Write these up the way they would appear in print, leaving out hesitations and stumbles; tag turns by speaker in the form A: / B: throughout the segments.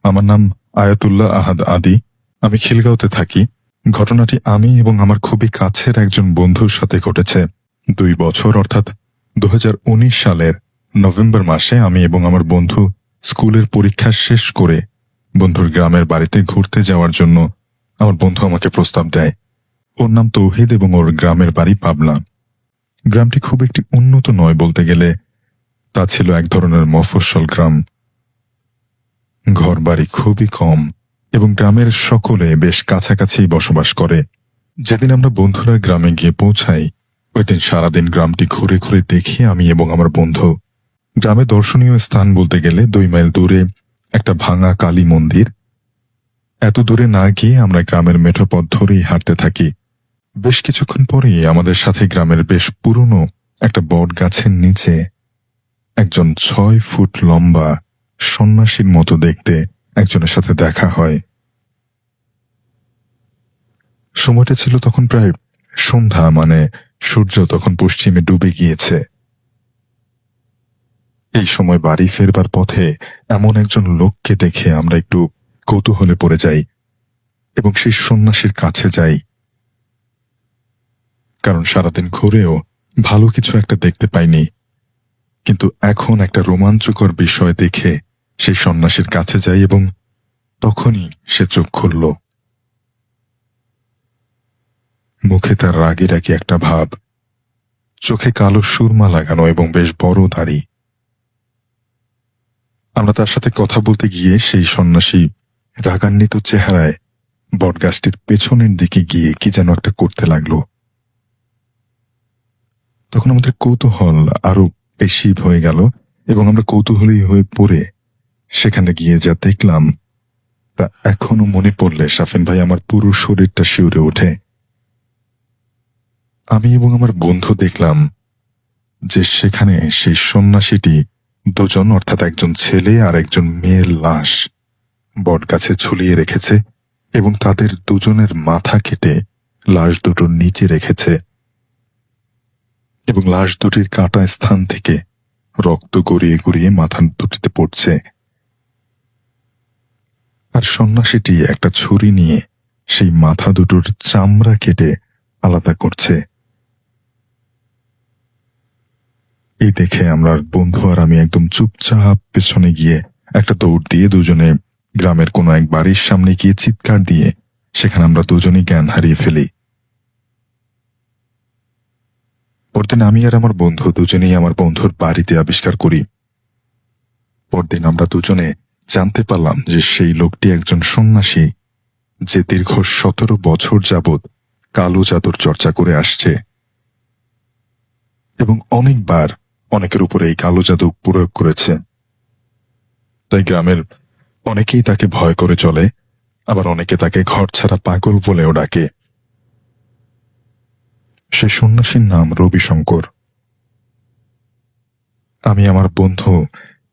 A: আমার নাম আয়াতুল্লাহ আহাদ আদি। আমি খিলগাঁওতে থাকি। ঘটনাটি আমি এবং আমার খুবই কাছের একজন বন্ধুর সাথে ঘটেছে। 2 বছর অর্থাৎ 2019 সালের নভেম্বর মাসে আমি এবং আমার বন্ধু স্কুলের পরীক্ষা শেষ করে বন্ধুর গ্রামের বাড়িতে ঘুরতে যাওয়ার জন্য আমার বন্ধু আমাকে প্রস্তাব দেয়। ওর নাম তৌহিদ এবং ওর গ্রামের বাড়ি পাবনা। গ্রামটি খুব একটি উন্নত নয় বলতে গেলে, তা ছিল এক ধরনের মফস্বল গ্রাম। ঘরবাড়ি খুবই কম এবং গ্রামের সকলে বেশ কাছাকাছি বসবাস করে। যেদিন আমরা বন্ধুরা গ্রামে গিয়ে পৌঁছাই, ওই দিন সারাদিন গ্রামটি ঘুরে ঘুরে দেখি আমি এবং আমার বন্ধু। গ্রামে দর্শনীয় স্থান বলতে গেলে 2 মাইল দূরে একটা ভাঙা কালী মন্দির। এত দূরে না গিয়ে আমরা গ্রামের মেঠো পথ ধরেই হাঁটতে থাকি। বেশ কিছুক্ষণ পরেই আমাদের সাথে গ্রামের বেশ পুরনো একটা বট গাছের নিচে একজন 6 ফুট লম্বা সন্ন্যাসীর মতো দেখতে একজনের সাথে দেখা হয়। সময়টা ছিল তখন প্রায় সন্ধ্যা, মানে সূর্য তখন পশ্চিমে ডুবে গিয়েছে। এই সময় বাড়ি ফেরবার পথে এমন একজন লোককে দেখে আমরা একটু কৌতূহলে পড়ে যাই এবং সেই সন্ন্যাসীর কাছে যাই, কারণ সারাদিন ঘুরেও ভালো কিছু একটা দেখতে পাইনি। কিন্তু এখন একটা রোমাঞ্চকর বিষয় দেখে সেই সন্ন্যাসীর কাছে যাই এবং তখনই সে চোখ খুলল। মুখে তার রাগি রাগি একটা ভাব, চোখে কালো সুরমা লাগানো এবং বেশ বড় দাড়ি। আমরা তার সাথে কথা বলতে গিয়ে সেই সন্ন্যাসী রাগান্বিত চেহারায় বটগাছটির পেছনের দিকে গিয়ে কি যেন একটা করতে লাগলো। তখন আমাদের কৌতূহল আরো বেশি হয়ে গেল এবং আমরা কৌতূহলী হয়ে পড়ে সেখানে গিয়ে যা দেখলাম তা এখনো মনে পড়লে শাফিন ভাই আমার পুরো শরীরটা শিউরে ওঠে। আমি এবং আমার বন্ধু দেখলাম যে সেখানে সেই সন্ন্যাসীটি 2 জন, অর্থাৎ একজন ছেলে আর একজন মেয়ের লাশ বটগাছে ঝুলিয়ে রেখেছে এবং তাদের 2 জনের মাথা কেটে লাশ দুটোর নিচে রেখেছে এবং লাশ দুটির কাটা স্থান থেকে রক্ত গড়িয়ে গড়িয়ে মাথা দুটিতে পড়ছে। আর সন্ন্যাসীটি একটা ছুরি নিয়ে সেই মাথা দুটোর চামড়া কেটে আলাদা করছে। এই দেখে আমরা বন্ধু আর আমি একদম চুপচাপ পেছনে গিয়ে একটা দৌড় দিয়ে দুজনে গ্রামের কোনো এক বাড়ির সামনে গিয়ে চিৎকার দিয়ে সেখানে আমরা দুজনেই জ্ঞান হারিয়ে ফেলি। পরদিন আমি আর আমার বন্ধু দুজনেই আমার বন্ধুর বাড়িতে আবিষ্কার করি। পরদিন আমরা দুজনে জানতে পারলাম যে সেই লোকটি একজন সন্ন্যাসী, যে দীর্ঘ 17 বছর যাবৎ কালো জাদুর চর্চা করে আসছে এবং অনেকবার অনেকের উপরে এই কালো জাদু প্রয়োগ করেছে। তাই গ্রামের অনেকেই তাকে ভয় করে চলে, আবার অনেকে তাকে ঘর ছাড়া পাগল বলেও ডাকে। সে সন্ন্যাসীর নাম রবিশঙ্কর। আমি আমার বন্ধু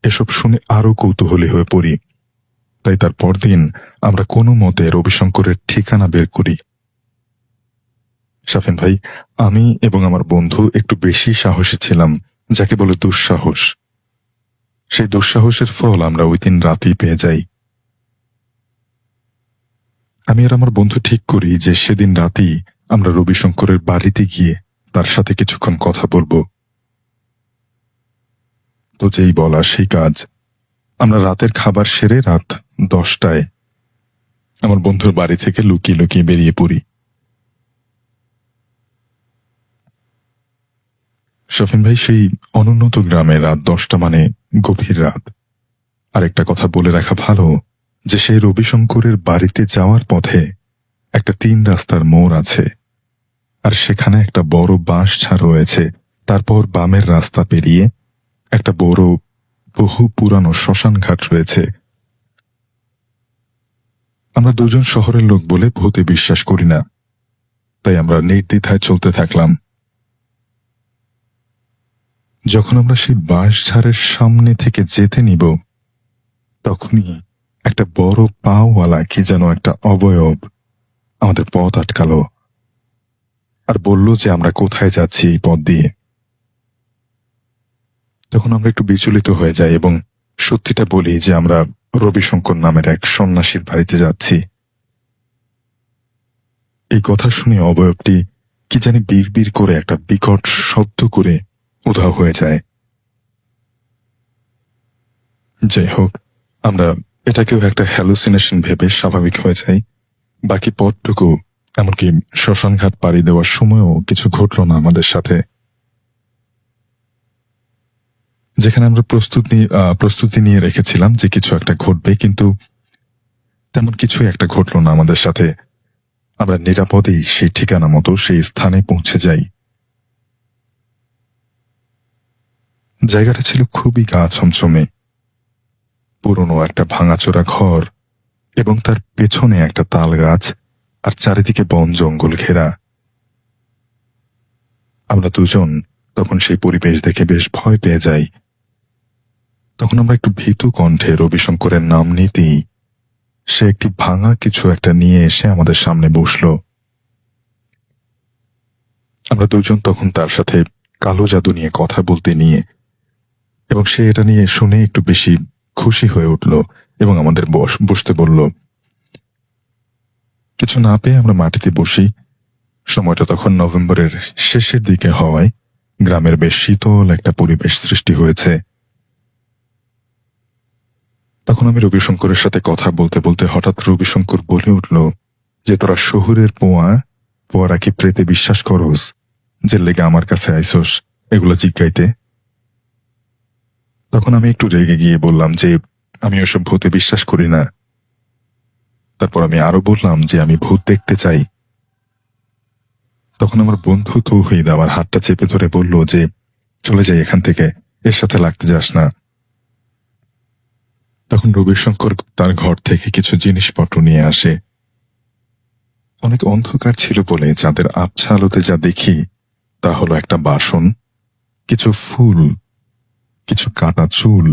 A: এসব শুনে আরো কৌতূহলী হয়ে পড়ি। তাই তার পরদিন আমরা কোনো মতে রবিশঙ্করের ঠিকানা বের করি। শাফিন ভাই, আমি এবং আমার বন্ধু একটু বেশি সাহসী ছিলাম, যাকে বলে দুঃসাহস। সেই দুঃসাহসের ফল আমরা ওই দিন রাতেই পেয়ে যাই। আমি আর আমার বন্ধু ঠিক করি যে সেদিন রাতেই আমরা রবিশঙ্করের বাড়িতে গিয়ে তার সাথে কিছুক্ষণ কথা বলবো। তো যেই বলা সেই কাজ। আমরা রাতের খাবার সেরে রাত 10টায় আমার বন্ধুর বাড়ি থেকে লুকিয়ে লুকিয়ে বেরিয়ে পড়ি। শাফিন ভাই, সেই অনুন্নত গ্রামে রাত 10টা মানে গভীর রাত। আরেকটা কথা বলে রাখা ভালো যে সেই রবিশঙ্করের বাড়িতে যাওয়ার পথে একটা 3 রাস্তার মোড় আছে, আর সেখানে একটা বড় বাঁশ ঝাড় রয়েছে। তারপর বামের রাস্তা পেরিয়ে একটা বড় বহু পুরানো শ্মশান ঘাট রয়েছে। আমরা দুজন শহরের লোক বলে ভূতে বিশ্বাস করি না, তাই আমরা নির্দ্বিধায় চলতে থাকলাম। যখন আমরা সেই বাঁশ ঝাড়ের সামনে থেকে যেতে নিব, তখনই একটা বড় পাওয়ালা কি যেন একটা অবয়ব আমাদের পথ আটকালো আর বলল যে আমরা কোথায় যাচ্ছি এই পথ দিয়ে। তখন আমরা একটু বিচলিত হয়ে যাই এবং সত্যিটা বলি যে আমরা রবিশঙ্কর নামের এক সন্ন্যাসীর বাড়িতে যাচ্ছি। এই কথা শুনে অবয়বটি কি জানি বিড়বিড় করে একটা বিকট শব্দ করে উধাও হয়ে যায়। যাই হোক, আমরা এটাকেও একটা হ্যালুসিনেশন ভেবে স্বাভাবিক হয়ে যাই। বাকি পথটুকু, এমনকি শ্মশানঘাট পাড়ি দেওয়ার সময়ও কিছু ঘটল না আমাদের সাথে। যেখানে আমরা প্রস্তুতি নিয়ে রেখেছিলাম যে কিছু একটা ঘটবে, কিন্তু তেমন কিছুই একটা ঘটল না আমাদের সাথে। আমরা নিরাপদেই সেই ঠিকানা মতো সেই স্থানে পৌঁছে যাই। জায়গাটা ছিল খুবই গা ছমছমে। পুরনো একটা ভাঙাচোরা ঘর এবং তার পেছনে একটা তাল গাছ, আর চারিদিকে বন জঙ্গল ঘেরা। আমরা দুজন তখন সেই পরিবেশ দেখে বেশ ভয় পেয়ে যাই। তখন আমরা একটু ভীতু কণ্ঠে রবিশঙ্করের নাম নিতেই সে একটি ভাঙা কিছু একটা নিয়ে এসে আমাদের সামনে বসল। আমরা দুজন তখন তার সাথে কালো জাদু নিয়ে কথা বলতে নিয়ে, এবং সে এটা নিয়ে শুনে একটু বেশি খুশি হয়ে উঠল এবং আমাদের বসতে বলল। কিছু না পেয়ে আমরা মাটিতে বসি। সময়টা তখন নভেম্বরের শেষের দিকে হওয়ায় গ্রামের বেশ শীতল একটা পরিবেশ সৃষ্টি হয়েছে। তখন আমি রবিশঙ্করের সাথে কথা বলতে বলতে হঠাৎ রবিশঙ্কর বলে উঠল যে, তোরা শহরের পোয়ারা কি প্রেতে বিশ্বাস করস, যে লেগে আমার কাছে আইসোস এগুলো জিজ্ঞাইতে? তখন আমি একটু রেগে গিয়ে বললাম যে আমি ওসব ভূতে বিশ্বাস করি না। তারপর আমি আরো বললাম যে আমি ভূত দেখতে চাই। তখন আমার বন্ধু তৌহিদ আমার হাতটা চেপে ধরে বলল যে, চলে যাই এখান থেকে, এর সাথে লাগতে যাস না। তখন রবিশঙ্কর তার ঘর থেকে কিছু জিনিসপত্র নিয়ে আসে। অনেক অন্ধকার ছিল বলে চাঁদের আবছা আলোতে যা দেখি তা হলো একটা বাসন, কিছু ফুল, কিছু কাটা চুল,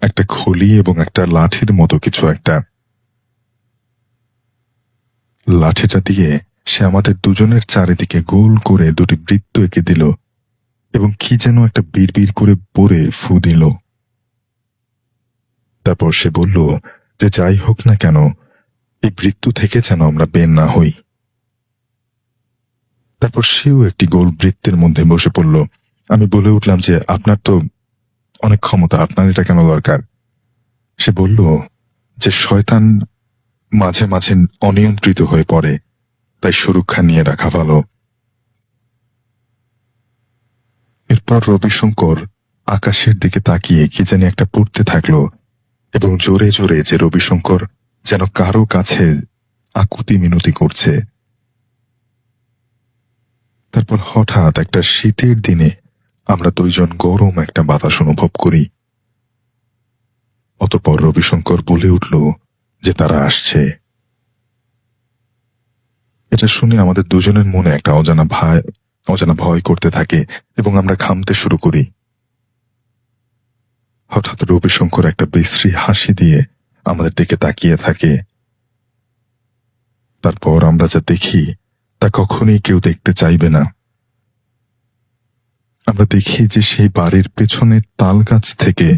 A: একটা খলি এবং একটা লাঠির মতো কিছু একটা। লাঠিটা দিয়ে সে আমাদের দুজনের চারিদিকে গোল করে দুটি বৃত্ত এঁকে দিল এবং কি যেন একটা বিড়বিড় করে পরে ফু দিল। তারপর সে বলল যে যাই হোক না কেন, এই বৃত্ত থেকে যেন আমরা বের না হই। তারপর সেও একটি গোল বৃত্তের মধ্যে বসে পড়ল। আমি বলে উঠলাম যে আপনার তো অনেক ক্ষমতা, আপনার এটা কেন দরকার? সে বলল যে শয়তান মাঝে মাঝে অনিয়ন্ত্রিত হয়ে পড়ে, তাই সুরক্ষা নিয়ে রাখা ভালো। এরপর রবিশঙ্কর আকাশের দিকে তাকিয়ে কি জানি একটা পড়তে থাকলো এবং জোরে জোরে যে রবিশঙ্কর যেন কারো কাছে আকুতি মিনতি করছে। তারপর হঠাৎ একটা শীতের দিনে আমরা দুইজন গরম একটা বাতাস অনুভব করি। অতঃপর রবিশঙ্কর বলে উঠল যে তারা আসছে। এটা শুনে আমাদের দুজনের মনে একটা অজানা ভয় করতে থাকে এবং আমরা ঘামতে শুরু করি। হঠাৎ রবিশঙ্কর একটা বিশ্রী হাসি দিয়ে আমাদের দিকে তাকিয়ে থাকে। তারপর আমরা যা দেখি তা কখনোই কেউ দেখতে চাইবে না। আমরা দেখি যে সেই বাড়ির পেছনের তাল গাছ থেকে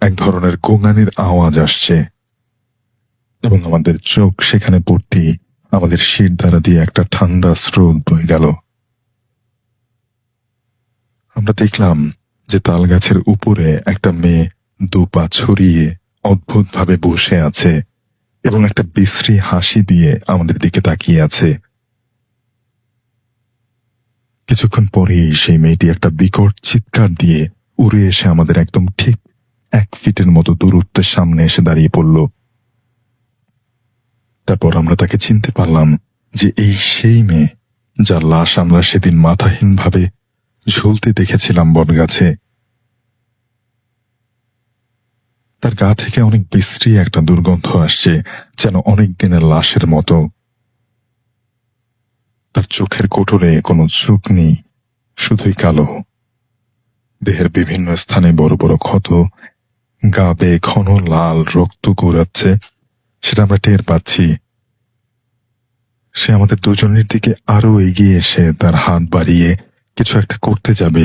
A: এক ধরনের গোঙানির আওয়াজ আসছে এবং আমাদের চোখ সেখানে পড়তেই আমাদের শির দ্বারা দিয়ে একটা ঠান্ডা স্রোত বয়ে গেল। আমরা দেখলাম যে তাল গাছের উপরে একটা মেয়ে দুপা ছড়িয়ে অদ্ভুতভাবে বসে আছে এবং একটা বিশ্রী হাসি দিয়ে আমাদের দিকে তাকিয়ে আছে। কিছুক্ষণ পরেই সেই মেয়েটি একটা বিকট চিৎকার দিয়ে উড়ে এসে আমাদের একদম ঠিক 1 ফিটের মতো দূরত্বের সামনে এসে দাঁড়িয়ে পড়ল। তারপর আমরা তাকে চিনতে পারলাম যে এই সেই মেয়ে যার লাশ আমরা সেদিন মাথাহীনভাবে ঝুলতে দেখেছিলাম বটগাছে। তার গা থেকে অনেক বিশ্রী একটা দুর্গন্ধ আসছে, যেন অনেক দিনের লাশের মতো। তার চোখের কোটরে কোনো চোখ নেই, শুধুই কালো। দেহের বিভিন্ন স্থানে বড় বড় ক্ষত, গা বেয়ে ঘন লাল রক্ত গড়াচ্ছে, সেটা আমরা টের পাচ্ছি। সে আমাদের দুজনের দিকে আরো এগিয়ে এসে তার হাত বাড়িয়ে কিছু একটা করতে যাবে,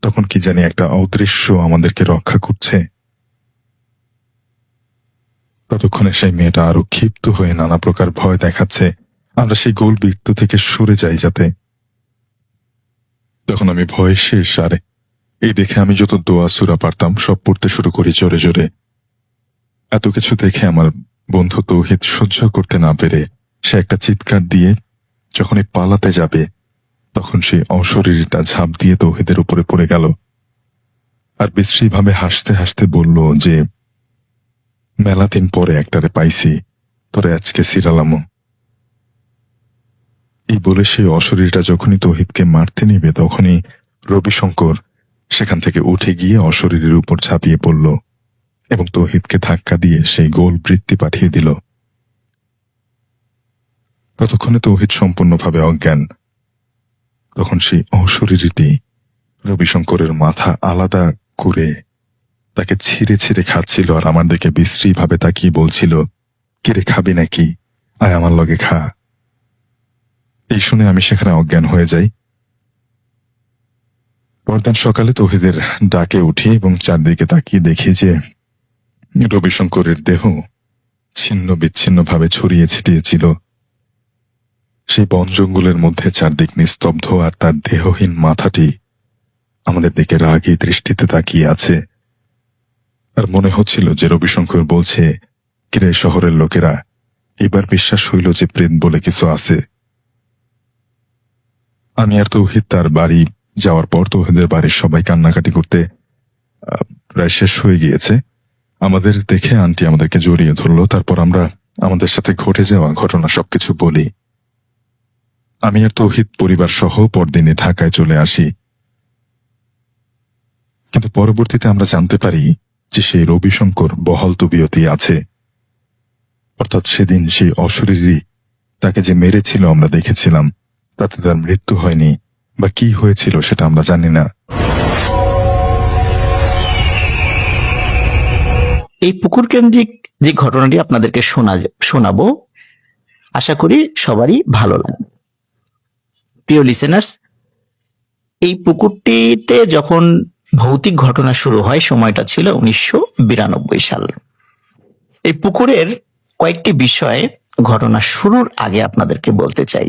A: তখন কি জানি একটা অদৃশ্য আমাদেরকে রক্ষা করছে। ততক্ষণে সেই মেয়েটা আরো ক্ষিপ্ত হয়ে নানা প্রকার ভয় দেখাচ্ছে আমরা সেই গোল বৃত্ত থেকে সরে যাই যাতে। তখন আমি ভয়ে শেষ, আর এই দেখে আমি যত দোয়া সূরা পারতাম সব পড়তে শুরু করি জোরে জোরে। এত কিছু দেখে আমার বন্ধু তৌহিদ সহ্য করতে না পেরে সে একটা চিৎকার দিয়ে যখনই পালাতে যাবে তখন সেই অশরীরটা ঝাঁপ দিয়ে তৌহিদের উপরে পড়ে গেল আর বিশ্রীভাবে হাসতে হাসতে বলল যে, মেলা দিন পরে একটারে পাইছি, তোরে আজকে সিরালামো। এই বলে সেই অশরীরটা যখনই তৌহিদকে মারতে নিবে তখনই রবিশঙ্কর সেখান থেকে উঠে গিয়ে অশরীরের উপর ঝাঁপিয়ে পড়ল এবং তৌহিদকে ধাক্কা দিয়ে সেই গোল বৃত্তি পাঠিয়ে দিল। ততক্ষণে তৌহিদ সম্পূর্ণভাবে অজ্ঞান। তখন সেই অশরীরীটি রবিশঙ্করের মাথা আলাদা করে তাকে ছিঁড়ে ছিঁড়ে খাচ্ছিল আর আমার দিকে বিশ্রীভাবে তাকিয়ে বলছিল, কিরে খাবি নাকি, আয় আমার লগে খা। এই শুনে আমি সেখানে অজ্ঞান হয়ে যাই। পরদিন সকালে তৌহিদের ডাকে উঠি এবং চারদিকে তাকিয়ে দেখি যে রবিশঙ্করের দেহ ছিন্ন বিচ্ছিন্ন ভাবে ছড়িয়ে ছিটিয়েছিল। সেই বন জঙ্গলের মধ্যে চারদিক নিস্তব্ধ আর তার দেহহীন মাথাটি আমাদের দিকে রাগী দৃষ্টিতে তাকিয়ে আছে। আর মনে হচ্ছিল যে রবিশঙ্কর বলছে, কিরে শহরের লোকেরা, এবার বিশ্বাস হইল যে প্রেত বলে কিছু আছে। আমি আর তৌহিদ তার বাড়ি যাওয়ার পর তৌহিদের বাড়ির সবাই কান্নাকাটি করতে প্রায় শেষ হয়ে গিয়েছে। আমাদের দেখে আন্টি আমাদেরকে জড়িয়ে ধরল। তারপর আমরা আমাদের সাথে ঘটে যাওয়া ঘটনা সবকিছু বলি। আমি আর তৌহিদ পরিবার সহ পরদিনে ঢাকায় চলে আসি। কিন্তু পরবর্তীতে আমরা জানতে পারি যে সেই রবিশঙ্কর বহাল তবিয়তে আছে, অর্থাৎ সেদিন সেই অশরীরী তাকে যে মেরেছিল আমরা দেখেছিলাম, তাতে তার মৃত্যু হয়নি বা কি হয়েছিল সেটা আমরা জানি না।
B: এই পুকুর কেন্দ্রিক যে ঘটনাটি আপনাদেরকে শোনাবো, আশা করি সবারই ভালো লাগবে। প্রিয় লিসেনার্স, এই পুকুরটিতে যখন ভৌতিক ঘটনা শুরু হয় সময়টা ছিল 1992 সাল। এই পুকুরের কয়েকটি বিষয়ে ঘটনা শুরুর আগে আপনাদেরকে বলতে চাই।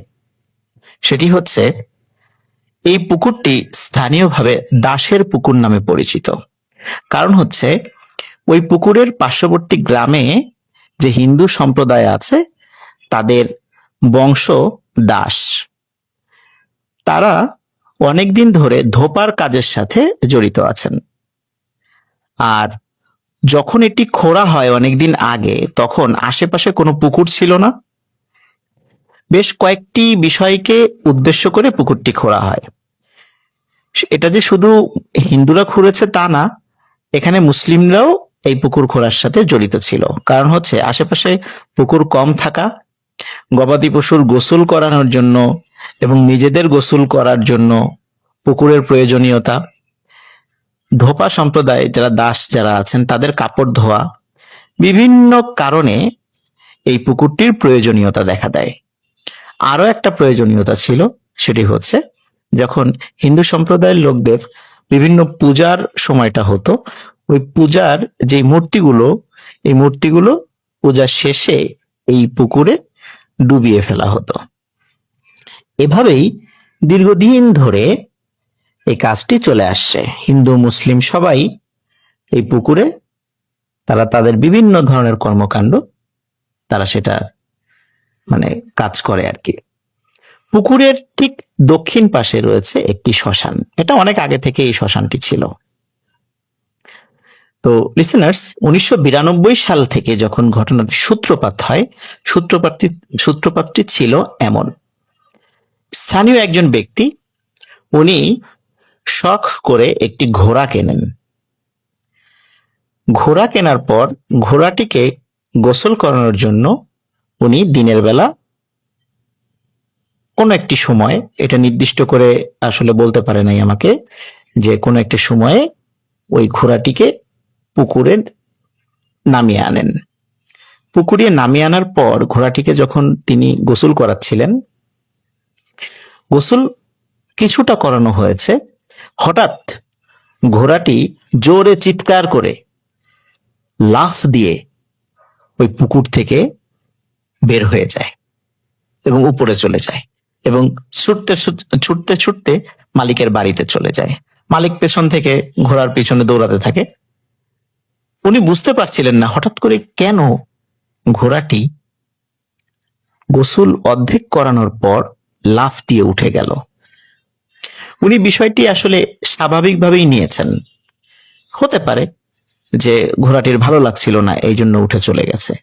B: সেটি হচ্ছে, এই পুকুরটি স্থানীয়ভাবে দাসের পুকুর নামে পরিচিত। কারণ হচ্ছে, ওই পুকুরের পার্শ্ববর্তী গ্রামে যে হিন্দু সম্প্রদায় আছে তাদের বংশ দাস। তারা অনেকদিন ধরে ধোপার কাজের সাথে জড়িত আছেন। আর যখন এটি খোঁড়া হয় অনেকদিন আগে, তখন আশেপাশে কোনো পুকুর ছিল না। বেশ কয়েকটি বিষয়কে উদ্দেশ্য করে পুকুরটি খোঁড়া হয়। এটা যে শুধু হিন্দুরা খুঁড়েছে তা না, এখানে মুসলিমরাও এই পুকুর খোঁড়ার সাথে জড়িত ছিল। কারণ হচ্ছে আশেপাশে পুকুর কম থাকা, গবাদি পশুর গোসল করানোর জন্য এবং নিজেদের গোসল করার জন্য পুকুরের প্রয়োজনীয়তা, ধোপা সম্প্রদায় যারা দাস যারা আছেন তাদের কাপড় ধোয়া, বিভিন্ন কারণে এই পুকুরটির প্রয়োজনীয়তা দেখা দেয়। আরো একটা প্রয়োজনীয়তা ছিল, সেটি হচ্ছে যখন হিন্দু সম্প্রদায়ের লোকদের বিভিন্ন পূজার সময়টা হতো, ওই পূজার যে মূর্তিগুলো, এই মূর্তিগুলো পূজার শেষে এই পুকুরে ডুবিয়ে ফেলা হতো। এভাবেই দীর্ঘদিন ধরে এই কাজটি চলে আসছে। হিন্দু মুসলিম সবাই এই পুকুরে তারা তাদের বিভিন্ন ধরনের কর্মকাণ্ড তারা সেটা কাজ করে আর কি। পুকুরের ঠিক দক্ষিণ পাশে রয়েছে একটি শ্মশান। এটা অনেক আগে থেকে এই শ্মশানটি ছিল। তো লিসেনার্স, 1992 সাল থেকে যখন ঘটনার সূত্রপাত হয়, সূত্রপাতটি ছিল এমন। স্থানীয় একজন ব্যক্তি, উনি শখ করে একটি ঘোড়া কেনেন। ঘোড়া কেনার পর ঘোড়াটিকে গোসল করানোর জন্য উনি দিনের বেলা কোন একটি সময়, এটা নির্দিষ্ট করে আসলে বলতে পারে নাই আমাকে, যে কোন একটি সময়ে ওই ঘোড়াটিকে পুকুরে নামিয়ে আনেন। পুকুরে নামিয়ে আনার পর ঘোড়াটিকে যখন তিনি গোসল করাচ্ছিলেন, গোসল কিছুটা করানো হয়েছে, হঠাৎ ঘোড়াটি জোরে চিৎকার করে লাফ দিয়ে ওই পুকুর থেকে বের হয়ে যায় এবং উপরে চলে যায় এবং ছুটতে ছুটতে ছুটতে মালিকের বাড়িতে চলে যায়। মালিক পেছন থেকে ঘোড়ার পিছনে দৌড়াতে থাকে। উনি বুঝতে পারছিলেন না হঠাৎ করে কেন ঘোড়াটি গোসল অর্ধেক করানোর পর লাফ দিয়ে উঠে গেল। উনি বিষয়টি আসলে স্বাভাবিকভাবেই নিয়েছেন। হতে পারে যে ঘোড়াটির ভালো লাগছিল না, এই জন্য উঠে চলে গেছে।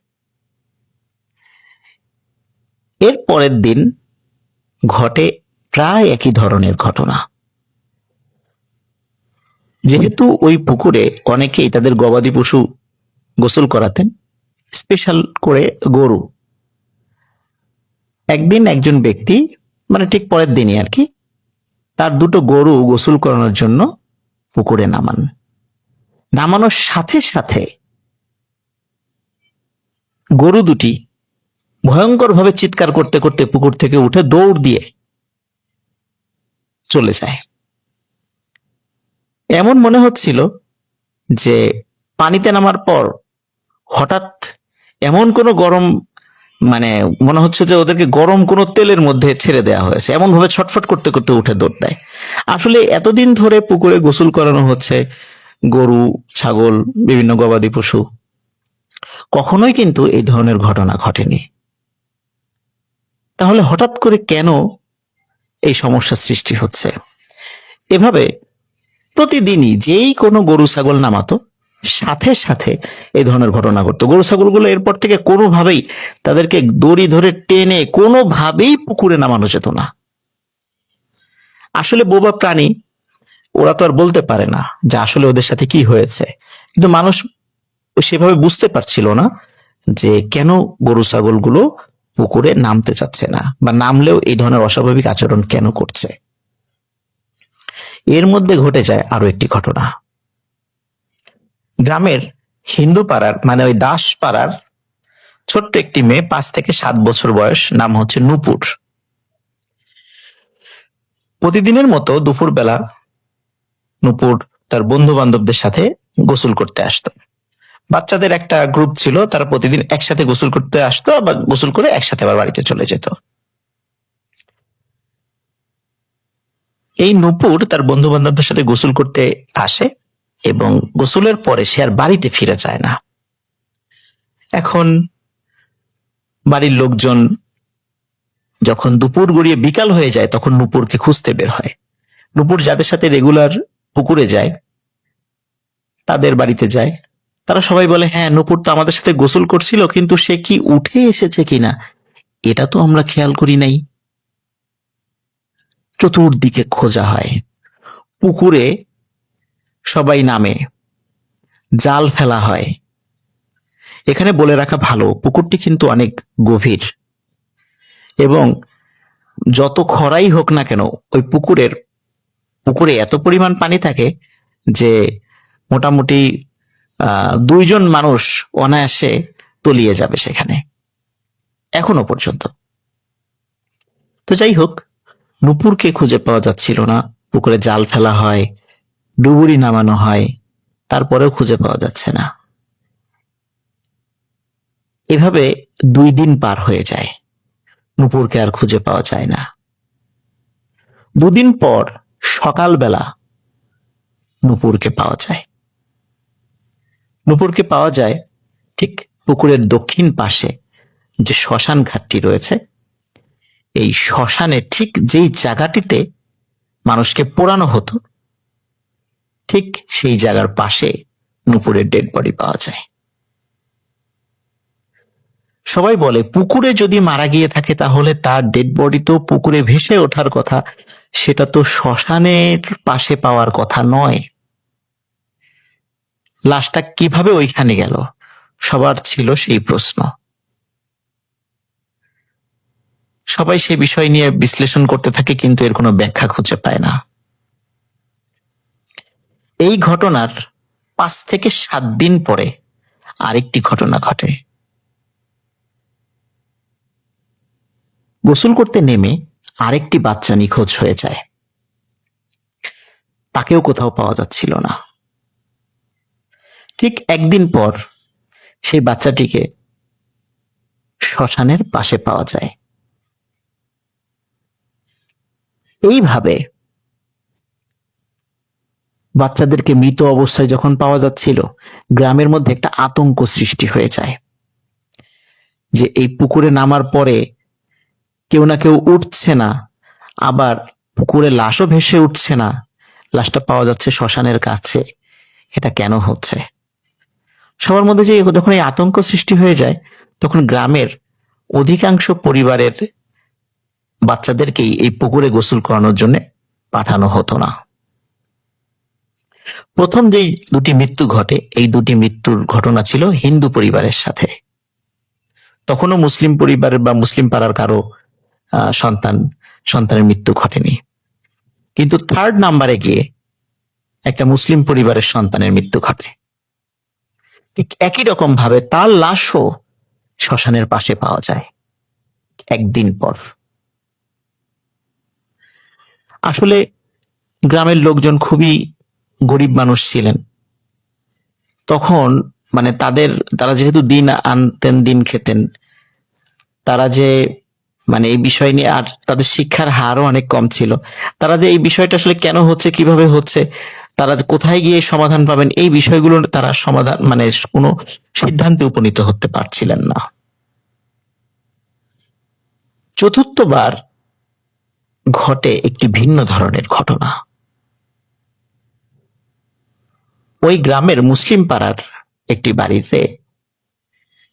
B: এর পরের দিন ঘটে প্রায় একই ধরনের ঘটনা। যেহেতু ওই পুকুরে অনেকেই তাদের গবাদি পশু গোসল করাতেন, স্পেশাল করে গরু। একদিন একজন ব্যক্তি, মানে ঠিক পরের দিনই আর কি, তার দুটো গরু গোসল করানোর জন্য পুকুরে নামান। নামানোর সাথে সাথে গরু দুটি ভয়ঙ্কর ভাবে চিৎকার করতে করতে পুকুর থেকে উঠে দৌড় দিয়ে চলে যায়। এমন মনে হচ্ছিল যে পানিতে নামার পর হঠাৎ এমন কোনো গরম, মানে মনে হচ্ছে যে ওদেরকে গরম কোনো তেলের মধ্যে ছেড়ে দেওয়া হয়েছে, এমন ভাবে ছটফট করতে করতে উঠে দৌড় দেয়। আসলে এতদিন ধরে পুকুরে গোসল করানো হচ্ছে গরু, ছাগল, বিভিন্ন গবাদি পশু, কখনোই কিন্তু এই ধরনের ঘটনা ঘটেনি। তাহলে হঠাৎ করে কেন এই সমস্যার সৃষ্টি হচ্ছে? এভাবে প্রতিদিনই যেই কোনো গরু ছাগল নামাতো, সাথে সাথে এই ধরনের ঘটনা ঘটতো। গরু ছাগলগুলো এরপর থেকে কোনোভাবেই তাদেরকে দড়ি ধরে টেনে কোনোভাবেই পুকুরে নামানো যেত না। আসলে বোবা প্রাণী, ওরা তো আর বলতে পারে না যে আসলে ওদের সাথে কি হয়েছে, কিন্তু মানুষ সেভাবে বুঝতে পারছিল না যে কেন গরু ছাগলগুলো পুকুরে নামতে চাচ্ছে না, বা নামলেও এই ধরনের অস্বাভাবিক আচরণ কেন করছে। এর মধ্যে ঘটে যায় আরো একটি ঘটনা। গ্রামের হিন্দু পাড়ার, মানে ওই দাস পাড়ার ছোট্ট একটি মেয়ে, 5 থেকে 7 বছর বয়স, নাম হচ্ছে নূপুর। প্রতিদিনের মতো দুপুর বেলা নূপুর তার বন্ধু বান্ধবদের সাথে গোসল করতে আসতো। বাচ্চাদের একটা গ্রুপ ছিল, তারা প্রতিদিন একসাথে গোসল করতে আসতো, বা গোসল করে একসাথে আবার বাড়িতে চলে যেত। এই নূপুর তার বন্ধু বান্ধবদের সাথে গোসল করতে আসে এবং গোসলের পরে সে আর বাড়িতে ফিরে যায় না। এখন বাড়ির লোকজন যখন দুপুর গড়িয়ে বিকাল হয়ে যায়, তখন নূপুরকে খুঁজতে বের হয়। নূপুর যাদের সাথে রেগুলার পুকুরে যায়, তাদের বাড়িতে যায়। তারা সবাই বলে, হ্যাঁ, নূপুর তো আমাদের সাথে গোসল করছিল, কিন্তু সে কি উঠে এসেছে কিনা এটা তো আমরা খেয়াল করি নাই। চতুর্দিকে খোঁজা হয়, পুকুরে সবাই নামে, জাল ফেলা হয়। এখানে বলে রাখা ভালো, পুকুরটি কিন্তু অনেক গভীর এবং যত খরাই হোক না কেন, ওই পুকুরে এত পরিমাণ পানি থাকে যে মোটামুটি 2 জন মানুষ অনায়াসে তলিয়ে যাবে সেখানে, এখনো পর্যন্ত। তো যাই হোক, নূপুরকে খুঁজে পাওয়া যাচ্ছিল না। পুকুরে জাল ফেলা হয়, ডুবুরি নামানো হয়, তারপরেও খুঁজে পাওয়া যাচ্ছে না। এভাবে 2 দিন পার হয়ে যায়, নূপুরকে আর খুঁজে পাওয়া যায় না। 2 দিন পর সকালবেলা নূপুরকে পাওয়া যায়। নূপুরকে পাওয়া যায় ঠিক পুকুরের দক্ষিণ পাশে যে শ্মশান ঘাটটি রয়েছে, এই শ্মশানে ঠিক যেই জায়গাটিতে মানুষকে পোড়ানো হতো, ঠিক সেই জায়গার পাশে নূপুরের ডেড বডি পাওয়া যায়। সবাই বলে, পুকুরে যদি মারা গিয়ে থাকে তাহলে তার ডেড বডি তো পুকুরে ভেসে ওঠার কথা, সেটা তো শ্মশানের পাশে পাওয়ার কথা নয়। লাশটা কিভাবে ওইখানে গেল, সবার ছিল সেই প্রশ্ন। সবাই সেই বিষয় নিয়ে বিশ্লেষণ করতে থাকে, কিন্তু এর কোনো ব্যাখ্যা খুঁজে পায় না। এই ঘটনার 5 থেকে 7 দিন পরে আরেকটি ঘটনা ঘটে। গোসল করতে নেমে আরেকটি বাচ্চা নিখোঁজ হয়ে যায়, তাকেও কোথাও পাওয়া যাচ্ছিল না। ঠিক 1 দিন পর সেই বাচ্চাটিকে শ্মশানের পাশে পাওয়া যায়। এইভাবে বাচ্চাদেরকে মৃত অবস্থায় যখন পাওয়া যাচ্ছিল, গ্রামের মধ্যে একটা আতঙ্ক সৃষ্টি হয়ে যায় যে এই পুকুরে নামার পরে কেউ না কেউ উঠছে না, আবার পুকুরে লাশও ভেসে উঠছে না, লাশটা পাওয়া যাচ্ছে শ্মশানের কাছে। এটা কেন হচ্ছে? সবার মধ্যে যে যখন এই আতঙ্ক সৃষ্টি হয়ে যায়, তখন গ্রামের অধিকাংশ পরিবারের বাচ্চাদেরকেই এই পুকুরে গোসল করানোর জন্য পাঠানো হতো না। প্রথম যেই দুটি মৃত্যু ঘটে, এই দুটি মৃত্যুর ঘটনা ছিল হিন্দু পরিবারের সাথে। তখনও মুসলিম পরিবারের বা মুসলিম পাড়ার কারো সন্তানের মৃত্যু ঘটেনি। কিন্তু থার্ড নাম্বারে গিয়ে একটা মুসলিম পরিবারের সন্তানের মৃত্যু ঘটে। ঠিক একই রকম ভাবে তার লাশও শ্মশানের পাশে পাওয়া যায় একদিন পর। আসলে গ্রামের লোকজন খুবই গরিব মানুষ ছিলেন তখন, মানে তারা যেহেতু দিন আনতেন দিন খেতেন, তারা যে মানে এই বিষয় নিয়ে, আর তাদের শিক্ষার হারও অনেক কম ছিল, তারা যে এই বিষয়টা আসলে কেন হচ্ছে, কিভাবে হচ্ছে, তারা কোথায় গিয়ে সমাধান পাবেন, এই বিষয়গুলো তারা সমাধান মানে কোনো সিদ্ধান্তে উপনীত হতে পারছিলেন না। চতুর্থবার ঘটে একটি ভিন্ন ধরনের ঘটনা। ওই গ্রামের মুসলিম পাড়ার একটি বাড়িতে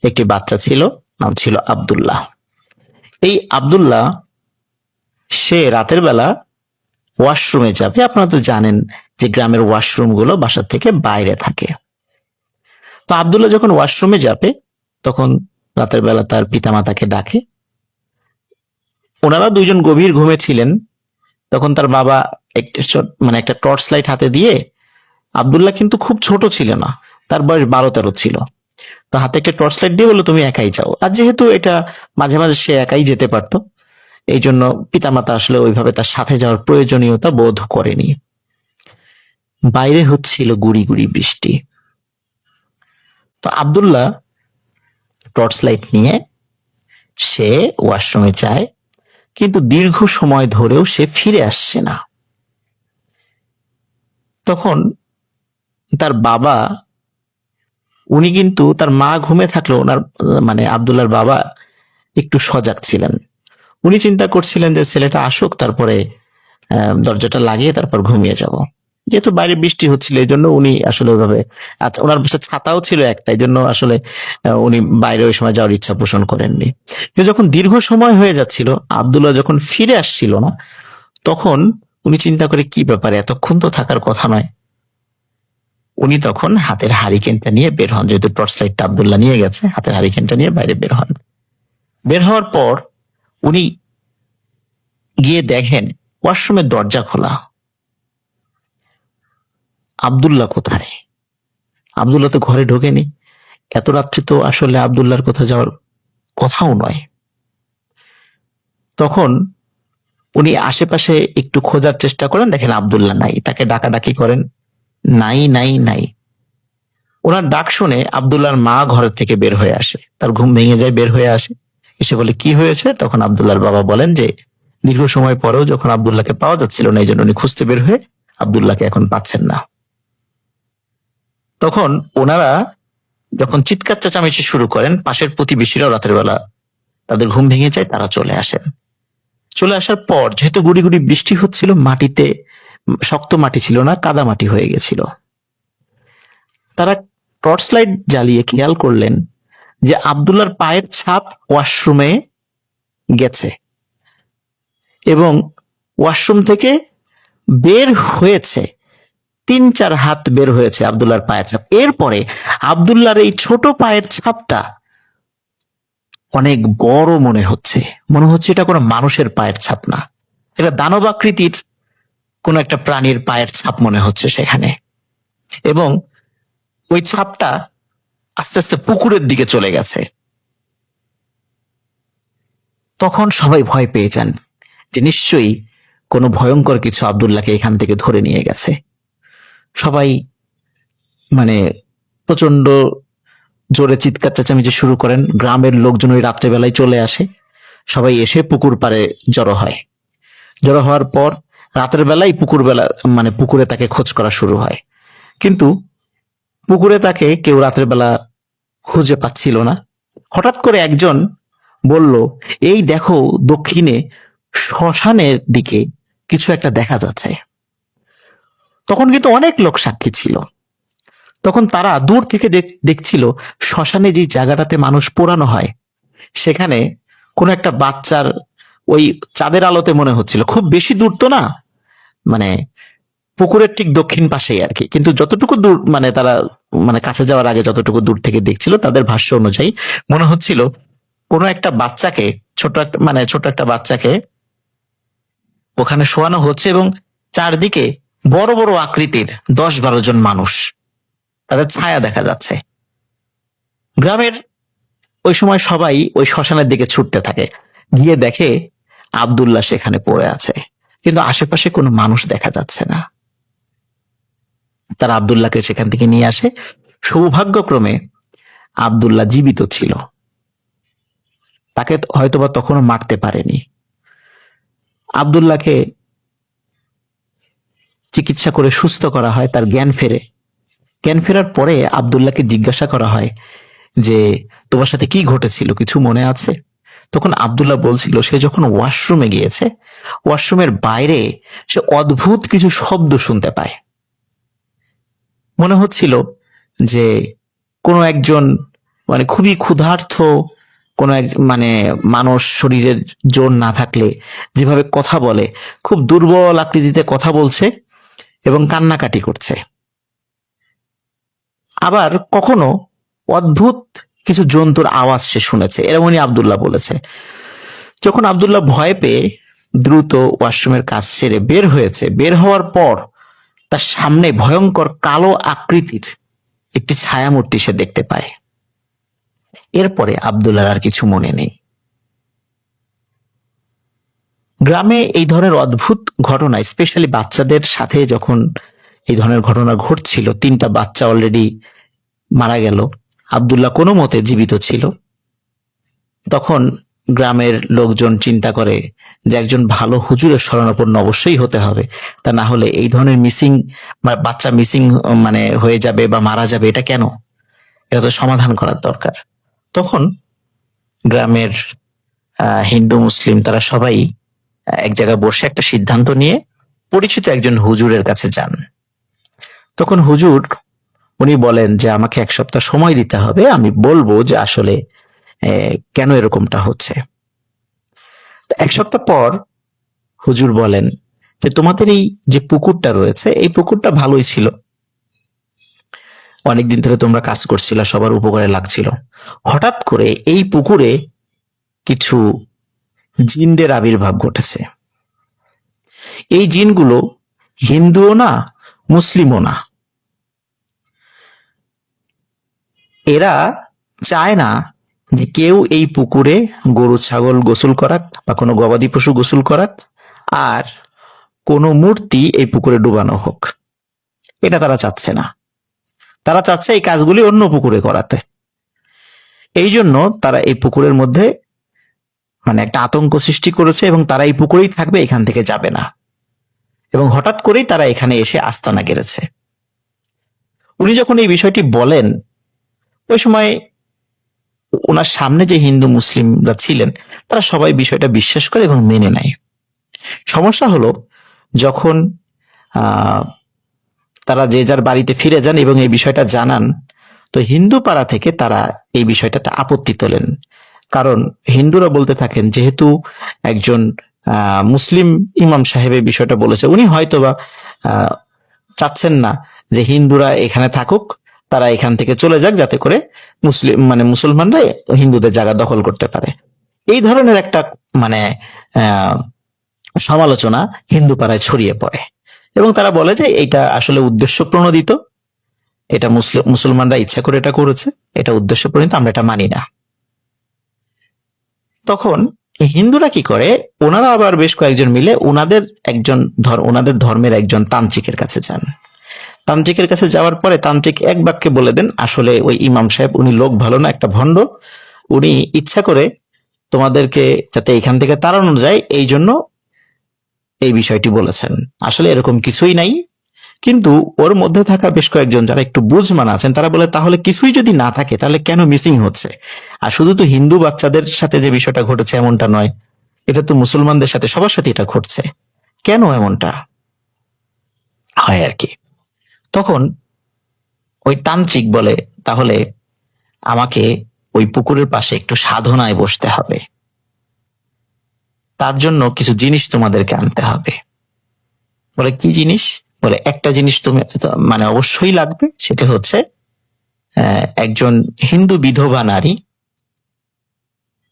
B: একটি বাচ্চা ছিল, নাম ছিল আব্দুল্লাহ। এই আব্দুল্লাহ সে রাতের বেলা ওয়াশরুমে যাবে। আপনারা তো জানেন যে গ্রামের ওয়াশরুম গুলো বাসা থেকে বাইরে থাকে। তো আব্দুল্লাহ যখন ওয়াশরুমে যাবে, তখন রাতের বেলা তার পিতামাতাকে ডাকে। ওনারা দুইজন গভীর ঘুমে ছিলেন। তখন তার বাবা একটা টর্চ লাইট হাতে দিয়ে, আব্দুল্লাহ কিন্তু খুব ছোট ছিল না, তার বয়স 12-13 ছিল, তো হাতে একটা টর্চ লাইট দিয়ে বললো তুমি একাই যাও। আর যেহেতু এটা মাঝে মাঝে সে একাই যেতে পারতো, এই জন্য পিতামাতা আসলে ওইভাবে তার সাথে যাওয়ার প্রয়োজনীয়তা বোধ করেনি। বাইরে হচ্ছিল গুড়ি গুড়ি বৃষ্টি। তো আব্দুল্লাহ টর্চ লাইট নিয়ে সে ওয়াশরুমে যায়, কিন্তু দীর্ঘ সময় ধরেও সে ফিরে আসছে না। তখন তার বাবা, উনি কিন্তু, তার মা ঘুমে থাকলেও ওনার মানে আব্দুল্লাহর বাবা একটু সজাগ ছিলেন। উনি চিন্তা করছিলেন যে ছেলেটা আসুক, তারপরে দরজাটা লাগিয়ে তারপর ঘুমিয়ে যাব। যেহেতু বাইরে বৃষ্টি হচ্ছিল, এই জন্য উনি আসলে ওইভাবে, আচ্ছা ওনার বাসায় ছাতাও ছিল একটা, এই জন্য আসলে উনি বাইরে ওই সময় যাওয়ার ইচ্ছা পোষণ করেননি। কিন্তু যখন দীর্ঘ সময় হয়ে যাচ্ছিল, আব্দুল্লাহ যখন ফিরে আসছিল না, তখন উনি চিন্তা করে কি ব্যাপারে, এতক্ষণ তো থাকার কথা নয়। উনি তখন হাতের হারিকেনটা নিয়ে বের হন, যেহেতু টর্চ লাইটটা আব্দুল্লাহ নিয়ে গেছে, হাতের হারিকেনটা নিয়ে বাইরে বের হন। বের হওয়ার পর উনি গিয়ে দেখেন ওয়াশরুমের দরজা খোলা। আব্দুল্লাহ কোথায়? আব্দুল্লাহ তো ঘরে ঢোকেনি। এত রাত্রি তো আসলে আব্দুল্লাহর কোথাও যাওয়ার কথাও নয়। তখন উনি আশেপাশে একটু খোঁজার চেষ্টা করেন, দেখেন আব্দুল্লাহ নাই। তাকে ডাকাডাকি করেন, নাই নাই নাই। ওনার ডাক শুনে আব্দুল্লাহর মা ঘরের থেকে বের হয়ে আসে, তার ঘুম ভেঙে যায়, বের হয়ে আসে, এসে বলে কি হয়েছে। তখন আব্দুল্লাহর বাবা বলেন যে দীর্ঘ সময় পরেও যখন আব্দুল্লাহকে পাওয়া যাচ্ছিল না, এই জন্য উনি খুঁজতে বের হয়ে আব্দুল্লাহকে এখন পাচ্ছেন না। তখন ওনারা যখন চিৎকার চেঁচামেচি শুরু করেন, পাশের প্রতিবেশীরাও রাতের বেলা তাদের ঘুম ভেঙে যায়, তারা চলে আসেন। চলে আসার পর যেহেতু গুড়ি গুড়ি বৃষ্টি হচ্ছিল, মাটিতে শক্ত মাটি ছিল না, কাদা মাটি হয়ে গেছিল। তারা টর্চ লাইট জ্বালিয়ে খেয়াল করলেন যে আব্দুল্লাহর পায়ের ছাপ ওয়াশরুমে গেছে এবং ওয়াশরুম থেকে বের হয়েছে 3-4 হাত বের হয়েছে আব্দুল্লাহর পায়ের ছাপ। এরপরে আব্দুল্লাহর এই ছোট পায়ের ছাপটা অনেক বড় মনে হচ্ছে এটা কোনো মানুষের পায়ের ছাপ না, এটা দানবাকৃতির কোন একটা প্রাণীর পায়ের ছাপ মনে হচ্ছে সেখানে। এবং ওই ছাপটা আস্তে আস্তে পুকুরের দিকে চলে গেছে। তখন সবাই ভয় পেয়ে যান যে নিশ্চয়ই কোনো ভয়ঙ্কর কিছু আব্দুল্লাহকে এখান থেকে ধরে নিয়ে গেছে। সবাই মানে প্রচন্ড জোরে চিৎকার চেঁচামেচি শুরু করেন। গ্রামের লোকজন ওই রাত্রেবেলায় চলে আসে, সবাই এসে পুকুর পাড়ে জড়ো হয়। জড়ো হওয়ার পর রাতের বেলায় পুকুরে তাকে খোঁজ করা শুরু হয়, কিন্তু পুকুরে তাকে কেউ রাতের বেলা খুঁজে পাচ্ছিল না। হঠাৎ করে একজন বলল, এই দেখো দক্ষিণে শ্মশানের দিকে কিছু একটা দেখা যাচ্ছে। তখন কিন্তু অনেক লোক সাক্ষী ছিল। তখন তারা দূর থেকে দেখছিল শ্মশানে যে জায়গাটাতে মানুষ পোড়ানো হয়, সেখানে কোন একটা বাচ্চার ওই চাঁদের আলোতে মনে হচ্ছিল, খুব বেশি দূর তো না, মানে পুকুরের ঠিক দক্ষিণ পাশেই আর কি, কিন্তু যতটুকু দূর তারা কাছে যাওয়ার আগে যতটুকু দূর থেকে দেখছিল, তাদের ভাষ্য অনুযায়ী মনে হচ্ছিল কোনো একটা বাচ্চাকে, ছোট একটা বাচ্চাকে ওখানে শোয়ানো হচ্ছে, এবং চারদিকে বড় বড় আকৃতির 10-12 জন মানুষ, তাদের ছায়া দেখা যাচ্ছে। গ্রামের ওই সময় সবাই ওই শ্মশানের দিকে ছুটতে থাকে, গিয়ে দেখে আব্দুল্লাহ সেখানে পড়ে আছে, কিন্তু আশেপাশে কোনো মানুষ দেখা যাচ্ছে না। তারা আব্দুল্লাহকে সেখান থেকে নিয়ে আসে। সৌভাগ্যক্রমে আব্দুল্লাহ জীবিত ছিল, তাকে হয়তোবা তখনও মারতে পারেনি। আব্দুল্লাহকে চিকিৎসা করে সুস্থ করা হয়, তার জ্ঞান ফেরে। জ্ঞান ফেরার পরে আব্দুল্লাহকে জিজ্ঞাসা করা হয় যে, তোমার সাথে কি ঘটেছিল, কিছু মনে আছে? তখন আব্দুল্লাহ বলছিল, সে যখন ওয়াশরুমে গিয়েছে, ওয়াশরুমের বাইরে সে অদ্ভুত কিছু শব্দ শুনতে পায়। মনে হচ্ছিল যে কোনো একজন খুবই ক্ষুধার্ত কোন এক মানুষ, শরীরের জোর না থাকলে যেভাবে কথা বলে, খুব দুর্বল আকৃতিতে কথা বলছে এবং কান্নাকাটি করছে। আবার কখনো অদ্ভুত কিছু জন্তুর আওয়াজ সে শুনেছে, এরকমই আব্দুল্লাহ বলেছে। যখন আব্দুল্লাহ ভয় পেয়ে দ্রুত ওয়াশরুমের কাজ সেরে বের হয়েছে, বের হওয়ার পর তার সামনে ভয়ঙ্কর কালো আকৃতির একটি ছায়ামূর্তি সে দেখতে পায়। এরপরে আব্দুল্লাহর আর কিছু মনে নেই। গ্রামে এই ধরনের অদ্ভুত ঘটনা, স্পেশালি বাচ্চাদের সাথে যখন এই ধরনের ঘটনা ঘটছিল, 3টা বাচ্চা অলরেডি মারা গেল, আব্দুল্লাহ কোনো মতে জীবিত ছিল, তখন গ্রামের লোকজন চিন্তা করে যে একজন ভালো হুজুরের শরণাপন্ন অবশ্যই হতে হবে, তা না হলে এই ধরনের বাচ্চা মিসিং হয়ে যাবে বা মারা যাবে, এটা কেন, এটা তো সমাধান করার দরকার। তখন গ্রামের হিন্দু মুসলিম তারা সবাই এক জায়গায় বসে একটা সিদ্ধান্ত নিয়ে পরিচিত একজন হুজুরের কাছে যান। তখন হুজুর উনি বলেন যে, আমাকে 1 সপ্তাহ সময় দিতে হবে, আমি বলবো যে আসলে কেন এরকমটা হচ্ছে। 1 সপ্তাহ পর হুজুর বলেন যে, তোমাদের এই যে পুকুরটা রয়েছে, এই পুকুরটা ভালোই ছিল, অনেকদিন ধরে তোমরা কাজ করছিল, সবার উপকারে লাগছিল। হঠাৎ করে এই পুকুরে কিছু জিনদের আবির্ভাব ঘটেছে। এই জিনগুলো হিন্দুও না, মুসলিমও না। এরা চায় না যে কেউ এই পুকুরে গরু ছাগল গোসল করাক বা কোনো গবাদি পশু গোসল করাক, আর কোনো মূর্তি এই পুকুরে ডুবানো হোক, এটা তারা চাচ্ছে না। তারা চাচ্ছে এই কাজগুলি অন্য পুকুরে করাতে। এই জন্য তারা এই পুকুরের মধ্যে একটা আতঙ্ক সৃষ্টি করেছে, এবং তারা এই পুকুরেই থাকবে, এখান থেকে যাবে না। এবং হঠাৎ করেই তারা এখানে এসে আস্তানা গেড়েছে। উনি যখন এই বিষয়টি বলেন, ওই সময় ওনার সামনে যে হিন্দু মুসলিমরা ছিলেন, তারা সবাই বিষয়টা বিশ্বাস করে এবং মেনে নেয়। সমস্যা হলো, যখন তারা যে যার বাড়িতে ফিরে যান এবং এই বিষয়টা জানান, তো হিন্দু পাড়া থেকে তারা এই বিষয়টাতে আপত্তি তোলেন। কারণ হিন্দুরা বলতে থাকেন, যেহেতু একজন মুসলিম ইমাম সাহেব এই বিষয়টা বলেছে, উনি হয়তোবা চাচ্ছেন না যে হিন্দুরা এখানে থাকুক, তারা এখান থেকে চলে যাক, যাতে করে মুসলমানরা হিন্দুদের জায়গা দখল করতে পারে। এই ধরনের একটা সমালোচনা হিন্দু পাড়ায় ছড়িয়ে পড়ে, এবং তারা বলে যে এটা আসলে উদ্দেশ্য প্রণোদিত, এটা মুসলমানরা ইচ্ছা করে এটা করেছে, এটা উদ্দেশ্য প্রণোদিত, আমরা এটা মানি না। তখন হিন্দুরা কি করে, ওনারা আবার বেশ কয়েকজন মিলে ওনাদের ধর্মের একজন তান্ত্রিকের কাছে যান তান্ত্রিকের কাছে যাওয়ার পরে তান্ত্রিক এক বাক্যে বলে দেন, আসলে ওই ইমাম সাহেব উনি লোক ভালো না, একটা ভণ্ড, উনি ইচ্ছা করে তোমাদেরকে যাতে এখান থেকে তাড়ানো যায় এই জন্য এই বিষয়টি বলেছেন, আসলে এরকম কিছুই নাই। কিন্তু ওর মধ্যে থাকা বেশ কয়েকজন যারা একটু বুঝমান আছেন তারা বলে, তাহলে কিছুই যদি না থাকে তাহলে কেন মিসিং হচ্ছে? আর শুধু তো হিন্দু বাচ্চাদের সাথে যে বিষয়টা ঘটেছে এমনটা নয়, এটা তো মুসলমানদের সাথে, সবার সাথে এটা ঘটছে, কেন এমনটা হয় আর কি। তখন ওই তান্ত্রিক বলে, তাহলে আমাকে ওই পুকুরের পাশে একটু সাধনায় বসতে হবে, তার জন্য কিছু জিনিস তোমাদেরকে আনতে হবে। বলে কি জিনিস? বলে একটা জিনিস তুমি মানে অবশ্যই লাগবে, সেটা হচ্ছে একজন হিন্দু বিধবা নারী,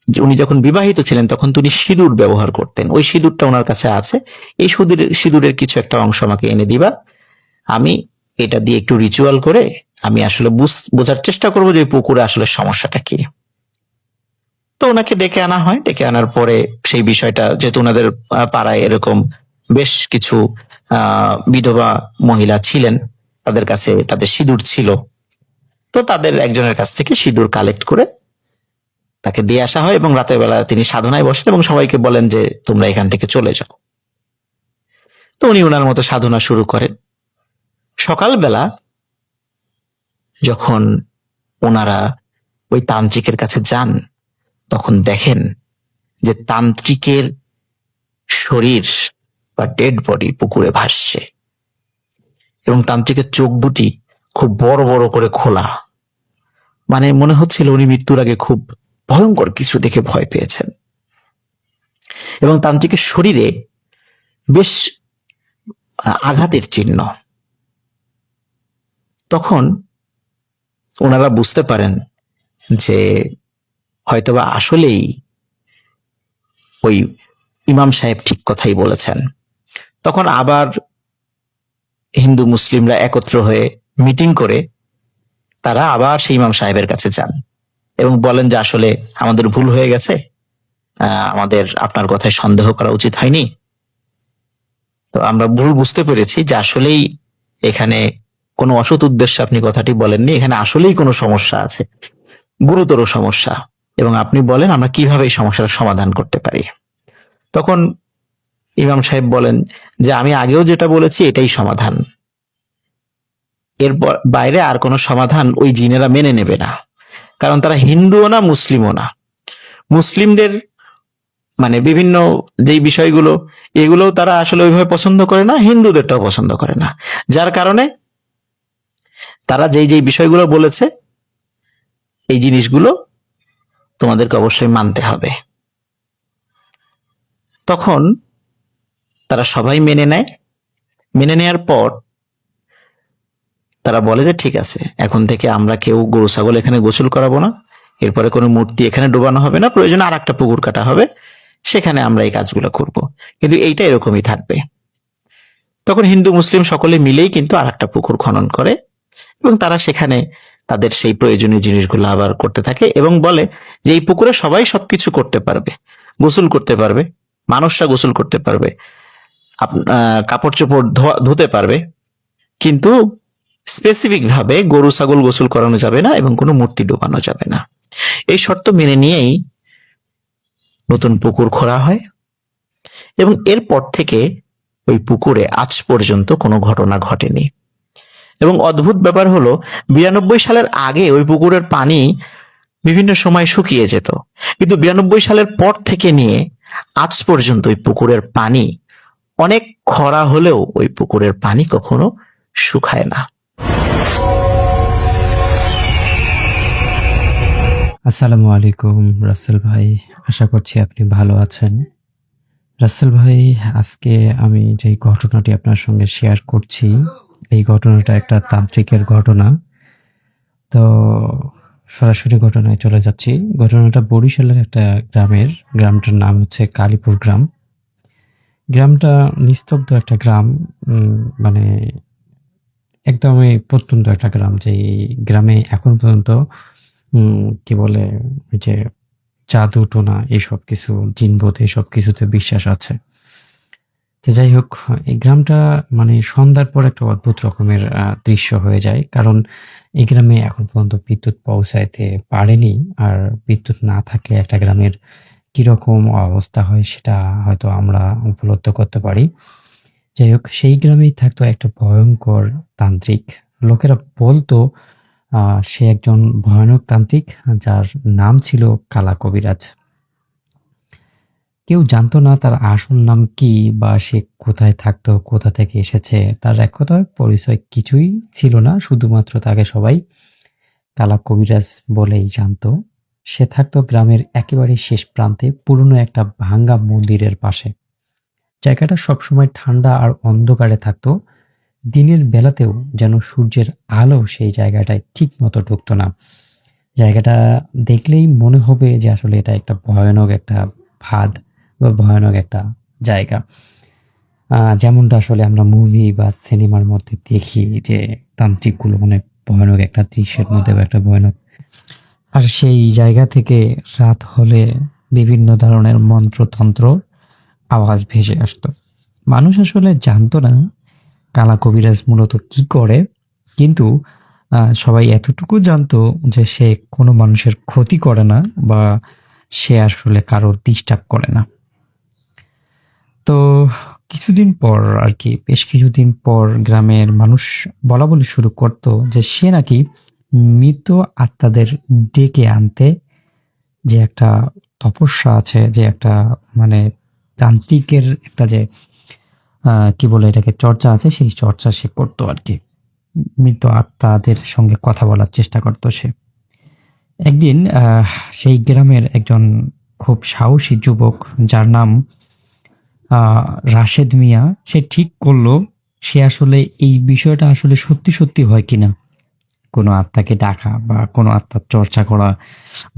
B: উনি যখন বিবাহিত ছিলেন তখন তিনি সিঁদুর ব্যবহার করতেন, ওই সিঁদুরটা ওনার কাছে আছে, এই সিঁদুরের কিছু একটা অংশ আমাকে এনে দিবা, আমি এটা দিয়ে একটু রিচুয়াল করে আমি আসলে বোঝার চেষ্টা করবো যে পুকুরে আসলে সমস্যাটা কি। তো ওনাকে ডেকে আনা হয়, ডেকে আনার পরে সেই বিষয়টা, যেহেতু ওনাদের পাড়ায় এরকম বেশ কিছু বিধবা মহিলা ছিলেন, তাদের কাছে তাদের সিঁদুর ছিল, তো তাদের একজনের কাছ থেকে সিঁদুর কালেক্ট করে তাকে দিয়ে আসা হয় এবং রাতের বেলা তিনি সাধনায় বসেন এবং সবাইকে বলেন যে তোমরা এখান থেকে চলে যাও। তো উনি ওনার মতো সাধনা শুরু করেন। সকালবেলা যখন ওনারা ওই তান্ত্রিকের কাছে যান তখন দেখেন যে তান্ত্রিকের শরীর বা ডেড বডি পুকুরে ভাসছে এবং তান্ত্রিকের চোখ দুটি খুব বড় বড় করে খোলা, মানে মনে হচ্ছিল উনি মৃত্যুর আগে খুব ভয়ঙ্কর কিছু দেখে ভয় পেয়েছেন। এবং তান্ত্রিকের শরীরে বেশ আঘাতের চিহ্ন। তখন ওনারা বুঝতে পারেন যে হয়তোবা আসলেই ওই ইমাম সাহেব ঠিক কথাই বলেছেন। তখন আবার হিন্দু মুসলিমরা একত্র হয়ে মিটিং করে তারা আবার সেই ইমাম সাহেবের কাছে যান এবং বলেন যে আসলে আমাদের ভুল হয়ে গেছে, আমাদের আপনার কথায় সন্দেহ করা উচিত হয়নি, তো আমরা ভুল বুঝতে পেরেছি যে আসলেই এখানে কোনো অসৎ উদ্দেশ্যে আপনি কথাটি বলেননি, এখানে আসলেই কোনো সমস্যা আছে, গুরুতর সমস্যা, এবং আপনি বলেন আমরা কিভাবে এই সমস্যার সমাধান করতে পারি। তখন ইমাম সাহেব বলেন যে আমি আগেও যেটা বলেছি এটাই সমাধান, এর বাইরে আর কোনো সমাধান ওই জিনেরা মেনে নেবে না, কারণ তারা হিন্দুও না মুসলিমও না। মুসলিমদের মানে বিভিন্ন যেই বিষয়গুলো এগুলো তারা আসলে ওইভাবে পছন্দ করে না, হিন্দুদেরটাও পছন্দ করে না, যার কারণে তারা যেই যেই বিষয়গুলো বলেছে এই জিনিসগুলো তোমাদেরকে অবশ্যই মানতে হবে। তখন তারা সবাই মেনে নেয়। মেনে নেয়ার পর তারা বলে যে ঠিক আছে, এখন থেকে আমরা কেউ গরু ছাগল এখানে গোসল করাবো না, এরপরে কোনো মূর্তি এখানে ডোবানো হবে না, প্রয়োজনে আর একটা পুকুর কাটা হবে, সেখানে আমরা এই কাজগুলো করব, কিন্তু এইটা এরকমই থাকবে। তখন হিন্দু মুসলিম সকলে মিলেই কিন্তু আর একটা পুকুর খনন করে এবং তারা সেখানে তাদের সেই প্রয়োজনীয় জিনিসগুলো আবার করতে থাকে এবং বলে যে এই পুকুরে সবাই সবকিছু করতে পারবে, গোসল করতে পারবে, মানুষরা গোসল করতে পারবে, কাপড় চোপড় ধুতে পারবে, কিন্তু স্পেসিফিক ভাবে গরু ছাগল গোসল করানো যাবে না এবং কোনো মূর্তি ডোবানো যাবে না। এই শর্ত মেনে নিয়েই নতুন পুকুর খোঁড়া হয় এবং এরপর থেকে ওই পুকুরে আজ পর্যন্ত কোনো ঘটনা ঘটেনি। এবং অদ্ভুত ব্যাপার হলো 92 সালের আগে ওই পুকুরের পানি বিভিন্ন সময় শুকিয়ে যেত, কিন্তু 92 সালের পর থেকে নিয়ে আজ পর্যন্ত ওই পুকুরের পানি অনেক খরা হলেও ওই পুকুরের পানি কখনো শুকায় না।
C: আসসালামু আলাইকুম রাসেল ভাই, আশা করছি আপনি ভালো আছেন। রাসেল ভাই, আজকে আমি যে ঘটনাটি আপনার সঙ্গে শেয়ার করছি এই ঘটনাটা একটা তান্ত্রিকের ঘটনা। তো সরাসরি ঘটনায় চলে যাচ্ছি। ঘটনাটা বরিশালের একটা গ্রামটার নাম হচ্ছে কালীপুর গ্রাম। গ্রামটা নিস্তব্ধ একটা গ্রাম, মানে একদমই প্রত্যন্ত একটা গ্রাম, যে গ্রামে এখন পর্যন্ত কি বলে ওই যে জাদু টোনা এইসব কিছু, জিনবোধ এইসব কিছুতে বিশ্বাস আছে। তো যাই হোক, এই গ্রামটা মানে সন্ধ্যার পর একটা অদ্ভুত রকমের দৃশ্য হয়ে যায়। কারণ এই গ্রামে এখন পর্যন্ত বিদ্যুৎ পৌঁছাইতে পারেনি। আর বিদ্যুৎ না থাকলে একটা গ্রামের কিরকম অবস্থা হয় সেটা হয়তো আমরা উপলব্ধ করতে পারি। যাই হোক, সেই গ্রামেই থাকতো একটা ভয়ঙ্কর তান্ত্রিক। লোকেরা বলতো সে একজন ভয়ানক তান্ত্রিক, যার নাম ছিল কালা কবিরাজ। কেউ জানতো না তার আসল নাম কি বা সে কোথায় থাকতো, কোথা থেকে এসেছে। তার এক কথায় পরিচয় কিছুই ছিল না। শুধুমাত্র তাকে সবাই কালা কবিরাজ বলেই জানতো। সে থাকতো গ্রামের একেবারে শেষ প্রান্তে, পুরনো একটা ভাঙ্গা মন্দিরের পাশে। জায়গাটা সবসময় ঠান্ডা আর অন্ধকারে থাকতো। দিনের বেলাতেও যেন সূর্যের আলো সেই জায়গাটায় ঠিক মতো ঢুকতো না। জায়গাটা দেখলেই মনে হবে যে আসলে এটা একটা ভয়ানক একটা ফাঁদ বা ভয়ানক একটা জায়গা। যেমনটা আসলে আমরা মুভি বা সিনেমার মধ্যে দেখি যে তান্ত্রিকগুলো অনেক ভয়ানক একটা দৃশ্যের মধ্যে বা একটা ভয়ানক। আর সেই জায়গা থেকে রাত হলে বিভিন্ন ধরনের মন্ত্রতন্ত্র আওয়াজ ভেসে আসতো। মানুষ আসলে জানতো না কালা কবিরাজ মূলত কি করে, কিন্তু সবাই এতটুকু জানতো যে সে কোনো মানুষের ক্ষতি করে না বা সে আসলে কারোর ডিস্টার্ব করে না। তো কিছুদিন পর আর কি, বেশ কিছুদিন পর গ্রামের মানুষ বলাবলি শুরু করতো যে সে নাকি মৃত আত্মাদের ডেকে আনতে যে একটা তপস্যা আছে, যে একটা মানে তান্ত্রিকের একটা যে কি বলে এটাকে চর্চা আছে, সেই চর্চা সে করতো আর কি। মৃত আত্মাদের সঙ্গে কথা বলার চেষ্টা করতো সে। একদিন সেই গ্রামের একজন খুব সাহসী যুবক, যার নাম রাশেদ মিয়া, সে ঠিক করলো সে আসলে এই বিষয়টা আসলে সত্যি সত্যি হয় কিনা, কোনো আত্মাকে ডাকা বা কোনো আত্মার চর্চা করা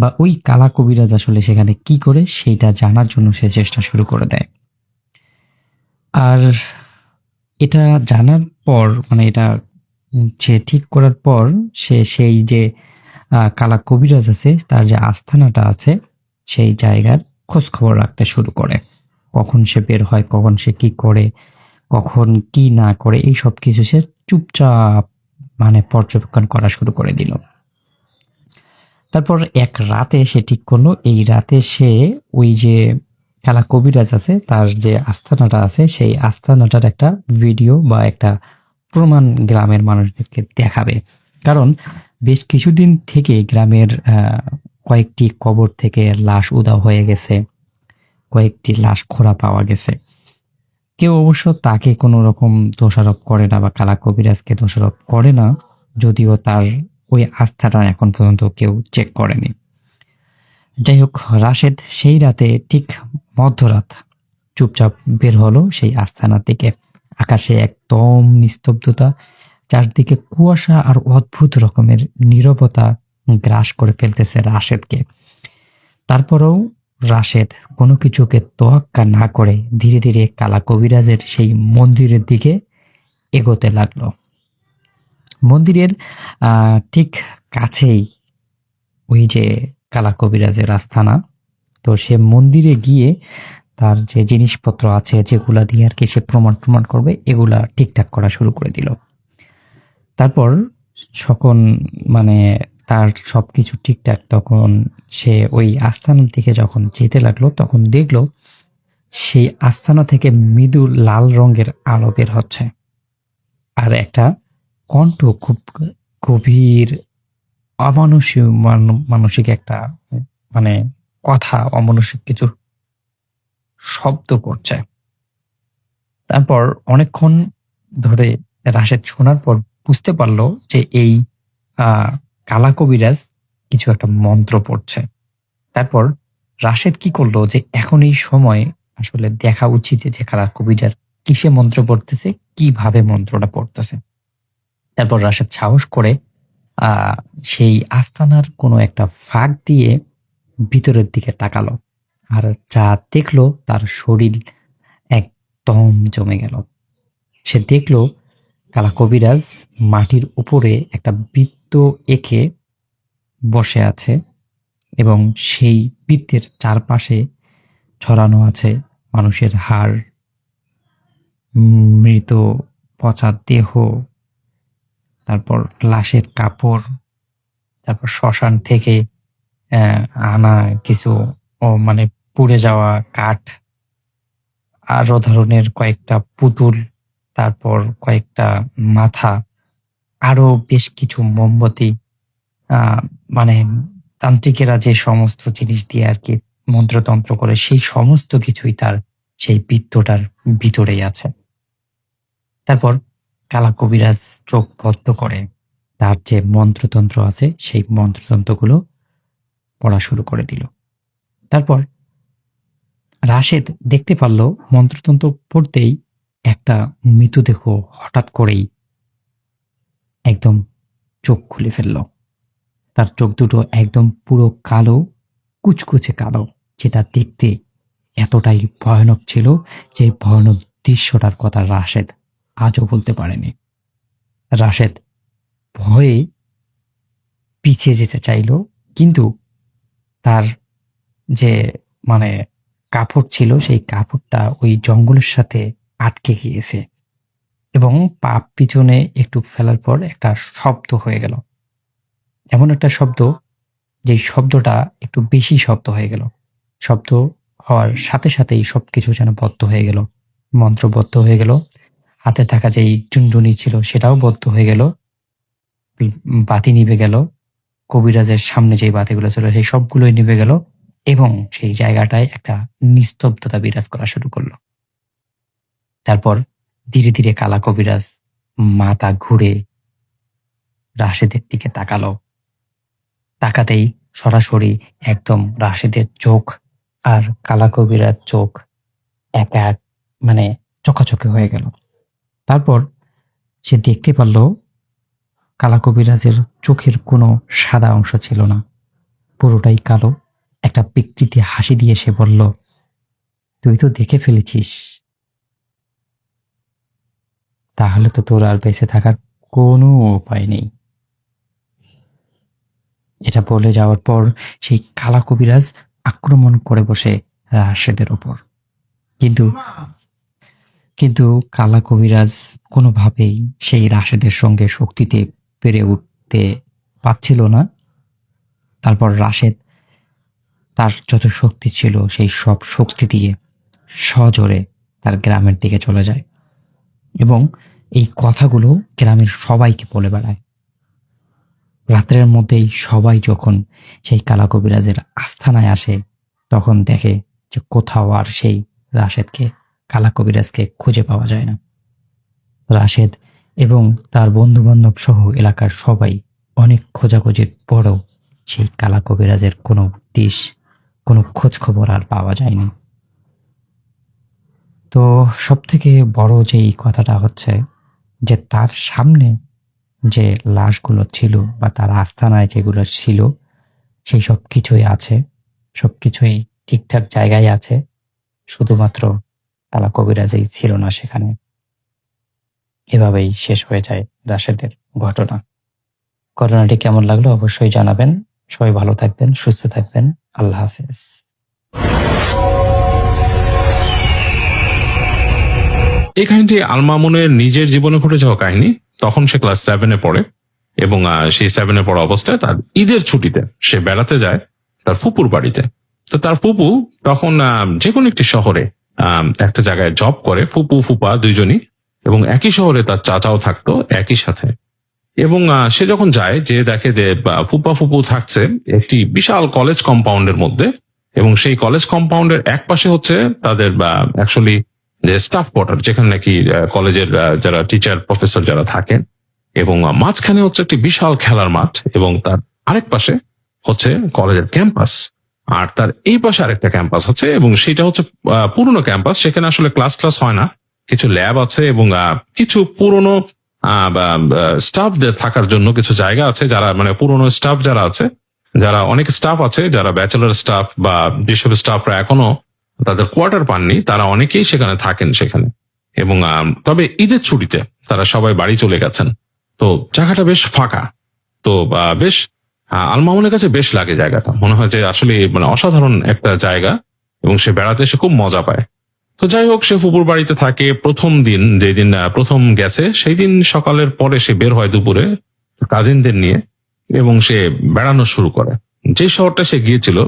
C: বা ওই কালা কবিরাজ আসলে সেখানে কি করে সেইটা জানার জন্য সে চেষ্টা শুরু করে দেয়। আর এটা জানার পর মানে এটা সে ঠিক করার পর সে সেই যে কালা কবিরাজ আছে তার যে আস্তানাটা আছে সেই জায়গার খোঁজ খবর রাখতে শুরু করে। কখন সে বের হয়, কখন সে কি করে, কখন কি না করে, এই সব কিছু সে চুপচাপ মানে পর্যবেক্ষণ করা শুরু করে দিল। তারপর এক রাতে সে ঠিক করলো এই রাতে সে ওই যে কালা কবিরাজ আছে তার যে আস্তানাটা আছে সেই আস্তানাটার একটা ভিডিও বা একটা প্রমাণ গ্রামের মানুষদেরকে দেখাবে। কারণ বেশ কিছুদিন থেকে গ্রামের কয়েকটি কবর থেকে লাশ উধাও হয়ে গেছে, কয়েকটি লাশ খোঁড়া পাওয়া গেছে। কেউ অবশ্য তাকে কোনো রকম দোষারোপ করে না বা কালা কবিরাজকে দোষারোপ করে না, যদিও তার ওই আস্থাটা এখন পর্যন্ত কেউ চেক করেনি। যাই হোক, রাশেদ সেই রাতে ঠিক মধ্যরাত চুপচাপ বের হলো সেই আস্তানা থেকে। আকাশে একদম নিস্তব্ধতা, চারদিকে কুয়াশা আর অদ্ভুত রকমের নীরবতা গ্রাস করে ফেলতেছে রাশেদকে। তারপরেও রাশেদ কোনো কিছুকে তোয়াক্কা না করে ধীরে ধীরে কালা কবিরাজের সেই মন্দিরের দিকে এগোতে লাগলো। মন্দিরের ঠিক কাছেই ওই যে কালা কবিরাজের আস্তানা। তো সে মন্দিরে গিয়ে তার যে জিনিসপত্র আছে যেগুলা দিয়ে আর কি সে প্রমাণ করবে, এগুলা ঠিকঠাক করা শুরু করে দিল। তারপর যখন মানে তার সবকিছু ঠিকঠাক, তখন সে ওই আস্তানার দিকে যখন যেতে লাগলো তখন দেখলো সেই আস্তানা থেকে মৃদু লাল রঙের আলো বের হচ্ছে। আর একটা কণ্ঠ খুব গভীর অমানুষীয় মানসিক একটা মানে কথা, অমানুষিক কিছু শব্দ করছে। তারপর অনেকক্ষণ ধরে রাশেদ শোনার পর বুঝতে পারলো যে এই কালা কবিরাজ কিছু একটা মন্ত্র পড়ছে। তারপর রাশেদ কি করলো যে এখন এই সময় আসলে দেখা উচিত যে কালা কবিরাজ কিসে মন্ত্র পড়তেছে, কিভাবে মন্ত্রটা পড়তেছে। তারপর রাশেদ সাহস করে আহ সেই আস্তানার কোনো একটা ফাঁক দিয়ে ভিতরের দিকে তাকালো। আর যা দেখলো তার শরীর একদম জমে গেল। সে দেখলো কালা কবিরাজ মাটির উপরে একটা বৃত্ত এঁকে বসে আছে এবং সেই বৃত্তের চারপাশে ছড়ানো আছে মানুষের হাড়, মৃত পচা দেহ, তারপর লাশের কাপড়, তারপর শ্মশান থেকে আনা কিছু মানে পুড়ে যাওয়া কাঠ, আরো ধরনের কয়েকটা পুতুল, তারপর কয়েকটা মাথা, আরো বেশ কিছু মোমবাতি, মানে তান্ত্রিকেরা যে সমস্ত জিনিস দিয়ে আর কি মন্ত্রতন্ত্র করে, সেই সমস্ত কিছুই তার সেই বৃত্তটার ভিতরেই আছে। তারপর কালা কবিরাজ চোখ বদ্ধ করে তার যে মন্ত্রতন্ত্র আছে সেই মন্ত্রতন্ত্রগুলো পড়া শুরু করে দিল। তারপর রাশেদ দেখতে পারল মন্ত্রতন্ত্র পড়তেই একটা মৃতদেহ হঠাৎ করেই একদম চোখ খুলে ফেলল। তার চোখ দুটো একদম পুরো কালো, কুচকুচে কালো, যেটা দেখতে এতটাই ভয়ানক ছিল যে ভয়ানক দৃশ্যটার কথা রাশেদ আজও বলতে পারেনি। রাশেদ ভয়ে পিছিয়ে যেতে চাইল, কিন্তু তার যে মানে কাপড় ছিল সেই কাপড়টা ওই জঙ্গলের সাথে আটকে গিয়েছে এবং পা পিছনে একটু ফেলার পর একটা শব্দ হয়ে গেল, এমন একটা শব্দ যে শব্দটা একটু বেশি শব্দ হয়ে গেল। শব্দ হওয়ার সাথে সাথেই সবকিছু যেন বদ্ধ হয়ে গেল, মন্ত্র বদ্ধ হয়ে গেল, হাতে থাকা যেই চুনচুনি ছিল সেটাও বদ্ধ হয়ে গেল, বাতি নিভে গেল, কবিরাজের সামনে যে বাতিগুলো ছিল সেই সবগুলোই নিভে গেল এবং সেই জায়গাটায় একটা নিস্তব্ধতা বিরাজ করা শুরু করলো। তারপর ধীরে ধীরে কালা কবিরাজ মাথা ঘুরে রাশেদের দিকে তাকালো। তাকাতেই সরাসরি একদম রাশেদের চোখ আর কালা কবিরাজ চোখ এক এক মানে চোখাচোখি হয়ে গেল। তারপর সে দেখতে পারল কালা কবিরাজের চোখের কোনো সাদা অংশ ছিল না, পুরোটাই কালো। একটা বিকৃতি হাসি দিয়ে সে বলল, তুই তো দেখে ফেলেছিস, তাহলে তো তোর আর বেঁচে থাকার কোনো উপায় নেই। এটা বলে যাওয়ার পর সেই কালা কবিরাজ আক্রমণ করে বসে রাশেদের ওপর। কিন্তু কিন্তু কালা কবিরাজ কোনোভাবেই সেই রাশেদের সঙ্গে শক্তিতে পেরে উঠতে পারছিল না। তারপর রাশেদ তার যত শক্তি ছিল সেই সব শক্তি দিয়ে সজোরে তার গ্রামের দিকে চলে যায় এবং এই কথাগুলো গ্রামের সবাইকে বলে বেড়ায়। রাত্রের মধ্যেই সবাই যখন সেই কালা কবিরাজের আস্থানায় আসে তখন দেখে যে কোথাও আর সেই রাশেদকে, কালা কবিরাজকে খুঁজে পাওয়া যায় না। রাশেদ এবং তার বন্ধু বান্ধব সহ এলাকার সবাই অনেক খোঁজাখুঁজির পরও সেই কালা কবিরাজের কোনো দিশ, কোনো খোঁজ খবর আর পাওয়া যায়নি। তো সব থেকে বড় যেই কথাটা হচ্ছে যে তার সামনে যে লাশগুলো ছিল বা তার আস্তানায় যেগুলো ছিল সেই সব কিছুই আছে, সবকিছুই ঠিকঠাক জায়গায় আছে, শুধুমাত্র কালা কবিরাজই ছিল না সেখানে। এভাবেই শেষ হয়ে যায় রাশেদের ঘটনা। ঘটনাটি কেমন লাগলো অবশ্যই জানাবেন। সবাই ভালো থাকবেন, সুস্থ থাকবেন। আল্লাহ হাফেজ।
D: এই কাহিনীটি আল মামুনের নিজের জীবনে ঘটে যাওয়া কাহিনী। তখন সে ক্লাস 7-এ পড়ে এবং সেই 7-এ পড়া অবস্থায় তার ঈদের ছুটিতে সে বেড়াতে যায় তার ফুপুর বাড়িতে। তো তার ফুপু তখন যে কোনো একটি শহরে একটা জায়গায় জব করে, ফুপু ফুপা দুইজনই, এবং একই শহরে তার চাচাও থাকতো একই সাথে। এবং সে যখন যায় যে দেখে যে ফুপা ফুপু থাকছে একটি বিশাল কলেজ কম্পাউন্ডের মধ্যে, এবং সেই কলেজ কম্পাউন্ডের এক পাশে হচ্ছে তাদের অ্যাকচুয়ালি যে স্টাফ কোয়ার্টার, যেখানে নাকি কলেজের যারা টিচার প্রফেসর যারা থাকেন, এবং মাঝখানে হচ্ছে একটি বিশাল খেলার মাঠ, এবং তার আরেক পাশে হচ্ছে কলেজের ক্যাম্পাস, আর তার এই পাশে আরেকটা ক্যাম্পাস আছে, এবং সেটা হচ্ছে পুরনো ক্যাম্পাস। সেখানে আসলে ক্লাস হয় না, কিছু ল্যাব আছে এবং কিছু পুরনো স্টাফদের থাকার জন্য কিছু জায়গা আছে। যারা মানে পুরনো স্টাফ যারা আছে, যারা অনেক স্টাফ আছে যারা ব্যাচেলার স্টাফ বা যেসব স্টাফরা এখনো তাদের কোয়ার্টার পাননি, তারা অনেকেই সেখানে থাকেন সেখানে। এবং তবে ঈদের ছুটিতে তারা সবাই বাড়ি চলে গেছেন। তো জায়গাটা বেশ ফাঁকা। তো বেশ আল মামুনের কাছে বেশ লাগে জায়গাটা, মনে হয় যে আসলে মানে অসাধারণ একটা জায়গা, এবং সে বেড়াতে এসে খুব মজা পায়। তো যাই হোক, সে ফুপুর বাড়িতে থাকে। প্রথম দিন, যেদিন প্রথম গেছে, সেই দিন সকালের পরে সে বের হয় দুপুরে কাজিনদের নিয়ে, এবং সে বেড়ানো শুরু করে। যে শহরটা সে গিয়েছিল,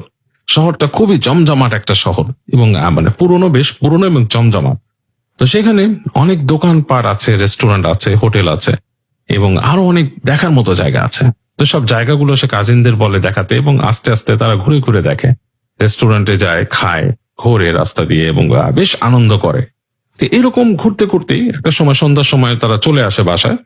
D: শহরটা খুবই জমজমাট একটা শহর, এবং মানে পুরনো, বেশ পুরনো এবং জমজমাট। তো সেখানে অনেক দোকানপাট আছে, রেস্টুরেন্ট আছে, হোটেল আছে, এবং আরো অনেক দেখার মতো জায়গা আছে। তো সব জায়গাগুলো সে কাজিনদের বলে দেখাতে, এবং আস্তে আস্তে তারা ঘুরে ঘুরে দেখে, রেস্টুরেন্টে যায়, খায়, ঘোরে রাস্তা দিয়ে, এবং বেশ আনন্দ করে। তো এরকম ঘুরতে ঘুরতেই একটা সময়, সন্ধ্যার সময় তারা চলে আসে বাসায়,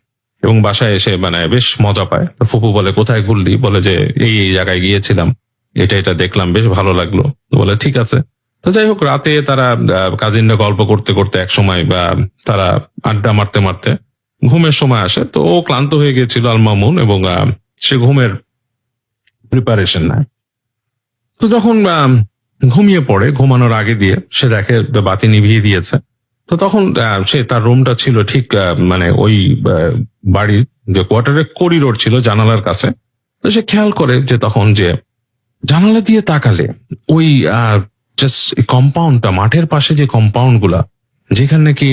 D: এবং বাসায় এসে মানে বেশ মজা পায়। তো ফুপু বলে, কোথায় ঘুরলি? বলে যে এই এই জায়গায় গিয়েছিলাম, এটা এটা দেখলাম, বেশ ভালো লাগলো। তো বলে ঠিক আছে। তো যাই হোক, রাতে তারা কাজিনরা গল্প করতে করতে এক সময় বা তারা আড্ডা মারতে মারতে ঘুমের সময় আসে। তো ও ক্লান্ত হয়ে গিয়েছিল আল মামুন, এবং সে ঘুমের প্রিপারেশন নেয়। তো যখন ঘুমিয়ে পড়ে, ঘুমানোর আগে দিয়ে সে দেখে বাতি নিভিয়ে দিয়েছে। তো তখন সে, তার রুমটা ছিল ঠিক মানে ওই বাড়ির যে কোয়ার্টারের করিডোর ছিল জানালার কাছে। তো সে খেয়াল করে যে তখন যে জানালা দিয়ে তাকালে ওই জাস্ট কম্পাউন্ডটা, মাঠের পাশে যে কম্পাউন্ড গুলা, যেখানে নাকি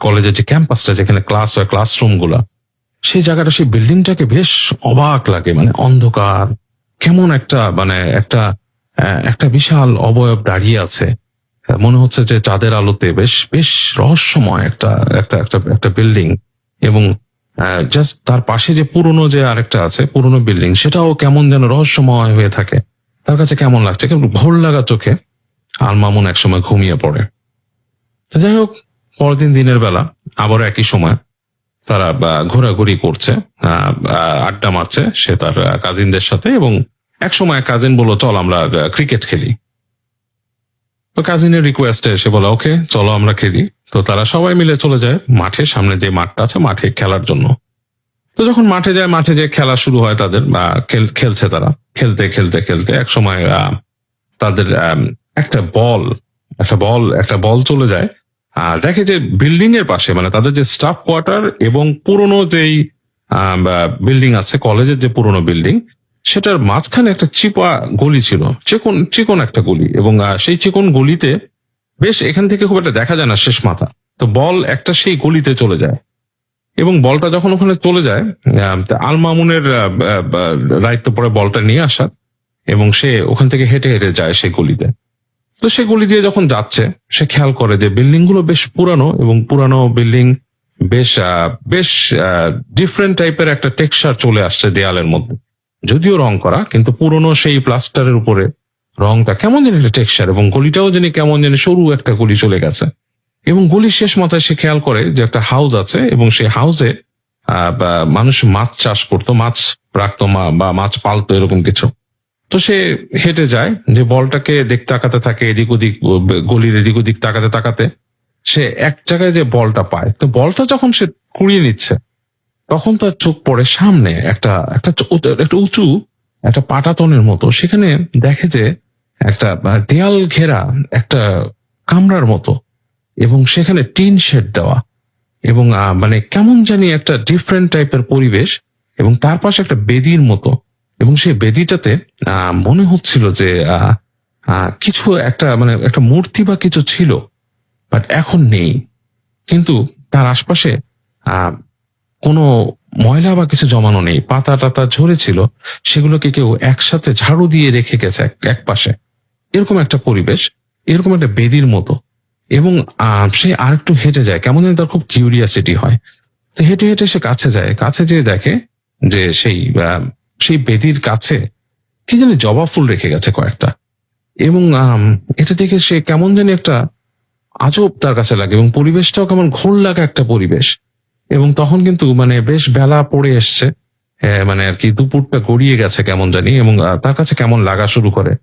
D: কলেজের যে ক্যাম্পাসটা, যেখানে ক্লাস হয়, ক্লাসরুম গুলা, সেই জায়গাটা, সেই বিল্ডিংটাকে বেশ অবাক লাগে। মানে অন্ধকার, কেমন একটা মানে একটা বিশাল অবয়ব দাঁড়িয়ে আছে। মনে হচ্ছে যে চাঁদের আলোতে বেশ বেশ রহস্যময় একটা একটা একটা একটা বিল্ডিং। এবং জাস্ট তার পাশে যে পুরনো যে আরেকটা আছে, পুরনো বিল্ডিং, সেটাও কেমন যেন রহস্যময় হয়ে থাকে। তার কাছে কেমন লাগছে, কেমন ভোর লাগা চোখে আল মামুন একসময় ঘুমিয়ে পড়ে। তো যাই হোক, পরদিন দিনের বেলা আবার একই সময় তারা ঘোরাঘুরি করছে, আড্ডা মারছে সে তার কাজিনদের সাথে। এবং এক সময় কাজিন বলল, চল আমরা ক্রিকেট খেলি। তো কাজিনের রিকোয়েস্টে সে বলে, ওকে চলো আমরা খেলি। তো তারা সবাই মিলে চলে যায় মাঠে, সামনে যে মাঠটা আছে, মাঠে খেলার জন্য। তো যখন মাঠে যায়, মাঠে যে খেলা শুরু হয় তাদের, খেলছে তারা। খেলতে খেলতে খেলতে এক সময় তাদের একটা বল চলে যায়। আর দেখে যে বিল্ডিং এর পাশে, মানে তাদের যে স্টাফ কোয়ার্টার এবং পুরনো যেই বিল্ডিং আছে, কলেজের যে পুরনো বিল্ডিং, সেটার মাঝখানে একটা চিপা গলি ছিল, চিকন চিকন একটা গলি। এবং সেই চিকন গলিতে বেশ, এখান থেকে খুব একটা দেখা যায় না শেষ মাথা। তো বল একটা সেই গলিতে চলে যায়, এবং বলটা যখন ওখানে চলে যায়, আল মামুনের দায়িত্ব পড়ে বলটা নিয়ে আসার, এবং সে ওখান থেকে হেঁটে হেঁটে যায় সেই গলিতে। তো সে গলি দিয়ে যখন যাচ্ছে, সে খেয়াল করে যে বিল্ডিং গুলো বেশ পুরানো, এবং পুরানো বিল্ডিং বেশ বেশ ডিফারেন্ট টাইপের একটা টেক্সচার চলে আসছে দেয়ালের মধ্যে। যদিও রং করা, কিন্তু পুরনো সেই প্লাস্টারের উপরে রংটা কেমন যেন একটা টেক্সচার, এবং গলিটাও যেন কেমন যেন সরু একটা গলি চলে গেছে। এবং গলির শেষ মাথায় সে খেয়াল করে যে একটা হাউস আছে, এবং সেই হাউসে মানুষ মাছ চাষ করতো, মাছ রাখতো, বা মাছ পালতো, এরকম কিছু। তো সে হেঁটে যায়, যে বলটাকে দেখতে তাকাতে থাকে, এদিক ওদিক, গলির এদিক ওদিক তাকাতে তাকাতে সে এক জায়গায় যে বলটা পায়। তো বলটা যখন সে কুড়িয়ে নিচ্ছে, তখন তার চোখ পড়ে সামনে একটা একটা একটা উঁচু একটা পাটাতনের মতো। সেখানে দেখে যে একটা দেয়াল ঘেরা একটা কামরার মতো, এবং সেখানে টিন শেড দেওয়া, এবং মানে কেমন জানি একটা ডিফারেন্ট টাইপের পরিবেশ। এবং তার পাশে একটা বেদির মতো, এবং সেই বেদিটাতে মনে হচ্ছিল যে কিছু একটা, মানে একটা মূর্তি বা কিছু ছিল, বাট এখন নেই। কিন্তু তার আশপাশে কোনো ময়লা বা কিছু জমানো নেই, পাতা টাতা ঝরেছিল, সেগুলোকে কেউ একসাথে ঝাড়ু দিয়ে রেখে গেছে এক পাশে। এরকম একটা পরিবেশ, এরকম একটা বেদির মতো। এবং সে আরেকটু হেঁটে যায়, কেমন যেন তার খুব কিউরিয়াসিটি হয়। তো হেঁটে হেঁটে সে কাছে যায়, কাছে যেয়ে দেখে যে সেই বেদির কাছে কি জানি জবা ফুল রেখে গেছে কয়েকটা। এবং এটা দেখে সে কেমন জানি একটা আজব তার কাছে লাগে, এবং পরিবেশটাও কেমন ঘোর লাগা একটা পরিবেশ। এবং তখন কিন্তু মানে বেশ বেলা পড়ে এসছে, মানে আর কি দুপুরটা গড়িয়ে গেছে কেমন জানি। এবং তার কাছে কেমন লাগা শুরু করে,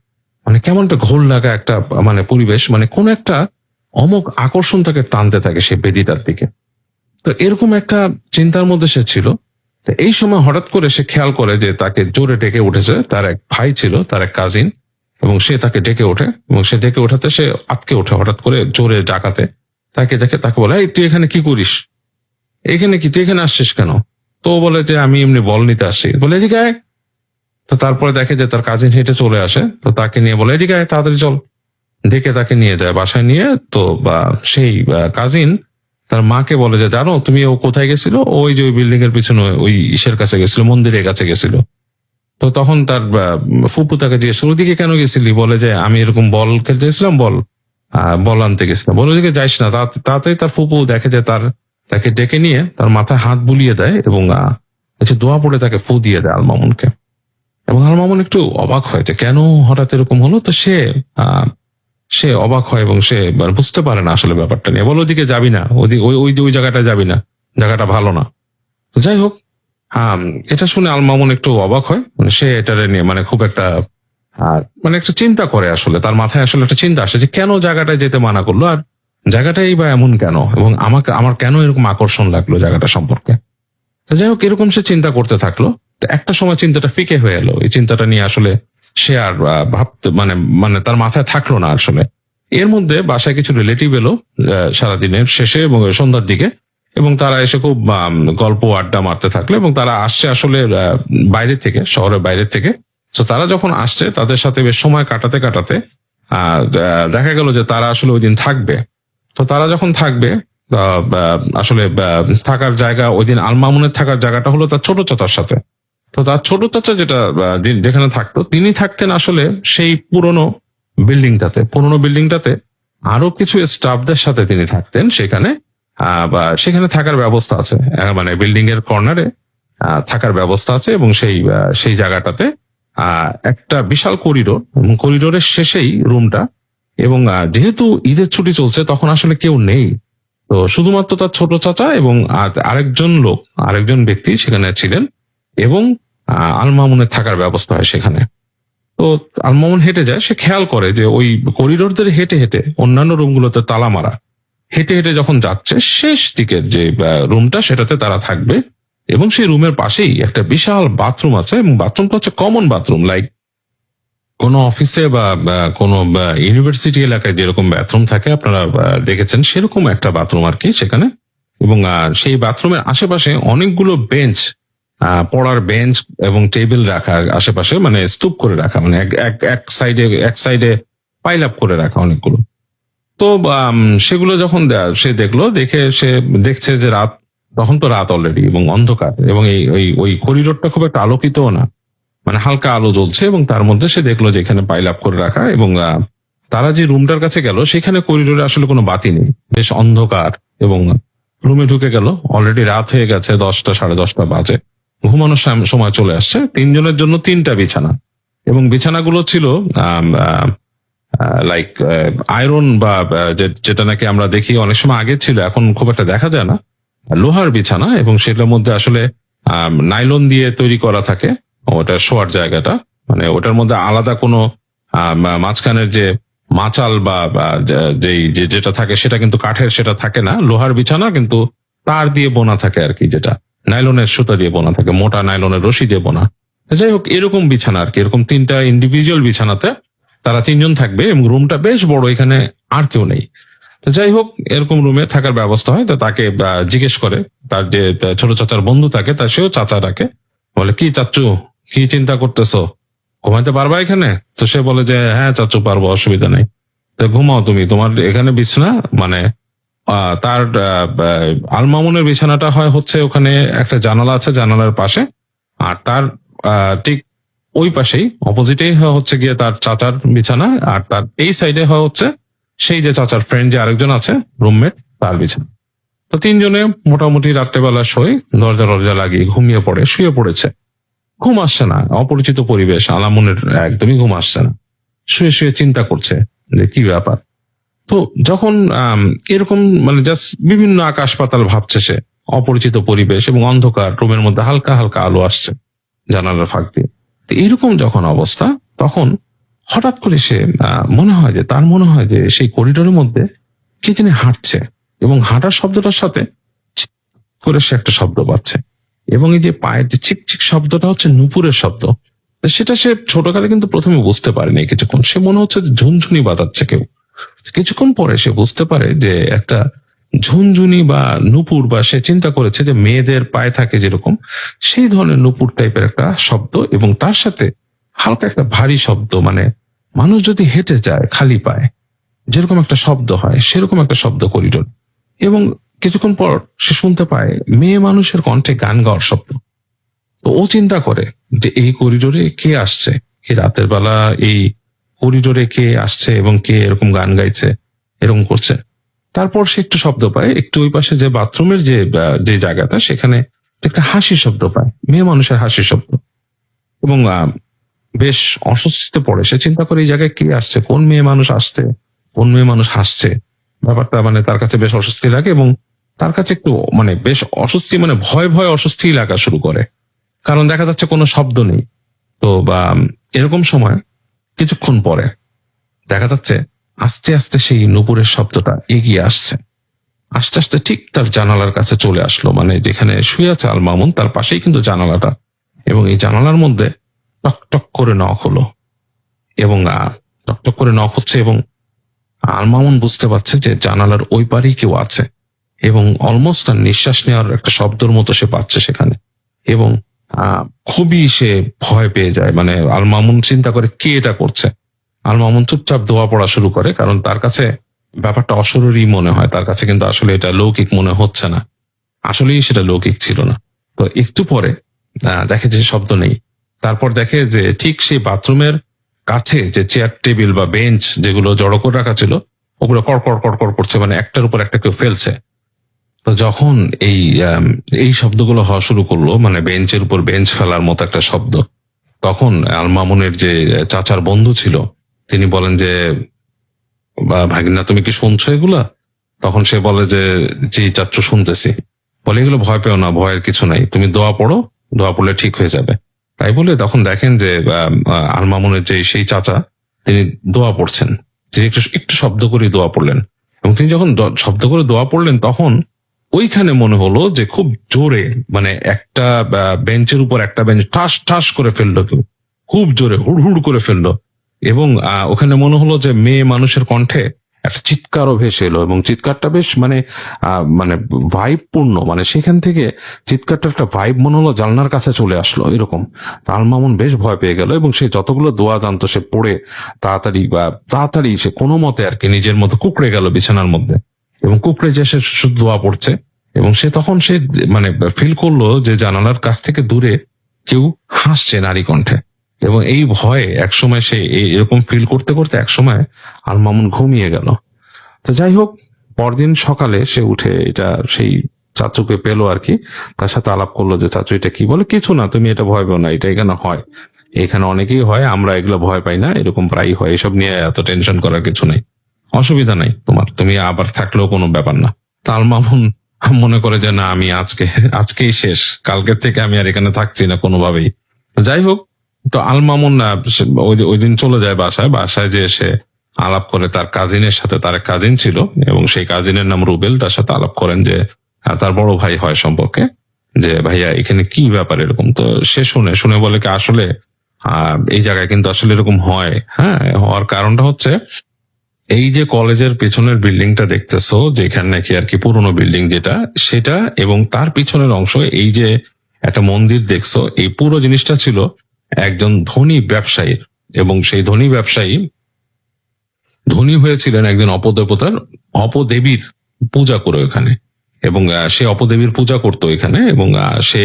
D: মানে কেমন একটা ঘোর লাগা একটা মানে পরিবেশ, মানে কোন একটা অমোঘ আকর্ষণ তাকে টানতে থাকে সে বেদিটার দিকে। তো এরকম একটা চিন্তার মধ্যে সে ছিল। তো এই সময় হঠাৎ করে সে খেয়াল করে যে তাকে জোরে ডেকে উঠেছে তার এক ভাই ছিল, তার এক কাজিন, এবং সে তাকে ডেকে ওঠে। এবং সে ডেকে ওঠাতে সে আটকে ওঠে হঠাৎ করে জোরে ডাকাতে। তাকে দেখে তাকে বলে, এই তুই এখানে কি করিস? এখানে কি, তুই এখানে আসছিস কেন? তো বলে যে আমি এমনি বল নিতে আসছি। বলে এদিকে আয়। তো তারপরে দেখে যে তার কাজিন হেঁটে চলে আসে, তো তাকে নিয়ে বলে, এদিকে আয়, তাড়াতাড়ি চল। ডেকে তাকে নিয়ে যায় বাসায় নিয়ে। তো সেই কাজিন তার মাকে বলে যে, জানো তুমি ও কোথায় গেছিল? ওই যে ওই বিল্ডিং এর পিছনে ওই ইসের কাছে গেছিল, মন্দিরের কাছে গেছিল। তো তখন তার ফুপু তাকে জিজ্ঞেস করলো, ওদিকে কেন গেছিলি? বলে যে, আমি এরকম বল খেলতে গেছিলাম, বল আনতে গেছিলাম। বলে, ওদিকে যাইস না। তাড়াতাড়ি তার ফুপু দেখে যে তাকে ডেকে নিয়ে তার মাথায় হাত বুলিয়ে দেয় এবং কিছু দোয়া পড়ে তাকে ফু দিয়ে দেয় আলমামুনকে। এবং আলমামুন একটু অবাক হয় যে কেন হঠাৎ এরকম হলো। তো সে অবাক হয় এবং সে বুঝতে পারে না আসলে ব্যাপারটা নিয়ে। বলে, ওদিকে যাবি না, ওই জায়গাটা যাবি না, জায়গাটা ভালো না। তো যাই হোক, এটা শুনে আলমামুন একটু অবাক হয়। মানে সে এটারে নিয়ে মানে খুব একটা মানে একটা চিন্তা করে, আসলে তার মাথায় আসলে একটা চিন্তা আসে যে কেন জায়গাটায় যেতে মানা করলো, আর জায়গাটাই বা এমন কেন, এবং আমার কেন এরকম আকর্ষণ লাগলো জায়গাটা সম্পর্কে। তো যাই হোক, এরকম সে চিন্তা করতে থাকলো। তো একটা সময় চিন্তাটা ফিকে হয়ে এলো। এই চিন্তাটা নিয়ে আসলে সে আর ভাবতে মানে মানে তার মাথায় থাকলো না আসলে। এর মধ্যে বাসায় কিছু রিলেটিভ এলো সারাদিনের শেষে এবং সন্ধ্যার দিকে, এবং তারা এসে খুব গল্প আড্ডা মারতে থাকলো। এবং তারা আসছে আসলে বাইরে থেকে, শহরের বাইরে থেকে। তো তারা যখন আসছে তাদের সাথে বেশ সময় কাটাতে কাটাতে দেখা গেল যে তারা আসলে ওই দিন থাকবে। তো তারা যখন থাকবে, আসলে থাকার জায়গা ওই দিন আলমামুনের থাকার জায়গাটা হলো তার ছোট চাচার সাথে। তো তার ছোট চাচা যেখানে থাকতো, তিনি থাকতেন আসলে সেই পুরনো বিল্ডিংটাতে আরো কিছু স্টাফদের সাথে তিনি থাকতেন সেখানে। সেখানে থাকার ব্যবস্থা আছে, মানে বিল্ডিং এর কর্নারে থাকার ব্যবস্থা আছে। এবং সেই জায়গাটাতে একটা বিশাল করিডোর, এবং করিডোরের শেষেই রুমটা। এবং যেহেতু ঈদের ছুটি চলছে, তখন আসলে কেউ নেই। তো শুধুমাত্র তার ছোট চাচা এবং আরেকজন ব্যক্তি সেখানে ছিলেন। এবং আলমামুনের থাকার ব্যবস্থা হয় সেখানে। তো আলমামুন হেঁটে যায়, সে খেয়াল করে যে ওই করিডোর ধরে হেঁটে হেঁটে অন্যান্য রুমগুলোতে তালা মারা। হেঁটে হেঁটে যখন যাচ্ছে, শেষ দিকের যে রুমটা সেটাতে তারা থাকবে। এবং সেই রুমের পাশেই একটা বিশাল বাথরুম আছে, এবং বাথরুমটা হচ্ছে কমন বাথরুম, লাইক কোন অফিসে বা কোন ইউনিভার্সিটি এলাকায় যেরকম বাথরুম থাকে আপনারা দেখেছেন, সেরকম একটা বাথরুম আর কি সেখানে। এবং সেই বাথরুমের আশেপাশে অনেকগুলো বেঞ্চ, পড়ার বেঞ্চ এবং টেবিল রাখা আশেপাশে, মানে স্তূপ করে রাখা, মানে এক সাইডে পাইল আপ করে রাখা অনেকগুলো। তো সেগুলো যখন সে দেখছে যে তখন তো রাত অলরেডি এবং অন্ধকার, এবং ওই করিডোরটা খুব একটা আলোকিতও না, মানে হালকা আলো জ্বলছে। এবং তার মধ্যে সে দেখলো যে এখানে পাইল আপ করে রাখা। এবং তারা যে রুমটার কাছে গেল, সেখানে করিডোরে আসলে কোনো বাতি নেই, বেশ অন্ধকার। এবং রুমে ঢুকে গেল, অলরেডি রাত হয়ে গেছে, 10টা 10:30 বাজে, ঘুমানোর সময় চলে আসছে। 3 জনের জন্য 3টা বিছানা, এবং বিছানাগুলো ছিল লাইক আয়রন বা যেটা নাকি আমরা দেখি অনেক সময় আগে ছিল, এখন খুব একটা দেখা যায় না, লোহার বিছানা। এবং সেটার মধ্যে আসলে নাইলন দিয়ে তৈরি করা থাকে ওটা শোয়ার জায়গাটা, মানে ওটার মধ্যে আলাদা কোনো মাঝখানের যে মাচাল বা যেটা থাকে সেটা কিন্তু কাঠের, সেটা থাকে না। লোহার বিছানা, কিন্তু তার দিয়ে বোনা থাকে আর কি, যেটা নাইলনের সুতা দিয়ে বোনা থাকে, মোটা নাইলনের রশি দিয়ে বোনা। যাই হোক, এরকম বিছানা আর কি, এরকম 3টা ইন্ডিভিজুয়াল বিছানাতে তারা 3 জন থাকবে। এবং রুমটা বেশ বড়, এখানে আর কেউ নেই। তো যাই হোক, এরকম রুমে থাকার ব্যবস্থা হয়। তো তাকে জিজ্ঞেস করে তার যে ছোট চাচার বন্ধু থাকে, সেও চাচা ডাকে, বলে, কি চাচ্চু, কি চিন্তা করতেছো, ঘুমাইতে পারবা এখানে? তো সে বলে যে, হ্যাঁ চাচ্চু পারবো, অসুবিধা নেই। তো ঘুমাও তুমি, তোমার এখানে বিছানা, মানে তার আলমামুনের বিছানাটা হচ্ছে ওখানে একটা জানালা আছে, জানালার পাশে। আর তার ঠিক ওই পাশেই অপোজিটেই হচ্ছে গিয়ে তার চাচার বিছানা। আর তার এই সাইডে হচ্ছে সেই যে চাচার ফ্রেন্ড যে আরেকজন আছে রুমমেট, তার বিছানা। তো 3 জনে মোটামুটি রাত্রেবেলা দরজা লাগিয়ে ঘুমিয়ে পড়ে, শুয়ে পড়েছে। ঘুম আসছে না, অপরিচিত পরিবেশ, আলামুনের একদমই ঘুম আসছে না। শুয়ে শুয়ে চিন্তা করছে যে কি ব্যাপার। তো যখন এরকম মানে জাস্ট বিভিন্ন আকাশ পাতাল ভাবছে সে, অপরিচিত পরিবেশ এবং অন্ধকার, রুমের মধ্যে হালকা হালকা আলো আসছে জানালার ফাঁক দিয়ে। তো এইরকম যখন অবস্থা, তখন হঠাৎ করে তার মনে হয় যে সেই করিডোরের মধ্যে কে জানি হাঁটছে, এবং হাঁটার শব্দটার সাথে চিক করে সে একটা শব্দ পাচ্ছে। এবং এই যে পায়ের যে চিকচিক শব্দটা হচ্ছে নূপুরের শব্দ। সেটা সে ছোটকালে কিন্তু প্রথমে বুঝতে পারেনি। কিছুক্ষণ সে মনে হচ্ছে ঝুনঝুনি বাজাচ্ছে কেউ। কিছুক্ষণ পরে সে বুঝতে পারে যে একটা ঝুনঝুনি বা নূপুর, বা সে চিন্তা করেছে যে মেয়েদের পায়ে থাকে যেরকম, সেই ধরনের নূপুর টাইপের একটা শব্দ। এবং তার সাথে হালকা একটা ভারী শব্দ, মানে মানুষ যদি হেঁটে যায় খালি পায়ে, যেরকম একটা শব্দ হয় সেরকম একটা শব্দ করিডোর, এবং কিছুক্ষণ পর সে শুনতে পায় মেয়ে মানুষের কণ্ঠে গান গাওয়ার শব্দ। তো ও চিন্তা করে যে এই করিডোরে কে আসছে, এই রাতের বেলা এই করিডোরে কে আসছে এবং কে এরকম গান গাইছে, এরকম করছে। তারপর সে একটু শব্দ পায়, একটু ওই পাশে যে বাথরুমের যে জায়গাটা, সেখানে একটা হাসির শব্দ পায়, মেয়ে মানুষের হাসির শব্দ, এবং বেশ অস্বস্তিতে পড়ে। সে চিন্তা করে এই জায়গায় কে আসছে, কোন মেয়ে মানুষ আসছে, কোন মেয়ে মানুষ হাসছে। ব্যাপারটা মানে তার কাছে বেশ অস্বস্তি লাগে, এবং তার কাছে একটু মানে বেশ অস্বস্তি, মানে ভয় ভয় অস্বস্তি লাগা শুরু করে, কারণ দেখা যাচ্ছে কোনো শব্দ নেই। তো বা এরকম সময় কিছুক্ষণ পরে দেখা যাচ্ছে আস্তে আস্তে সেই নুপুরের শব্দটা এগিয়ে আসছে, আস্তে আস্তে ঠিক তার জানালার কাছে চলে আসলো, মানে যেখানে শুয়ে আছে আল মামুন তার পাশেই কিন্তু জানালাটা, এবং এই জানালার মধ্যে টক টক করে নখ হলো, এবং টক টক করে নখ হচ্ছে, এবং আল মামুন বুঝতে পারছে যে জানালার ওই পারেই কেউ আছে, এবং অলমোস্ট তার নিঃশ্বাস নেওয়ার একটা শব্দের মতো সে পাচ্ছে সেখানে, এবং খুবই সে ভয় পেয়ে যায়। মানে আল মামুন চিন্তা করে কে এটা করছে। আল মামুন চুপচাপ দোয়া পড়া শুরু করে, কারণ তার কাছে ব্যাপারটা অশরীরই মনে হয়, তার কাছে কিন্তু আসলে এটা লৌকিক মনে হচ্ছে না, আসলেই সেটা লৌকিক ছিল না। তো একটু পরে দেখে যে শব্দ নেই, তারপর দেখে যে ঠিক সেই বাথরুমের কাছে যে চেয়ার টেবিল বা বেঞ্চ যেগুলো জড়ো করে রাখা ছিল, ওগুলো কড়কড় কড়কড় করছে, মানে একটার উপর একটা কেউ ফেলছে। তো যখন এই শব্দগুলো হওয়া শুরু করলো, মানে বেঞ্চের উপর বেঞ্চ ফেলার মতো একটা শব্দ, তখন আল মামুনের যে চাচার বন্ধু ছিল তিনি বলেন যে, ভাগিনা তুমি কি শুনছো এগুলা? তখন সে বলে যে জি চাচ্চু শুনতেছি। বলে এগুলো ভয় পেও না, ভয়ের কিছু নাই, তুমি দোয়া পড়ো, দোয়া পড়লে ঠিক হয়ে যাবে। তাই বলে তখন দেখেন যে আল মামুনের যে সেই চাচা তিনি দোয়া পড়ছেন, তিনি একটু একটু শব্দ করে দোয়া পড়লেন, এবং তিনি যখন শব্দ করে দোয়া পড়লেন তখন ওইখানে মনে হলো যে খুব জোরে, মানে একটা বেঞ্চের উপর একটা বেঞ্চ ঠাস ঠাস করে ফেললো কেউ, খুব জোরে হুড় হুড় করে ফেললো, এবং ওখানে মনে হলো যে মেয়ে মানুষের কণ্ঠে একটা চিৎকারও ভেসে এলো, এবং চিৎকারটা বেশ মানে মানে ভাইব পূর্ণ, মানে সেখান থেকে চিৎকারটা একটা ভাইব মনে হলো জানলার কাছে চলে আসলো এরকম। আল মামুন বেশ ভয় পেয়ে গেল, এবং সে যতগুলো দোয়া জানতো সে পড়ে তাড়াতাড়ি সে কোনো মতে আর কি নিজের মতো কুকড়ে গেল বিছানার মধ্যে, এবং কুকড়ে যে সে শুধু দোয়া পড়ছে, এবং সে তখন সে মানে ফিল করলো যে জানালার কাছ থেকে দূরে কেউ হাসছে নারী কণ্ঠে, এবং এই ভয়ে একসময় সে এরকম ফিল করতে করতে একসময় আল মামুন ঘুমিয়ে গেল। তো যাই হোক, পরদিন সকালে সে উঠে এটা সেই চাচুকে পেলো আর কি, তার সাথে আলাপ করলো যে চাচু এটা কি? বলে কিছু না, তুমি এটা ভয় পেও না, এটা এখানে হয়, এখানে অনেকেই হয়, আমরা এগুলো ভয় পাই না, এরকম প্রায়ই হয়, এসব নিয়ে এত টেনশন করার কিছু নেই, অসুবিধা নাই তোমার, তুমি আবার থাকলেও কোনো ব্যাপার না। তা আল মামুন মনে করে যে না, আমি আজকেই শেষ, কালকের থেকে আমি আর এখানে থাকছি না কোনোভাবেই। যাই হোক, তো আল মামুন ওই দিন চলে যায় বাসায় যে এসে আলাপ করে তার কাজিনের সাথে, তার এক কাজিন ছিল এবং সেই কাজিনের নাম রুবেল, তার সাথে আলাপ করেন যে তার বড় ভাই হয় সম্পর্কে, যে ভাইয়া এখানে কি ব্যাপার এরকম। তো সে শুনে বলে কি আসলে এই জায়গায় কিন্তু আসলে এরকম হয়। হ্যাঁ, হওয়ার কারণটা হচ্ছে এই যে কলেজের পেছনের বিল্ডিংটা দেখতেছো, যেখানে নাকি আর কি পুরোনো বিল্ডিং যেটা, সেটা এবং তার পিছনের অংশ, এই যে একটা মন্দির দেখছো, এই পুরো জিনিসটা ছিল একজন ধনী ব্যবসায়ীর, এবং সেই ধনী ব্যবসায়ী ধনী হয়েছিলেন একজন অপদেবীর পূজা করে ওখানে, এবং সে অপদেবীর পূজা করতো এখানে, এবং সে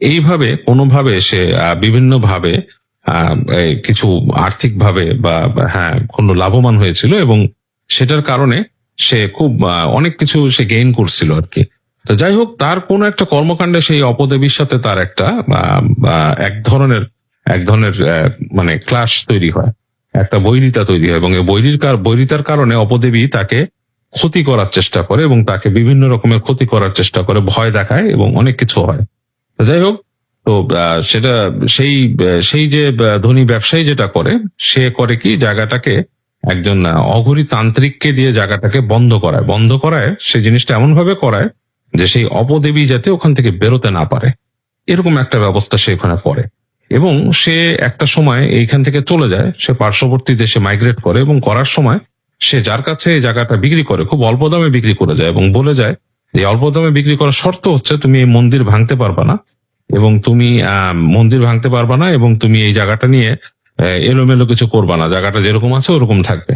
D: এইভাবে কোনোভাবে সে বিভিন্ন ভাবে কিছু আর্থিক ভাবে বা হ্যাঁ কোনো লাভবান হয়েছিল, এবং সেটার কারণে সে খুব অনেক কিছু সে গেইন করছিল আর কি। তো যাই হোক, তার কোন একটা কর্মকাণ্ডে সেই অপদেবীর সাথে তার একটা এক ধরনের মানে ক্লাশ তৈরি হয়, একটা বৈরিতা তৈরি হয়, এবং এই বৈরিতার কারণে অপদেবী তাকে ক্ষতি করার চেষ্টা করে, এবং তাকে বিভিন্ন রকমের ক্ষতি করার চেষ্টা করে, ভয় দেখায়, এবং অনেক কিছু হয়। তো যাই হোক, তো সেটা সেই যে ধনী ব্যবসায়ী যেটা করে, সে করে কি জায়গাটাকে একজন অঘরী তান্ত্রিককে দিয়ে জায়গাটাকে বন্ধ করায় সে জিনিসটা এমন ভাবে করায় যে সেই অপদেবী যাতে ওখান থেকে বেরোতে না পারে, এরকম একটা ব্যবস্থা সে ওখানে করে। এবং সে একটা সময় এইখান থেকে চলে যায়, সে পার্শ্ববর্তী দেশে মাইগ্রেট করে, এবং করার সময় সে যার কাছে এই জায়গাটা বিক্রি করে খুব অল্প দামে বিক্রি করে যায়, এবং বলে যায় যে অল্প দামে বিক্রি করার শর্ত হচ্ছে তুমি এই মন্দির ভাঙতে পারবা না, এবং তুমি এই জায়গাটা নিয়ে এলোমেলো কিছু করবা না, জায়গাটা যেরকম আছে ওরকম থাকবে।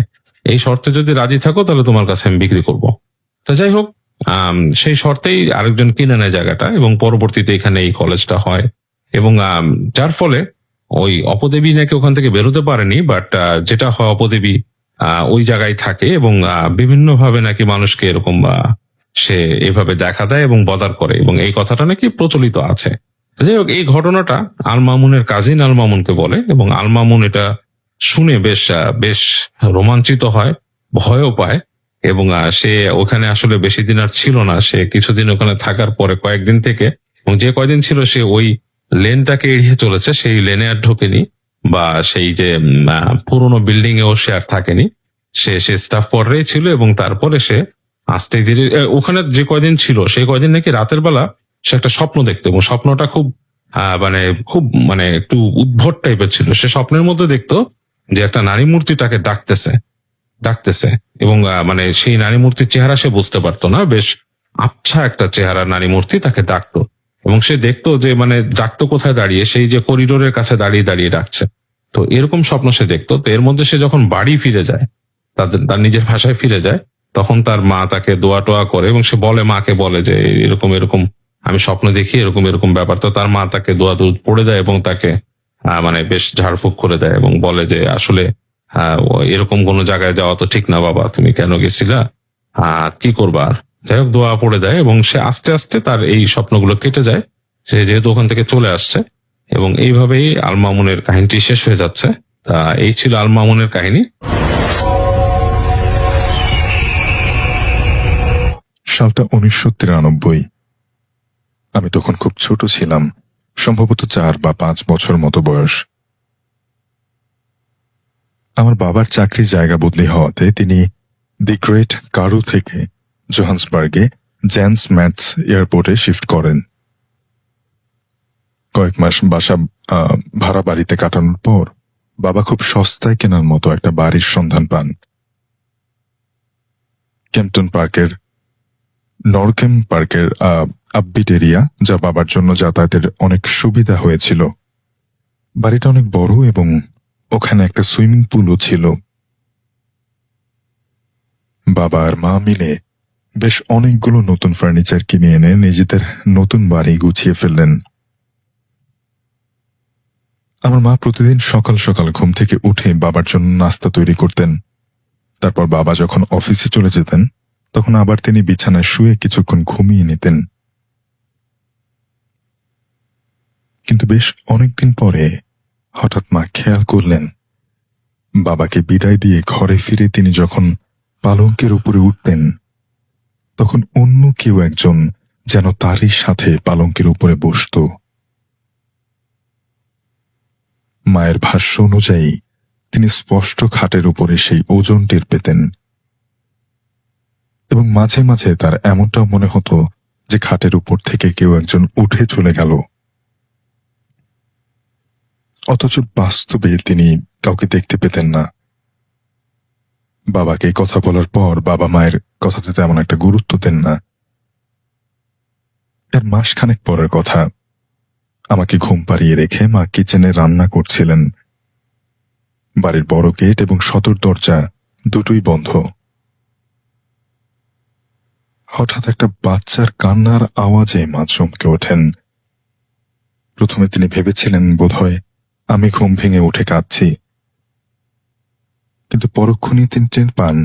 D: এই শর্তে যদি রাজি থাকো তাহলে তোমার কাছে আমি বিক্রি করব। তো যাই হোক, সেই শর্তেই আরেকজন কিনে নেয় জায়গাটা, এবং পরবর্তীতে এখানে এই কলেজটা হয়। এবং যার ফলে ওই অপদেবী নাকি ওখান থেকে বেরোতে পারেনি, বাট যেটা হয় অপদেবী ওই জায়গায় থাকে, এবং বিভিন্ন ভাবে নাকি মানুষকে এরকম সে এভাবে দেখা দেয় এবং বদার করে, এবং এই কথাটা নাকি প্রচলিত আছে। যাই হোক, এই ঘটনাটা আল মামুনের কাজিন আল মামুনকে বলে, এবং আল মামুন এটা শুনে বেশ রোমাঞ্চিত হয়, ভয়ও পায়, এবং সে ওখানে আসলে বেশি দিন আর ছিল না। সে কিছুদিন ওখানে থাকার পরে কয়েকদিন থেকে, এবং যে কয়দিন ছিল সে ওই লেনটাকে এড়িয়ে চলেছে, সেই লেনে আর ঢোকেনি, বা সেই যে পুরোনো বিল্ডিং এও সে আর থাকেনি। সে স্টাফ কোয়ার্টারেই ছিল, এবং তারপরে সে আস্তে ধীরে ওখানে যে কয়দিন ছিল সেই কয়দিন নাকি রাতের বেলা সে একটা স্বপ্ন দেখতো, এবং স্বপ্নটা খুব একটু উদ্ভট টাইপের ছিল। সে স্বপ্নের মধ্যে দেখতো যে একটা নারী মূর্তি তাকে ডাকতেছে, এবং সেই নারী মূর্তির চেহারা সে বুঝতে পারতো না, বেশ আবছা একটা চেহারা নারী মূর্তি তাকে ডাকতো, এবং সে দেখতো যে ডাকতো কোথায় দাঁড়িয়ে, সেই যে করিডোরের কাছে দাঁড়িয়ে দাঁড়িয়ে ডাকছে। তো এরকম স্বপ্ন সে দেখতো। তো এর মধ্যে সে যখন বাড়ি ফিরে যায়, তার নিজের ভাষায় ফিরে যায়, তখন তার মা তাকে দোয়া টোয়া করে, এবং সে মাকে বলে যে এরকম এরকম আমি স্বপ্ন দেখি, এরকম এরকম ব্যাপার। তো তার মা তাকে দোয়া পড়ে দেয়, এবং তাকে বেশ ঝাড়ফুঁক করে দেয়, এবং বলে যে আসলে এরকম কোনো জায়গায় যাওয়া তো ঠিক না বাবা, তুমি কেন গেছিলা, কি করবা আর। যাই হোক, দোয়া পড়ে দেয়, এবং সে আস্তে আস্তে তার এই স্বপ্নগুলো কেটে যায়, সে যেহেতু ওখান থেকে চলে আসছে। এবং এইভাবেই আল মামুনের কাহিনীটি শেষ হয়ে যাচ্ছে। তা এই ছিল আল মামুনের কাহিনী।
A: সালটা 1993। আমি তখন খুব ছোট ছিলাম, সম্ভবত 4 বা 5 বছর মতো বয়স। আমার বাবার চাকরির জায়গা বদলি হওয়াতে তিনি দি গ্রেট কারু থেকে জোহান্সবার্গে জ্যান্স ম্যাটস এয়ারপোর্টে শিফট করেন। কয়েক মাস বাসা ভাড়া বাড়িতে কাটানোর পর বাবা খুব সস্তায় কেনার মতো একটা বাড়ির সন্ধান পান। নরকেম পার্কের আপবিট এরিয়া, যা বাবার জন্য যাতায়াতের অনেক সুবিধা হয়েছিল। বাড়িটা অনেক বড়, এবং ওখানে একটা সুইমিং পুলও ছিল। বাবা আর মা মিলে বেশ অনেকগুলো নতুন ফার্নিচার কিনে এনে নিজেদের নতুন বাড়ি গুছিয়ে ফেললেন। আমার মা প্রতিদিন সকাল সকাল ঘুম থেকে উঠে বাবার জন্য নাস্তা তৈরি করতেন। তারপর বাবা যখন অফিসে চলে যেতেন, তখন আবার তিনি বিছানায় শুয়ে কিছুক্ষণ ঘুমিয়ে নিতেন। কিন্তু বেশ অনেকদিন পরে হঠাৎ মা খেয়াল করলেন, বাবাকে বিদায় দিয়ে ঘরে ফিরে তিনি যখন পালঙ্কের উপরে উঠতেন, তখন অন্য কেউ একজন যেন তারই সাথে পালঙ্কের উপরে বসত। মায়ের ভাষ্য অনুযায়ী তিনি স্পষ্ট খাটের উপরে সেই ওজন টের পেতেন, এবং মাঝে মাঝে তার এমনটাও মনে হতো যে খাটের উপর থেকে কেউ একজন উঠে চলে গেল। অথচ বাস্তবে তিনি কাউকে দেখতে পেতেন না। বাবাকে কথা বলার পর বাবা মায়ের কথাতে তেমন একটা গুরুত্ব দেন না। এর মাসখানেক পরের কথা, আমাকে ঘুম পাড়িয়ে রেখে মা কিচেনে রান্না করছিলেন। বাড়ির বড় গেট এবং সদর দরজা দুটোই বন্ধ। হঠাৎ একটা বাচ্চার কান্নার আওয়াজে মা চমকে ওঠেন। প্রথমে তিনি ভেবেছিলেন বোধহয় আমি ঘুম ভেঙে উঠে কাঁদছি, কিন্তু পরক্ষণেই তিনি টের পান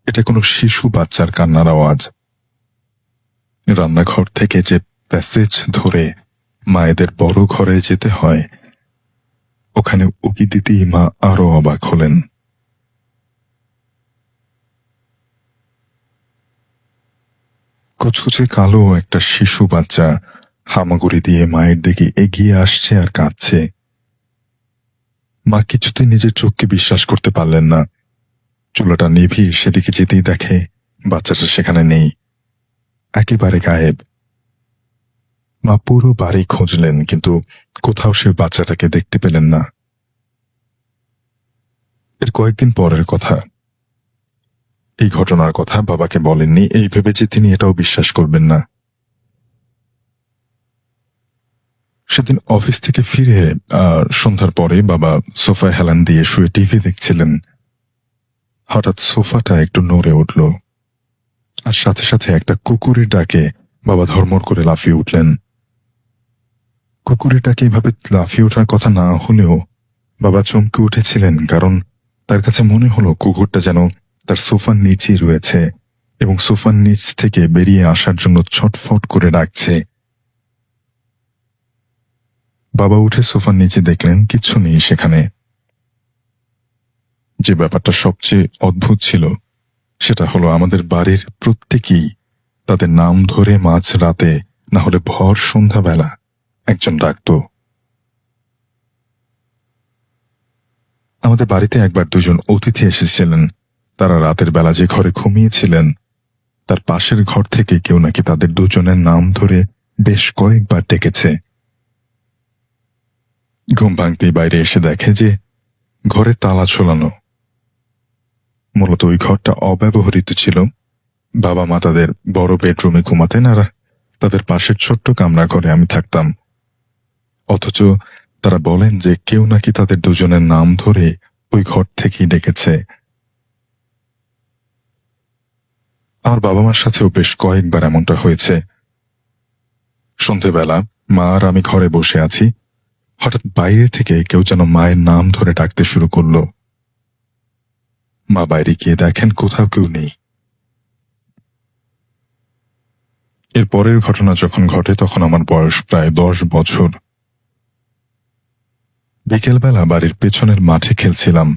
A: এটা কোনো শিশু বাচ্চার কান্নার আওয়াজ। রান্নাঘর থেকে যে প্যাসেজ ধরে মায়েদের বড় ঘরে যেতে হয়, ওখানে উকি দিতেই মা আরো অবাক হলেন। কুচকুচে কালো একটা শিশু বাচ্চা হামাগুড়ি দিয়ে মায়ের দিকে এগিয়ে আসছে আর কাঁদছে। মা কিছুতেই নিজের চোখকে বিশ্বাস করতে পারলেন না। চুলাটা নিভিয়ে সেদিকে যেতেই দেখে বাচ্চাটা সেখানে নেই, একেবারে গায়েব। মা পুরো বাড়ি খুঁজলেন, কিন্তু কোথাও সে বাচ্চাটাকে দেখতে পেলেন না। এর কয়েকদিন পরের কথা। এই ঘটনার কথা বাবাকে বলেননি এই ভেবে যে তিনি এটাও বিশ্বাস করবেন না। সেদিন অফিস থেকে ফিরে সন্ধ্যার পরে বাবা সোফায় হেলান দিয়ে শুয়ে টিভি দেখছিলেন। হঠাৎ সোফাটা একটু নড়ে উঠল, আর সাথে সাথে একটা কুকুরের ডাকে বাবা ধর্মর করে লাফিয়ে উঠলেন। কুকুরের ডাকে এভাবে লাফিয়ে ওঠার কথা না হলেও বাবা চমকে উঠেছিলেন, কারণ তার কাছে মনে হলো কুকুরটা যেন তার সোফার নিচেই রয়েছে এবং সোফার নিচ থেকে বেরিয়ে আসার জন্য ছটফট করে ডাকছে। বাবা উঠে সোফার নিচে দেখলেন কিচ্ছু নেই সেখানে। যে ব্যাপারটা সবচেয়ে অদ্ভুত ছিল সেটা হলো আমাদের বাড়ির প্রত্যেকেই তাদের নাম ধরে মাঝ রাতে না হলে ভর সন্ধ্যাবেলা একজন ডাকত। আমাদের বাড়িতে একবার দুজন অতিথি এসেছিলেন। তারা রাতের বেলা যে ঘরে ঘুমিয়েছিলেন তার পাশের ঘর থেকে কেউ নাকি তাদের দুজনের নাম ধরে বেশ কয়েকবার ডেকেছে। ঘুম ভাঙতেই বাইরে এসে দেখে যে ঘরে তালা ঝোলানো। মূলত ওই ঘরটা অব্যবহৃত ছিল। বাবা মা তাদের বড় বেডরুমে ঘুমাতেন, আর তাদের পাশের ছোট্ট কামরা ঘরে আমি থাকতাম। অথচ তারা বলেন যে কেউ নাকি তাদের দুজনের নাম ধরে ওই ঘর থেকেই ডেকেছে। আমার বাবা মার সাথেও বেশ কয়েকবার এমনটা হয়েছে। সন্ধেবেলা মা আর আমি ঘরে বসে আছি, হঠাৎ বাইরে থেকে কেউ যেন মায়ের নাম ধরে ডাকতে শুরু করলো। মা বাইরে গিয়ে দেখেন কোথাও কেউ নেই। এর পরের ঘটনা যখন ঘটে তখন আমার বয়স প্রায় 10 বছর। বিকেলবেলা বাড়ির পেছনের মাঠে খেলছিলাম।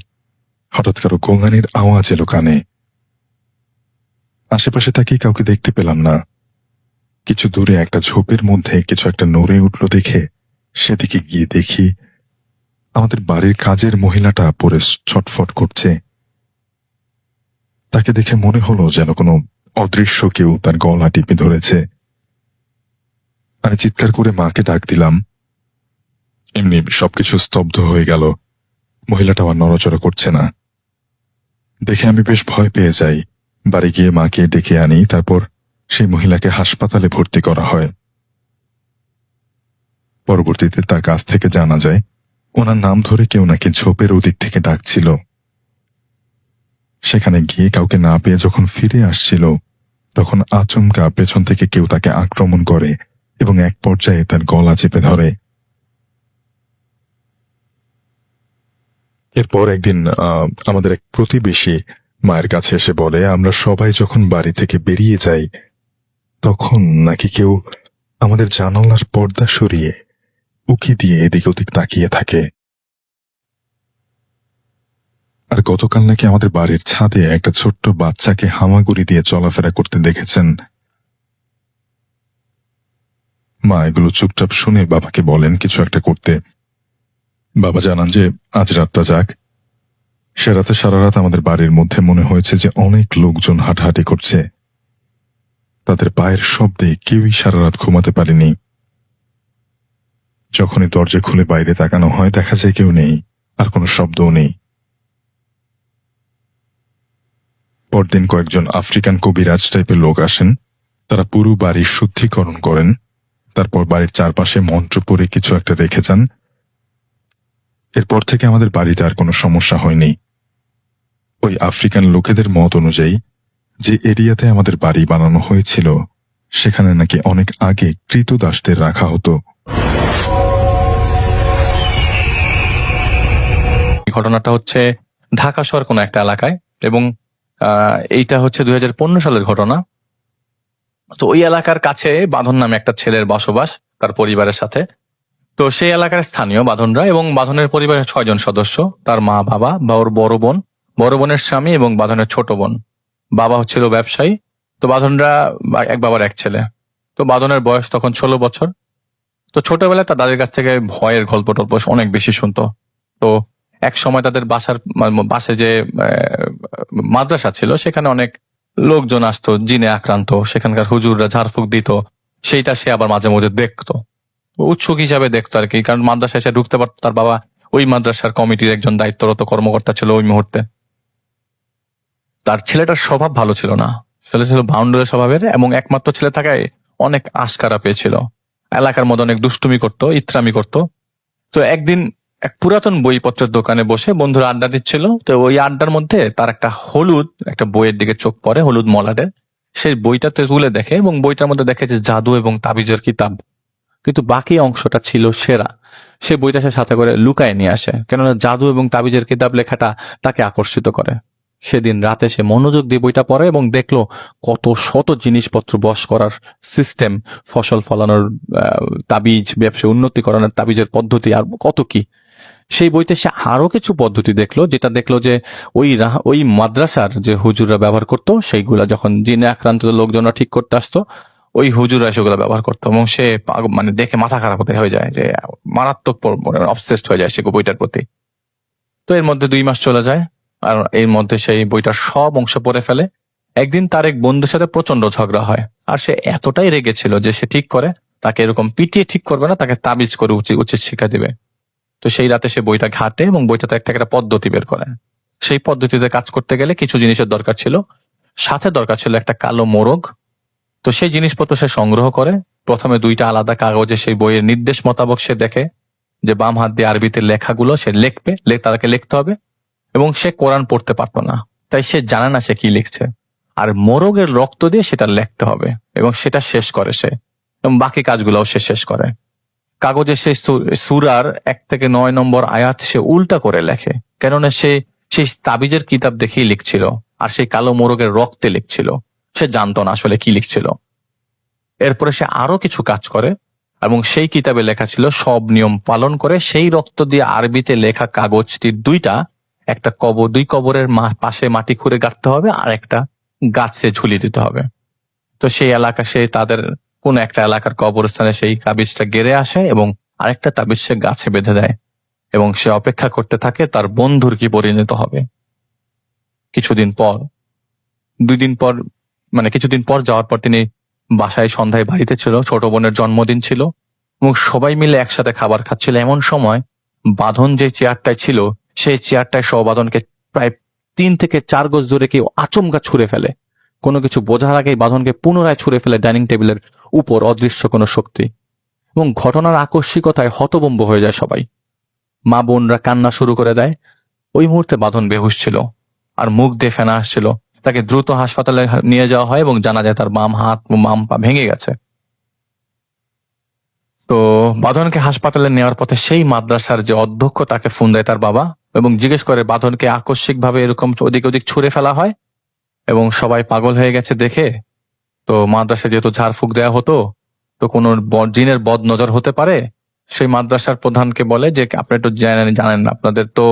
A: হঠাৎ কারো গোঙানির আওয়াজ এলো কানে। আশেপাশে তাকিয়ে কাউকে দেখতে পেলাম না। কিছু দূরে একটা ঝোপের মধ্যে কিছু একটা নড়ে উঠল দেখে সেদিকে গিয়ে দেখি আমাদের বাড়ির কাজের মহিলাটা পরে ছটফট করছে। তাকে দেখে মনে হলো যেন কোনো অদৃশ্য কেউ তার গলা টিপে ধরেছে। আমি চিৎকার করে মাকে ডাক দিলাম। এমনি সবকিছু স্তব্ধ হয়ে গেল। মহিলাটা আর নড়াচড়া করছে না। দেখে আমি বেশ ভয় পেয়ে যাই। বাড়ি গিয়ে মাকে ডেকে আনি, তারপর সেই মহিলাকে হাসপাতালে ভর্তি করা হয়। পরবর্তীতে তার কাছ থেকে জানা যায় ওনার নাম ধরে কেউ নাকি ঝোপের ওদিক থেকে ডাকছিল। সেখানে গিয়ে কাউকে না পেয়ে যখন ফিরে আসছিল তখন আচমকা পেছন থেকে কেউ তাকে আক্রমণ করে এবং এক পর্যায়ে তার গলা চেপে ধরে। এরপর একদিন আমাদের এক প্রতিবেশী মায়ের কাছে এসে বলে, আমরা সবাই যখন বাড়ি থেকে বেরিয়ে যাই তখন নাকি কেউ আমাদের জানালার পর্দা সরিয়ে উকি দিয়ে এদিক ওদিক তাকিয়ে থাকে। আর গতকাল নাকি আমাদের বাড়ির ছাদে একটা ছোট্ট বাচ্চাকে হামাগুড়ি দিয়ে চলাফেরা করতে দেখেছেন। মা এগুলো চুপচাপ শুনে বাবাকে বলেন কিছু একটা করতে। বাবা জানান যে আজ রাতটা যাক। সে রাতে সারা রাত আমাদের বাড়ির মধ্যে মনে হয়েছে যে অনেক লোকজন হাঁটাহাঁটি করছে। তাদের পায়ের শব্দে কেউই সারা রাত ঘুমাতে পারেনি। যখনই দরজা খুলে বাইরে তাকানো হয় দেখা যায় কেউ নেই, আর কোনো শব্দও নেই। পরদিন কয়েকজন আফ্রিকান কবিরাজ টাইপের লোক আসেন। তারা পুরো বাড়ির শুদ্ধিকরণ করেন, তারপর বাড়ির চারপাশে মন্ত্র পড়ে কিছু একটা রেখে যান। এরপর থেকে আমাদের বাড়িতে আর কোনো সমস্যা হয়নি। ওই আফ্রিকান লোকেদের মত অনুযায়ী যে এরিয়াতে আমাদের বাড়ি বানানো হয়েছিল সেখানে নাকি অনেক আগে কৃতদাসদের রাখা হতো।
E: ঘটনাটা হচ্ছে ঢাকা শহর কোনো একটা এলাকায়, এবং এইটা হচ্ছে 2015 সালের ঘটনা। তো ওই এলাকার কাছে বাঁধন নামে একটা ছেলের বসবাস তার পরিবারের সাথে। তো সেই এলাকার স্থানীয় বাঁধনরা এবং বাঁধনের পরিবারের 6 জন সদস্য, তার মা, বাবা বা ওর বড় বোন, বড় বোনের স্বামী এবং বাঁধনের ছোট বোন। বাবা হচ্ছিল ব্যবসায়ী। তো বাঁধনরা এক বাবার এক ছেলে। তো বাঁধনের বয়স তখন 16 বছর। তো ছোটবেলায় তার দাদির কাছ থেকে ভয়ের গল্প টল্প অনেক বেশি শুনতো। তো এক সময় তাদের বাসে যে মাদ্রাসা ছিল সেখানে অনেক লোকজন আসতো জিনে আক্রান্ত, সেখানকার হুজুররা ঝাড়ফুঁক দিত, সেইটা সে আবার মাঝে মধ্যে দেখতো, উৎসুক হিসাবে দেখতো আর কি, কারণ মাদ্রাসায় এসে ঢুকতে পারতো। তার বাবা ওই মাদ্রাসার কমিটির একজন দায়িত্বরত কর্মকর্তা ছিল ওই মুহূর্তে। তার ছেলেটার স্বভাব ভালো ছিল না, ছেলে ছিল ভাউন্ডুলের স্বভাবের, এবং একমাত্র ছেলে থাকায় অনেক আশকারা পেয়েছিল। এলাকার মধ্যে অনেক দুষ্টুমি করতো, ইত্রামি করতো। তো একদিন এক পুরাতন বইপত্রের দোকানে বসে বন্ধুরা আড্ডা দিচ্ছিল। তো ওই আড্ডার মধ্যে তার একটা হলুদ একটা বইয়ের দিকে চোখ পড়ে, হলুদ মলাটের। সেই বইটাতে তুলে দেখে এবং বইটার মধ্যে দেখে যে জাদু এবং তাবিজের কিতাব, কিন্তু বাকি অংশটা ছিল সেরা। সে বইটা সে সাথে করে লুকায় নিয়ে আসে, কেননা জাদু এবং তাবিজের কিতাব লেখাটা তাকে আকর্ষিত করে। সেদিন রাতে সে মনোযোগ দিয়ে বইটা পড়ে এবং দেখলো কত শত জিনিসপত্র বশ করার সিস্টেম, ফসল ফলানোর তাবিজ, ব্যবসা উন্নতি করানোর তাবিজের পদ্ধতি, আর কত কি। সেই বইতে সে আরো কিছু পদ্ধতি দেখলো, যেটা দেখলো যে ওই মাদ্রাসার যে হুজুররা ব্যবহার করতো, সেইগুলা যখন জিনে আক্রান্ত লোকজনরা ঠিক করতে আসতো, ওই হুজুরা সেগুলো ব্যবহার করতো। এবং সে মানে দেখে মাথা খারাপ হয়ে যায়, যে মারাত্মক অবসেসড হয়ে যায় সে বইটার প্রতি। তো এর মধ্যে 2 মাস চলে যায়, আর এর মধ্যে সেই বইটার সব অংশ পড়ে ফেলে। একদিন তার এক বন্ধুর সাথে প্রচন্ড ঝগড়া হয়, আর সে এতটাই রেগেছিল যে সে ঠিক করে তাকে এরকম পিটিয়ে ঠিক করবে না, তাকে তাবিজ করে উচিত শিক্ষা দিবে। তো সেই রাতে সে বইটা ঘাটে এবং বইটাতে একটা পদ্ধতি বের করে। সেই পদ্ধতিতে কাজ করতে গেলে কিছু জিনিসের দরকার ছিল, সাথে দরকার ছিল একটা কালো মোরগ। তো সেই জিনিসপত্র সে সংগ্রহ করে। প্রথমে 2টা আলাদা কাগজে সেই বইয়ের নির্দেশ মোতাবেক সে দেখে যে বাম হাত দিয়ে আরবিতে লেখাগুলো সে লিখবে, তাকে লিখতে হবে। এবং সে কোরআন পড়তে পারতো না, তাই সে জানে না সে কি লিখছে। আর মোরগের রক্ত দিয়ে সেটা লিখতে হবে এবং সেটা শেষ করে সে, এবং বাকি কাজগুলোও সে শেষ করে। কাগজে সেই সূরার 1 থেকে 9 নম্বর আয়াত সে উল্টা করে লেখে, কেননা সে সেই তাবিজের কিতাব দেখেই লিখছিল, আর সেই কালো মোরগের রক্তে লিখছিল। সে জানতো না আসলে কি লিখছিল। এরপরে সে আরো কিছু কাজ করে, এবং সেই কিতাবে লেখা ছিল সব নিয়ম পালন করে সেই রক্ত দিয়ে আরবিতে লেখা কাগজটির 2টা, একটা কবর, 2 কবরের পাশে মাটি খুঁড়ে গাঁথতে হবে, আর একটা গাছে ঝুলিয়ে দিতে হবে। তো সেই এলাকা, সে তাদের কোন একটা এলাকার কবরস্থানে সেই তাবিজটা গেড়ে আসে এবং আরেকটা তাবিজ সে গাছে বেঁধে দেয়, এবং সে অপেক্ষা করতে থাকে তার বন্ধুর কি পরিণত হবে। কিছুদিন পর, 2 দিন পর, মানে কিছুদিন পর যাওয়ার পর তিনি বাসায় সন্ধ্যায় বাড়িতে ছিল, ছোট বোনের জন্মদিন ছিল এবং সবাই মিলে একসাথে খাবার খাচ্ছিল। এমন সময় বাঁধন যে চেয়ারটায় ছিল, সেই চেয়ারটায় সহ বাঁধনকে প্রায় 3 থেকে 4 গজ দূরে কেউ আচমকা ছুঁড়ে ফেলে। কোনো কিছু বোঝার আগেই বাঁধনকে পুনরায় ছুঁড়ে ফেলে ডাইনিং টেবিলের উপর অদৃশ্য কোনো শক্তি, এবং ঘটনার আকস্মিকতায় হতভম্ব হয়ে যায় সবাই। মা বোনরা কান্না শুরু করে দেয়। ওই মুহূর্তে বাঁধন বেহুশ ছিল আর মুখ দিয়ে ফেনা আসছিল। তাকে দ্রুত হাসপাতালে নিয়ে যাওয়া হয় এবং জানা যায় তার বাম হাত ও বাম পা ভেঙে গেছে। তো বাঁধনকে হাসপাতালে নেওয়ার পথে সেই মাদ্রাসার যে অধ্যক্ষ তাকে ফোন দেয় তার বাবা, এবং জিজ্ঞেস করে বাঁধনকে আকস্মিকভাবে এরকম ওদিক ওদিক ছুঁড়ে ফেলা হয় এবং সবাই পাগল হয়ে গেছে দেখে। তো মাদ্রাসায় যেহেতু ঝাড়ফুঁক দেওয়া হতো, তো কোনো জিনের বদ নজর হতে পারে। সেই মাদ্রাসার প্রধানকে বলে যে আপনি একটু জানেন আপনাদের তো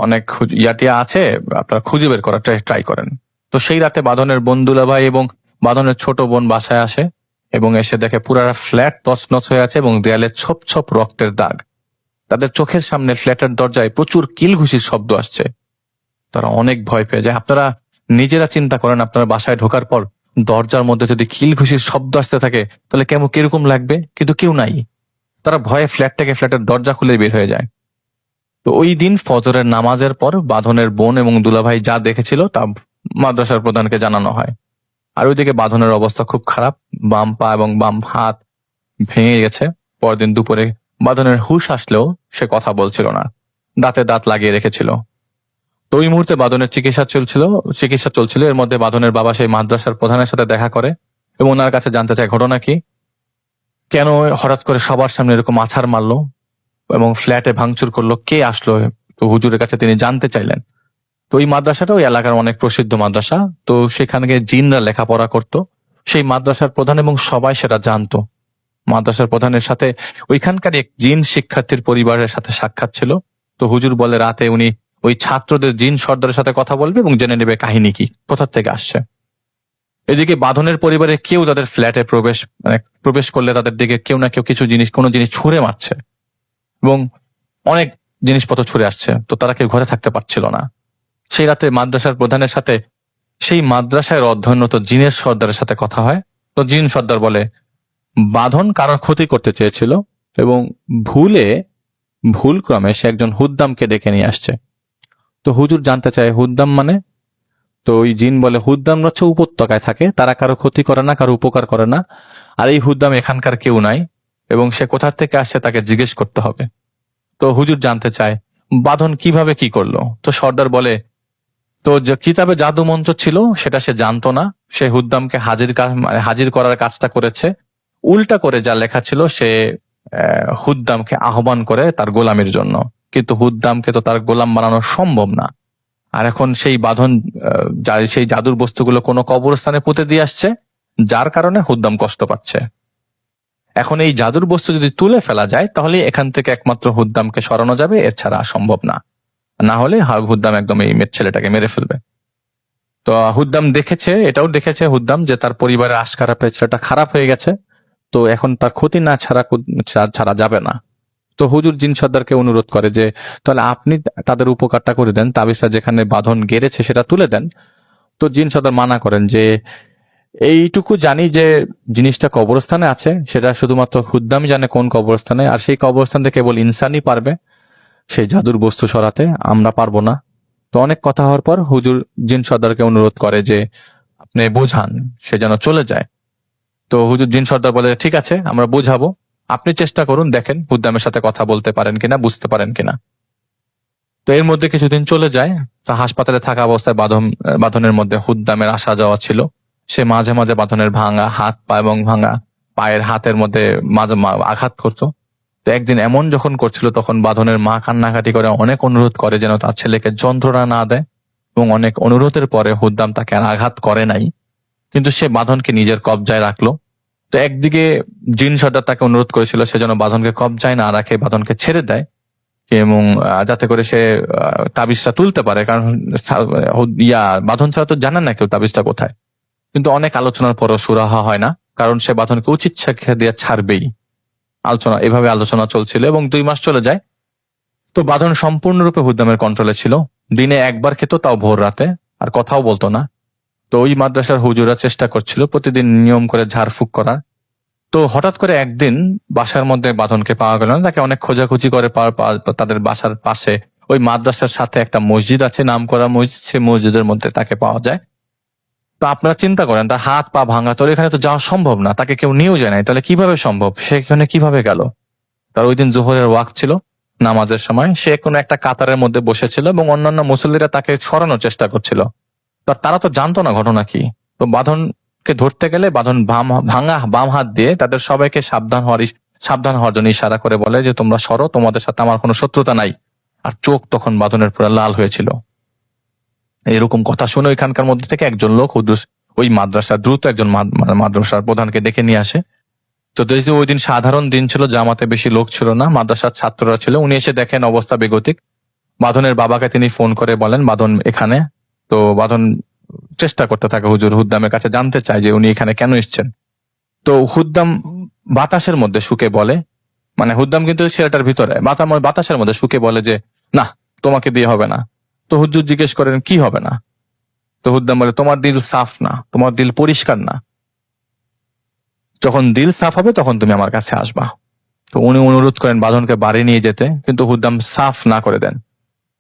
E: অনেক ইয়াটিয়া আছে, আপনারা খুঁজে বের করার ট্রাই করেন। তো সেই রাতে বাঁধনের বন্ধুলা ভাই এবং বাঁধনের ছোট বোন বাসায় আসে এবং এসে দেখে পুরা ফ্ল্যাট তছনছ হয়ে আছে এবং দেয়ালে ছোপ ছোপ রক্তের দাগ। তাদের চোখের সামনে ফ্ল্যাটের দরজায় প্রচুর কিলঘুষির শব্দ আসছে। তারা অনেক ভয় পেয়ে যায়। আপনারা নিজেরা চিন্তা করেন, আপনারা বাসায় ঢোকার পর দরজার মধ্যে যদি কিলঘুষির শব্দ আসতে থাকে তাহলে কিরকম লাগবে, কিন্তু কেউ নাই। তারা ভয়ে ফ্ল্যাটের দরজা খুলে বের হয়ে যায়। তো ওই দিন ফজরের নামাজের পর বাঁধনের বোন এবং দুলাভাই যা দেখেছিল তা মাদ্রাসার প্রধানকে জানানো হয়। আর ওইদিকে বাঁধনের অবস্থা খুব খারাপ, বাম পা এবং বাম হাত ভেঙে গেছে। পরদিন দুপুরে বাঁধনের হুঁশ আসলেও সে কথা বলছিল না, দাঁতে দাঁত লাগিয়ে রেখেছিল। তো ওই মুহূর্তে বাঁধনের চিকিৎসা চলছিল। এর মধ্যে বাঁধনের বাবা সেই মাদ্রাসার প্রধানের সাথে দেখা করে এবং ওনার কাছে জানতে চায় ঘটনা কি, কেন হঠাৎ করে সবার সামনে এরকম আছাড় মারলো এবং ফ্ল্যাটে ভাঙচুর করলো, কে আসলো। তো হুজুরের কাছে তিনি জানতে চাইলেন। তো ওই মাদ্রাসাটা ওই এলাকার অনেক প্রসিদ্ধ মাদ্রাসা, তো সেখানে জিনরা লেখাপড়া করত। সেই মাদ্রাসার প্রধান এবং সবাই সেটা জানতো। মাদ্রাসার প্রধানের সাথে ওইখানকার এক জিন শিক্ষার্থীর পরিবারের সাথে সাক্ষাৎ ছিল। তো হুজুর বলে রাতে উনি ওই ছাত্রদের জিন সর্দারের সাথে কথা বলবে এবং জেনে নেবে কাহিনী কি, কোথা থেকে আসছে। এদিকে বাঁধনের পরিবারে কেউ তাদের ফ্ল্যাটে প্রবেশ করলে তাদের দিকে কেউ না কেউ কোনো জিনিস ছুঁড়ে মারছে এবং অনেক জিনিসপত্র ছুঁড়ে আসছে। তো তারা কেউ ঘরে থাকতে পারছিল না। সেই রাতে মাদ্রাসার প্রধানের সাথে সেই মাদ্রাসায় অধ্যয়নরত জিনের সর্দারের সাথে কথা হয়। তো জিন সর্দার বলে বাঁধন কারোর ক্ষতি করতে চেয়েছিল এবং ভুলক্রমে সে একজন হুদ্দামকে ডেকে নিয়ে আসছে। তো হুজুর জানতে চায় হুদ্দাম মানে। তো ওই জিন বলে হুদ্দামরা হচ্ছে উপত্যকায় থাকে, তারা কারো ক্ষতি করে না, কারো উপকার করে না। আর এই হুদ্দাম এখানকার কেউ নাই এবং সে কোথা থেকে আসছে তাকে জিজ্ঞেস করতে হবে। তো হুজুর জানতে চায় বাঁধন কিভাবে কি করলো। তো সর্দার বলে তো যে কিতাবে জাদু মন্ত্র ছিল সেটা সে জানতো না, সে হুদ্দামকে হাজির করার কাজটা করেছে। উল্টা করে যা লেখা ছিল সে হুদ্দামকে আহ্বান করে তার গোলামির জন্য, কিন্তু হুদ্দামকে তো তার গোলাম বানানো সম্ভব না। আর এখন সেই বাঁধন সেই জাদুর বস্তুগুলো কোনো কবরস্থানে পুঁতে দিয়ে আসছে, যার কারণে হুদ্দাম কষ্ট পাচ্ছে। এখন এই জাদুর বস্তু যদি তুলে ফেলা যায় তাহলে এখান থেকে একমাত্র হুদ্দামকে সরানো যাবে, এছাড়া সম্ভব না। না হলে হুদ্দাম একদম এই ছেলেটাকে মেরে ফেলবে। তো হুদ্দাম এটাও দেখেছে হুদ্দাম যে তার পরিবারের আশকারা ছেলেটা খারাপ হয়ে গেছে, তো এখন তার ক্ষতি না ছাড়া যাবে না। তো হুজুর জিন সর্দারকে অনুরোধ করে যে তাহলে আপনি তাদের উপকারটা করে দেন, তাবিজটা যেখানে বাঁধন গেড়েছে সেটা তুলে দেন। তো জিন সর্দার মানা করেন যে এইটুকু জানি যে জিনিসটা কবরস্থানে আছে, সেটা শুধুমাত্র হুদ্দামই জানে কোন কবরস্থানে, আর সেই কবরস্থান থেকে কেবল ইনসানই পারবে সেই জাদুর বস্তু সরাতে, আমরা পারবো না। তো অনেক কথা হওয়ার পর হুজুর জিন সর্দারকে অনুরোধ করে যে আপনি বোঝান, সে যেন চলে যায়। তো হুজুর জিন সর্দার বলে ঠিক আছে আমরা বোঝাবো, আপনি চেষ্টা করুন, দেখেন হুদ্দামের সাথে কথা বলতে পারেন কিনা, বুঝতে পারেন কিনা। তো এর মধ্যে কিছুদিন চলে যায়। তো হাসপাতালে থাকা অবস্থায় বাঁধনের মধ্যে হুদ্দামের আসা যাওয়া ছিল। সে মাঝে মাঝে বাঁধনের ভাঙা হাত পা এবং ভাঙা পায়ের হাতের মধ্যে আঘাত করতো। তো একদিন এমন যখন করছিল তখন বাঁধনের মা কান্নাকাটি করে অনেক অনুরোধ করে যেন তার ছেলেকে যন্ত্রণা না দেয়, এবং অনেক অনুরোধের পরে হুদ্দাম তাকে আর আঘাত করে নাই, কিন্তু সে বাঁধনকে নিজের কবজায় রাখলো। তো একদিকে জিন সর্দার তাকে অনুরোধ করেছিল সে যেন বাঁধনকে কবজায় না রাখে, বাঁধনকে ছেড়ে দেয়, এবং যাতে করে সে তাবিজটা তুলতে পারে, কারণ বাঁধন ছাড়া তো জানে না কেউ তাবিজটা কোথায়। কিন্তু অনেক আলোচনার পরও সুরাহা হয় না, কারণ সে বাঁধনকে উচিত শিক্ষা দিয়ে ছাড়বেই। এভাবে আলোচনা চলছিল এবং 2 মাস চলে যায়। তো বাঁধন সম্পূর্ণরূপে হুদ্দামের কন্ট্রোলে ছিল। দিনে একবার খেত, তাও ভোর রাতে, আর কথাও বলতো না। তো ওই মাদ্রাসার হুজুরা চেষ্টা করছিল প্রতিদিন নিয়ম করে ঝাড়ফুঁক করার। তো হঠাৎ করে একদিন বাসার মধ্যে বাঁধনকে পাওয়া গেল না। তাকে অনেক খোঁজাখুঁজি করে তাদের বাসার পাশে ওই মাদ্রাসার সাথে একটা মসজিদ আছে, নাম করা মসজিদ, সেই মসজিদের মধ্যে তাকে পাওয়া যায়। তো আপনারা চিন্তা করেন, তার হাত পা ভাঙা, তো এখানে তো যাওয়া সম্ভব না, তাকে কেউ নিয়েও যায় নাই, তাহলে কিভাবে সম্ভব, সে এখানে কিভাবে গেল? তার ওই দিন জোহরের ওয়াক্ত ছিল, নামাজের সময় সে কোনো একটা কাতারের মধ্যে বসেছিল এবং অন্যান্য মুসল্লিরা তাকে সরানোর চেষ্টা করছিল। তারা তো জানতো না ঘটনা কি। তো বাঁধনকে ধরতে গেলে বাঁধন ভাঙা বাম হাত দিয়ে তাদের সবাইকে সাবধান হওয়ার জন্য ইশারা করে বলে যে তোমরা সরো, তোমাদের সাথে আমার কোনো শত্রুতা নাই। আর চোখ তখন বাঁধনের পুরো লাল হয়েছিল। এরকম কথা শুনে ওইখানকার মধ্যে থেকে একজন লোক ওই মাদ্রাসা দ্রুত একজন মাদ্রাসার প্রধানকে ডেকে নিয়ে আসে। তো যেহেতু ওই দিন সাধারণ দিন ছিল, জামাতে বেশি লোক ছিল না, মাদ্রাসার ছাত্ররা ছিল, উনি এসে দেখেন অবস্থা বেগতিক। বাঁধনের বাবাকে তিনি ফোন করে বলেন বাঁধন এখানে। তো বাঁধন চেষ্টা করতে থাকে হুদ্দামের কাছে, জানতে চায় যে উনি এখানে কেন এসছেন। তো হুদ্দাম বাতাসের মধ্যে শুকে বলে, মানে হুদ্দাম কিন্তু ছেলেটার ভিতরে, বাতাসের মধ্যে শুকে বলে যে না, তোমাকে দিয়ে হবে না। তো হুজুর জিজ্ঞেস করেন কি হবে না? তো হুদ্দাম বলে তোমার দিল সাফ না, তোমার দিল পরিষ্কার না, যখন দিল সাফ হবে তখন তুমি আমার কাছে আসবা। তো উনি অনুরোধ করেন বাঁধনকে বাড়ি নিয়ে যেতে, কিন্তু হুদ্দাম সাফ না করে দেন।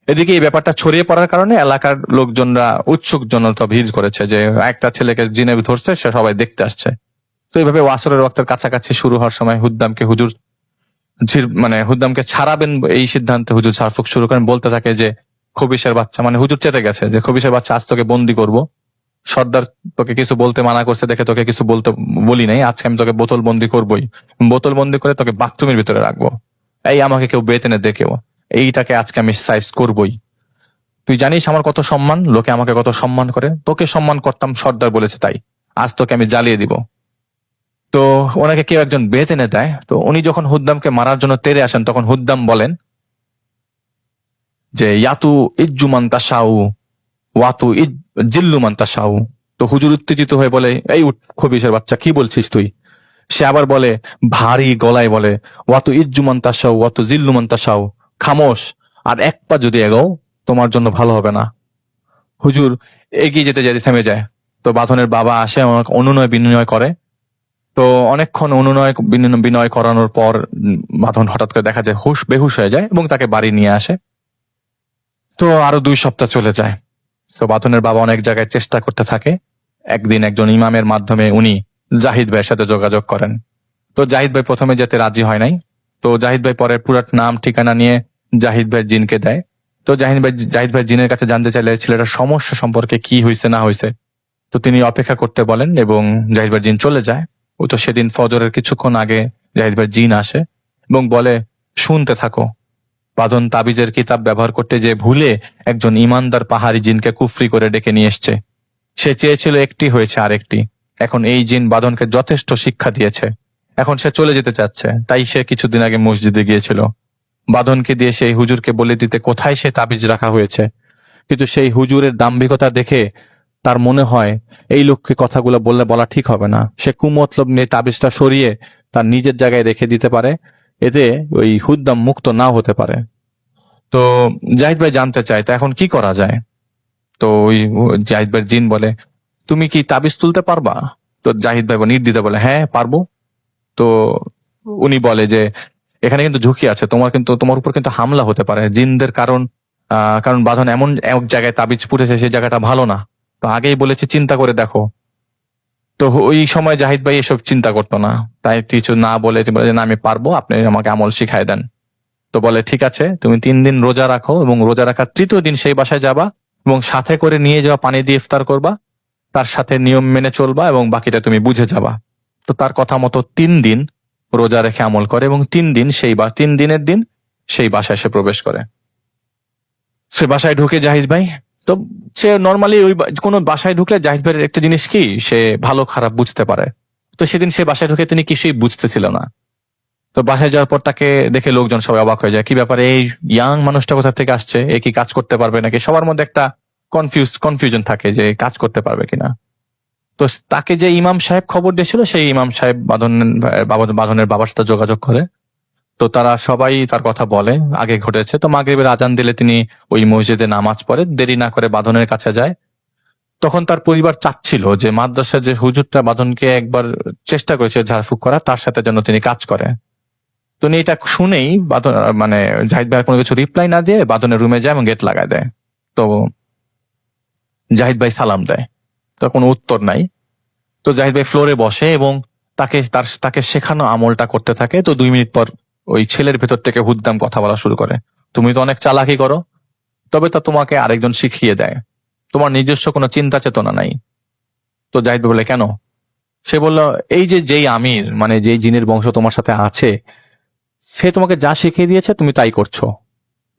E: এদিকে এই ব্যাপারটা ছড়িয়ে পড়ার কারণে এলাকার লোকজনরা উৎসুক জনতা ভিড় করেছে যে একটা ছেলেকে জিনে ধরছে, সে সবাই দেখতে আসছে। তো এইভাবে ওয়াসরের ওয়াক্তের কাছাকাছি শুরু হওয়ার সময় হুদ্দামকে ছাড়াবেন এই সিদ্ধান্তে হুজুর ঝাড়ফুঁক শুরু করেন। বলতে থাকে যে খবিশের বাচ্চা, মানে হুজুর চেতে গেছে যে খবিশের বাচ্চা, আজ তোকে বন্দি করব। সর্দার তোকে কিছু বলতে মানা করছে দেখে তোকে কিছু বলি নাই, আজকে আমি তোকে বোতল বন্দি করবোই, বোতল বন্দি করে তোকে বাথরুমের ভিতরে রাখবো। এই আমাকে কেউ বেতেনে দেখেও এইটাকে আজকে আমি সাইজ করবই। তুই জানিস আমার কত সম্মান, লোকে আমাকে কত সম্মান করে, তোকে সম্মান করতাম, সর্দার বলেছে তাই, আজ তোকে আমি জ্বালিয়ে দিব। তো ওনাকে কেউ একজন বেত এনে দেয়। তো উনি যখন হুদ্দামকে মারার জন্য তেড়ে আসেন তখন হুদ্দাম বলেন যে ইয়াতু ইজ্জুমান তাশাউ ওয়াতু জিল্লুমান তাশাউ। তো হুজুর উত্তেজিত হয়ে বলে এই উঠ খবিশের বাচ্চা, কি বলছিস তুই? সে আবার বলে ভারী গলায় বলে ওয়াতু ইজ্জুমান তাশাউ ওয়াতু জিল্লুমান তাশাউ, খামোশ, আর এক পা যদি এগোও তোমার জন্য ভালো হবে না। হুজুর এগিয়ে যেতে যেতে থেমে যায়। তো বাঁধনের বাবা আসে, অনুনয় বিনয় করে। তো অনেকক্ষণ অনুনয় বিনয় করানোর পর বাঁধন হঠাৎ করে দেখা যায় বেহুশ হয়ে যায় এবং তাকে বাড়ি নিয়ে আসে। তো আরো 2 সপ্তাহ চলে যায়। তো বাঁধনের বাবা অনেক জায়গায় চেষ্টা করতে থাকে। একদিন একজন ইমামের মাধ্যমে উনি জাহিদ ভাইয়ের সাথে যোগাযোগ করেন। তো জাহিদ ভাই প্রথমে যেতে রাজি হয় নাই। তো জাহিদ ভাই পরে পুরো নাম ঠিকানা নিয়ে জাহিদ ভাই জিনকে দেয়। তো জাহিদ ভাই জিনের কাছে জানতে চাইলে ছেলেটার সমস্যা সম্পর্কে কি হয়েছে না হয়েছে। তো তিনি অপেক্ষা করতে বলেন এবং জাহিদ ভাই জিন চলে যায়। ও তো সেদিন ফজরের কিছুক্ষণ আগে জাহিদ ভাই জিন আসে এবং বলে, শুনতে থাকো। বাঁধন তাবিজের কিতাব ব্যবহার করতে যে ভুলে একজন ইমানদার পাহাড়ি জিনকে কুফরি করে ডেকে নিয়ে এসছে। সে চেয়েছিল একটি, হয়েছে আরেকটি। এখন এই জিন বাঁধনকে যথেষ্ট শিক্ষা দিয়েছে, এখন সে চলে যেতে চাচ্ছে। তাই সে কিছুদিন আগে মসজিদে গিয়েছিল বাঁধনকে দিয়ে সেই হুজুরকে বলে দিতে কোথায় সে তাবিজ রাখা হয়েছে। কিন্তু সেই হুজুরের দাম্ভিকতা দেখে তার মনে হয় এই লোককে কথাগুলো বলা ঠিক হবে না। সে কুমতলব নিয়ে তাবিজটা সরিয়ে তার নিজের জায়গায় রেখে দিতে পারে, এতে ওই হুদ্দাম মুক্ত নাও হতে পারে। তো জাহিদ ভাই জানতে চায়, তা এখন কি করা যায়? তো ওই জাহিদ ভাই জিন বলে, তুমি কি তাবিজ তুলতে পারবা? তো জাহিদ ভাই নির্দ্বিধা বলে, হ্যাঁ পারবো। তো উনি বলে যে এখানে কিন্তু ঝুঁকি আছে, তোমার উপর কিন্তু হামলা হতে পারে জিনদের, কারণ বাঁধন এমন এক জায়গায় তাবিজ পুড়েছে, সেই জায়গাটা ভালো না। তো আগেই বলেছি চিন্তা করে দেখো। তো ওই সময় জাহিদ ভাই এসব চিন্তা করতো না, তাই কিছু না বলে তিনি বলে যে, না আমি পারবো, আপনি আমাকে আমল শিখাই দেন। তো বলে ঠিক আছে, তুমি 3 দিন রোজা রাখো এবং রোজা রাখার 3য় দিন সেই বাসায় যাবা এবং সাথে করে নিয়ে যাওয়া পানি দিয়ে ইফতার করবা, তার সাথে নিয়ম মেনে চলবা এবং বাকিটা তুমি বুঝে যাবা। তো তার কথা মতো 3 দিন রোজা রেখে আমল করে এবং 3 দিনের দিন সেই বাসায় সে প্রবেশ করে। সে বাসায় ঢুকে জাহিদ ভাই, তো সে নর্মালি কোনো বাসায় ঢুকলে জাহিদ ভাইয়ের একটা জিনিস কি, সে ভালো খারাপ বুঝতে পারে। তো সেদিন সে বাসায় ঢুকে তিনি কিছুই বুঝতেছিল না। তো বাসায় যাওয়ার পর তাকে দেখে লোকজন সবাই অবাক হয়ে যায়, কি ব্যাপারে, এই ইয়াং মানুষটা কোথা থেকে আসছে, এ কি কাজ করতে পারবে নাকি? সবার মধ্যে একটা কনফিউশন থাকে যে কাজ করতে পারবে কিনা। তো তাকে যে ইমাম সাহেব খবর দিয়েছিল, সেই ইমাম সাহেব বাঁধনের বাবার সাথে যোগাযোগ করে। তো তারা সবাই তার কথা বলে আগে ঘটেছে। তো মাগরিবের আজান দিলে তিনি ওই মসজিদে নামাজ পড়ে, দেরি না করে বাঁধনের কাছে যায়। তখন তার পরিবার চাচ্ছিল যে মাদ্রাসার যে হুজুরটা বাঁধনকে একবার চেষ্টা করেছে ঝাড়ফুঁক করা, তার সাথে যেন তিনি কাজ করে। তো উনি এটা শুনেই জাহিদ ভাইয়ের কোনো কিছু রিপ্লাই না দিয়ে বাঁধনের রুমে যায় এবং গেট লাগায় দেয়। তো জাহিদ ভাই সালাম দেয়, তো কোনো উত্তর নাই। তো জাহিদ ভাই ফ্লোরে বসে এবং তাকে শেখানো আমলটা করতে থাকে। তো 2 মিনিট পর ওই ছেলের ভেতর থেকে হুদ্দাম কথা বলা শুরু করে, তুমি তো অনেক চালাকি করো, তবে তা তোমাকে আরেকজন শিখিয়ে দেয়, তোমার নিজস্ব কোনো চিন্তা চেতনা নাই। তো জাহিদ ভাই বলে, কেন? সে বলল, এই যেই আমির, মানে যেই জিনের বংশ তোমার সাথে আছে, সে তোমাকে যা শিখিয়ে দিয়েছে তুমি তাই করছো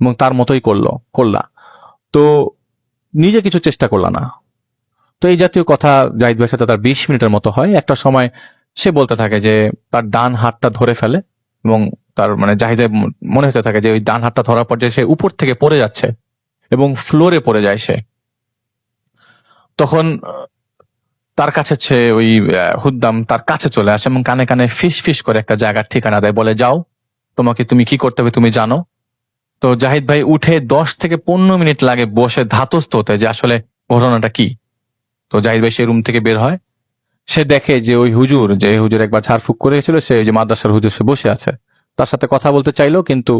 E: এবং তার মতোই করলা, তো নিজে কিছু চেষ্টা করলা না। তো এই জাতীয় কথা জাহিদ ভাইয়ের সাথে তার 20 মিনিটের মতো হয়। একটা সময় সে বলতে থাকে যে তার ডান হাতটা ধরে ফেলে এবং তার জাহিদের মনে হতে থাকে যে ওই ডান হাতটা ধরার পর যে সে উপর থেকে পড়ে যাচ্ছে এবং ফ্লোরে পড়ে যায় সে। তখন তার কাছে ওই হুদ্দাম তার কাছে চলে আসে এবং কানে কানে ফিস ফিস করে একটা জায়গার ঠিকানা দেয়, বলে যাও, তুমি কি করতে হবে তুমি জানো। তো জাহিদ ভাই উঠে 10 থেকে 15 মিনিট লাগে বসে ধাতস্থ হতে যে আসলে ঘটনাটা কি। তো জাহিদ ভাই সে রুম থেকে বের হয়, সে দেখে যে ওই হুজুর একবার ঝাড়ফুঁক করেছিল, সে ওই যে মাদ্রাসার হুজুর, সে বসে আছে। তার সাথে কথা বলতে চাইলো, কিন্তু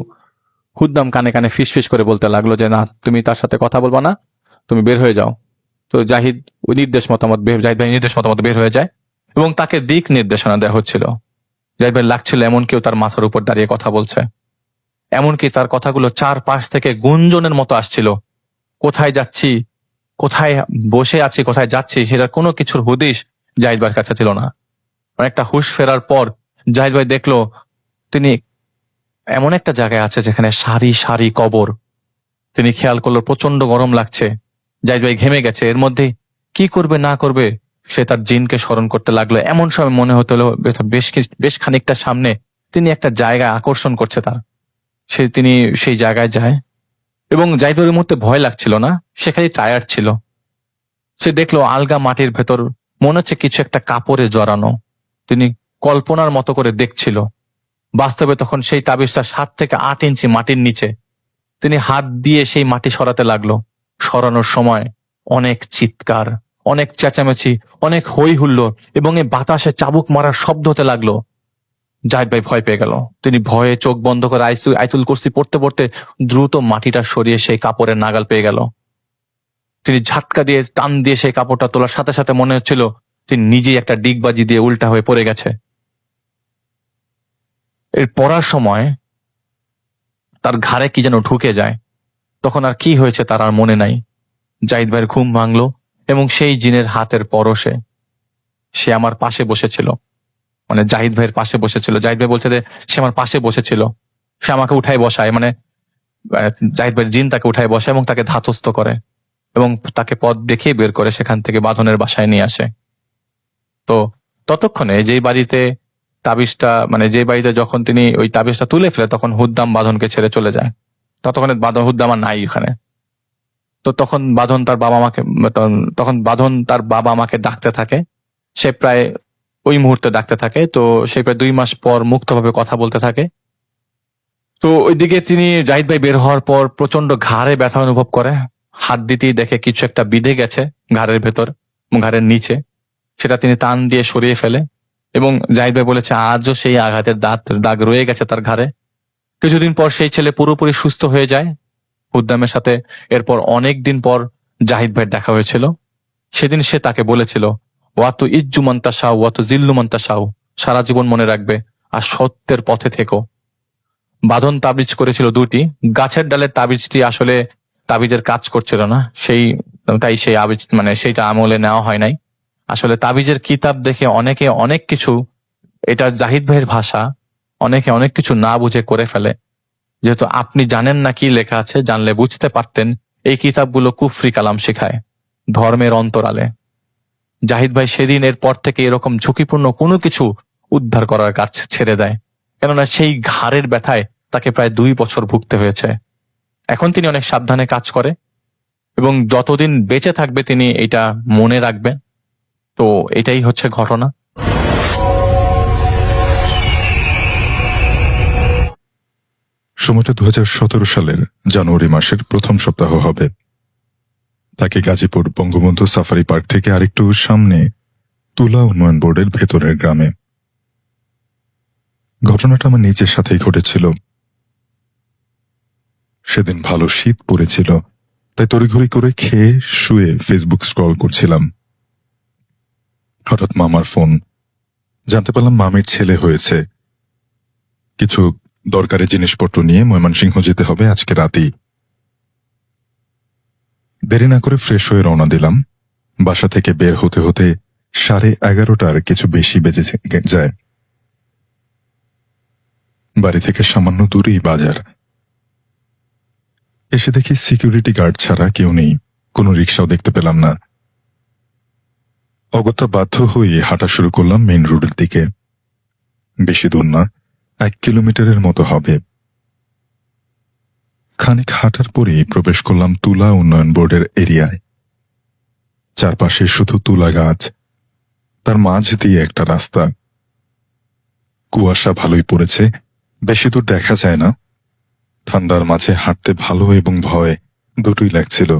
E: হুদ্দাম কানে কানে ফিস ফিস করে বলতে লাগলো যে না, তুমি তার সাথে কথা বলবা না, তুমি বের হয়ে যাও। তো জাহিদ ভাই নির্দেশ মতামত বের হয়ে যায় এবং তাকে দিক নির্দেশনা দেওয়া হচ্ছিল। জাহিদ ভাই লাগছিল এমন কেউ তার মাথার উপর দাঁড়িয়ে কথা বলছে, এমনকি তার কথাগুলো চারপাশ থেকে গুঞ্জনের মতো আসছিল। কোথায় যাচ্ছি, কোথায় বসে আছি, কোথায় যাচ্ছি, সেটার কোনো কিছুর হুদিশ জাহিদ ভাইয়ের কাছে ছিল না। অনেকটা হুঁশ ফেরার পর জাহিদ ভাই দেখলো তিনি এমন একটা জায়গায় আছে যেখানে সারি সারি কবর। তিনি খেয়াল করলো প্রচন্ড গরম লাগছে, জাহিদ ভাই ঘেমে গেছে। এর মধ্যে কি করবে না করবে সে তার জিনকে স্মরণ করতে লাগলো। এমন সময় মনে হতো বেশ খানিকটা সামনে তিনি একটা জায়গায় আকর্ষণ করছে তার, তিনি সেই জায়গায় যায় এবং জাহিদ ভাইয়ের মধ্যে ভয় লাগছিল না, সে খালি টায়ার্ড ছিল। সে দেখলো আলগা মাটির ভেতর মনে হচ্ছে কিছু একটা কাপড়ে জড়ানো। তিনি কল্পনার মতো করে দেখছিল, বাস্তবে তখন সেই তাবিজটা 7 থেকে 8 ইঞ্চি মাটির নিচে। তিনি হাত দিয়ে সেই মাটি সরাতে লাগলো। সরানোর সময় অনেক চিৎকার, অনেক চেঁচামেচি, অনেক হই হুল্লোড় এবং এই বাতাসে চাবুক মারার শব্দ হতে লাগলো। জাহিদ ভাই ভয় পেয়ে গেল। তিনি ভয়ে চোখ বন্ধ করে আয়াতুল কুরসি পড়তে পড়তে দ্রুত মাটিটা সরিয়ে সেই কাপড়ের নাগাল পেয়ে গেল। তিনি ঝাটকা দিয়ে টান দিয়ে সেই কাপড়টা তোলার সাথে সাথে মনে হচ্ছিল তিনি নিজেই একটা ডিগবাজি দিয়ে উল্টা হয়ে পড়ে গেছে। এর পড়ার সময় তার ঘাড়ে কি যেন ঢুকে যায়। তখন আর কি হয়েছে তার আর মনে নাই। জাহিদ ভাইয়ের ঘুম ভাঙলো এবং সেই জিনের হাতের পরশে সে আমার পাশে বসেছিল, মানে জাহিদ ভাইয়ের পাশে বসেছিল। জাহিদ ভাই বলছে যে সে আমার পাশে বসেছিল, সে আমাকে উঠায় বসায়, মানে জাহিদ ভাইয়ের জিন তাকে উঠায় বসায় এবং তাকে ধাতস্থ করে এবং তাকে পথ দেখিয়ে বের করে সেখান থেকে বাঁধনের বাসায় নিয়ে আসে। তো ততক্ষণে যেই বাড়িতে তাবিজটা, মানে যে বাড়িতে যখন তিনি ওই তাবিজটা তুলে ফেলে তখন হুদ্দাম বাঁধনকে ছেড়ে চলে যায়। ততক্ষণে হুদ্দাম আর নাই এখানে। তো তখন বাঁধন তার বাবা আমাকে ডাকতে থাকে। সে প্রায় ওই মুহূর্তে ডাকতে থাকে। তো সে প্রায় 2 মাস পর মুক্তভাবে কথা বলতে থাকে। তো ওইদিকে তিনি জাহিদ ভাই বের হওয়ার পর প্রচন্ড ঘাড়ে ব্যথা অনুভব করে। হাত দিতেই দেখে কিছু একটা বিঁধে গেছে ঘাড়ের ভেতর, ঘাড়ের নিচে। সেটা তিনি টান দিয়ে সরিয়ে ফেলে এবং জাহিদ ভাই বলেছে আজও সেই আঘাতের দাগ রয়ে গেছে তার ঘাড়ে। কিছুদিন পর সেই ছেলে পুরোপুরি সুস্থ হয়ে যায় হুদ্দামের সাথে। এরপর অনেক দিন পর জাহিদ ভাইয়ের দেখা হয়েছিল। সেদিন সে তাকে বলেছিল, ওয়াতু ইজ্জু মান্তা সাউ ওয়াতু জিল্লু মান্তা সাউ, সারা জীবন মনে রাখবে আর সত্যের পথে থেকো। বাঁধন তাবিজ করেছিল 2টি। গাছের ডালের তাবিজটি আসলে তাবিজের কাজ করছিল না, তাই সেই আবিজ, মানে সেইটা আমলে নেওয়া হয় নাই। আসলে তাবিজের কিতাব দেখে অনেকে অনেক কিছু, এটা জাহিদ ভাইয়ের ভাষা, অনেকে অনেক কিছু না বুঝে করে ফেলে। যেহেতু আপনি জানেন না কি লেখা আছে, জানলে বুঝতে পারতেন এই কিতাবগুলো কুফরি কালাম শেখায় ধর্মের অন্তরালে। জাহিদ ভাই সেদিন এর পর থেকে এরকম ঝুঁকিপূর্ণ কোনো কিছু উদ্ধার করার কাজ ছেড়ে দেয়, কেননা সেই ঘাড়ের ব্যথায় তাকে প্রায় 2 বছর ভুগতে হয়েছে। এখন তিনি অনেক সাবধানে কাজ করে এবং যতদিন বেঁচে থাকবে তিনি এটা মনে রাখবেন। তো এটাই হচ্ছে ঘটনা।
A: সময়টা 2017 সালের জানুয়ারি মাসের প্রথম সপ্তাহ হবে। তাকে গাজীপুর বঙ্গবন্ধু সাফারি পার্ক থেকে আরেকটু সামনে তুলা উন্নয়ন বোর্ডের ভেতরের গ্রামে। ঘটনাটা আমার নিজের সাথেই ঘটেছিল। সেদিন ভালো শীত পড়েছিল, তাই তড়িঘড়ি করে খেয়ে শুয়ে ফেসবুক স্ক্রল করছিলাম। হঠাৎ মামার ফোন। জানতে পারলাম মামির ছেলে হয়েছে। কিছু দরকারি জিনিসপত্র নিয়ে ময়মনসিংহ যেতে হবে আজকে রাতেই। দেরি না করে ফ্রেশ হয়ে রওনা দিলাম। বাসা থেকে বের হতে হতে 11:30 কিছু বেশি বেজে যায়। বাড়ি থেকে সামান্য দূরেই বাজার। এসে দেখি সিকিউরিটি গার্ড ছাড়া কেউ নেই, কোনো রিক্সাও দেখতে পেলাম না। অগত্যা বাধ্য হয়ে হাঁটা শুরু করলাম মেইন রোডের দিকে। বেশি দূর না, 1 কিলোমিটারের মতো হবে। খানিক হাঁটার পরেই প্রবেশ করলাম তুলা উন্নয়ন বোর্ডের এরিয়ায়। চারপাশে শুধু তুলা গাছ, তার মাঝ দিয়ে একটা রাস্তা। কুয়াশা ভালোই পড়েছে, বেশি দূর দেখা যায় না। ঠান্ডার মাঝে হাঁটতে ভালো এবং ভয় দুটোই লাগছিল।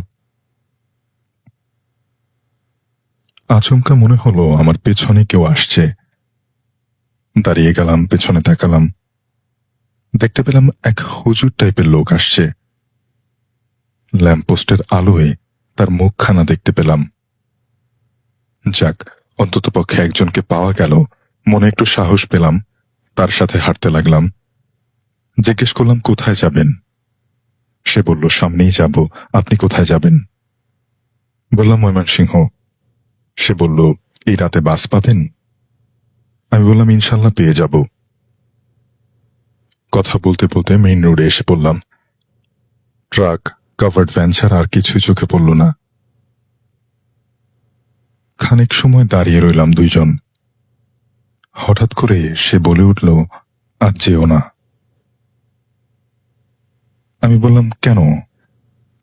A: আচমকা মনে হলো আমার পেছনে কেউ আসছে। দাঁড়িয়ে গেলাম, পেছনে তাকালাম। দেখতে পেলাম এক হুজুর টাইপের লোক আসছে। ল্যাম্পপোস্টের আলোয় তার মুখখানা দেখতে পেলাম। যাক, অন্তত পক্ষে একজনকে পাওয়া গেল, মনে একটু সাহস পেলাম। তার সাথে হাঁটতে লাগলাম। জিজ্ঞেস করলাম কোথায় যাবেন। সে বলল সামনেই যাব, আপনি কোথায় যাবেন? বললাম ময়মনসিংহ। সে বলল এই রাতে বাস পাবেন? আমি বললাম ইনশাল্লাহ পেয়ে যাব। কথা বলতে বলতে মেইন রোডে এসে পড়লাম। ট্রাক, কাভার্ড ভ্যান ছাড়া আর কিছুই চোখে পড়ল না। খানিক সময় দাঁড়িয়ে রইলাম দুইজন। হঠাৎ করে সে বলে উঠল, আজ যেও না। আমি বললাম কেন?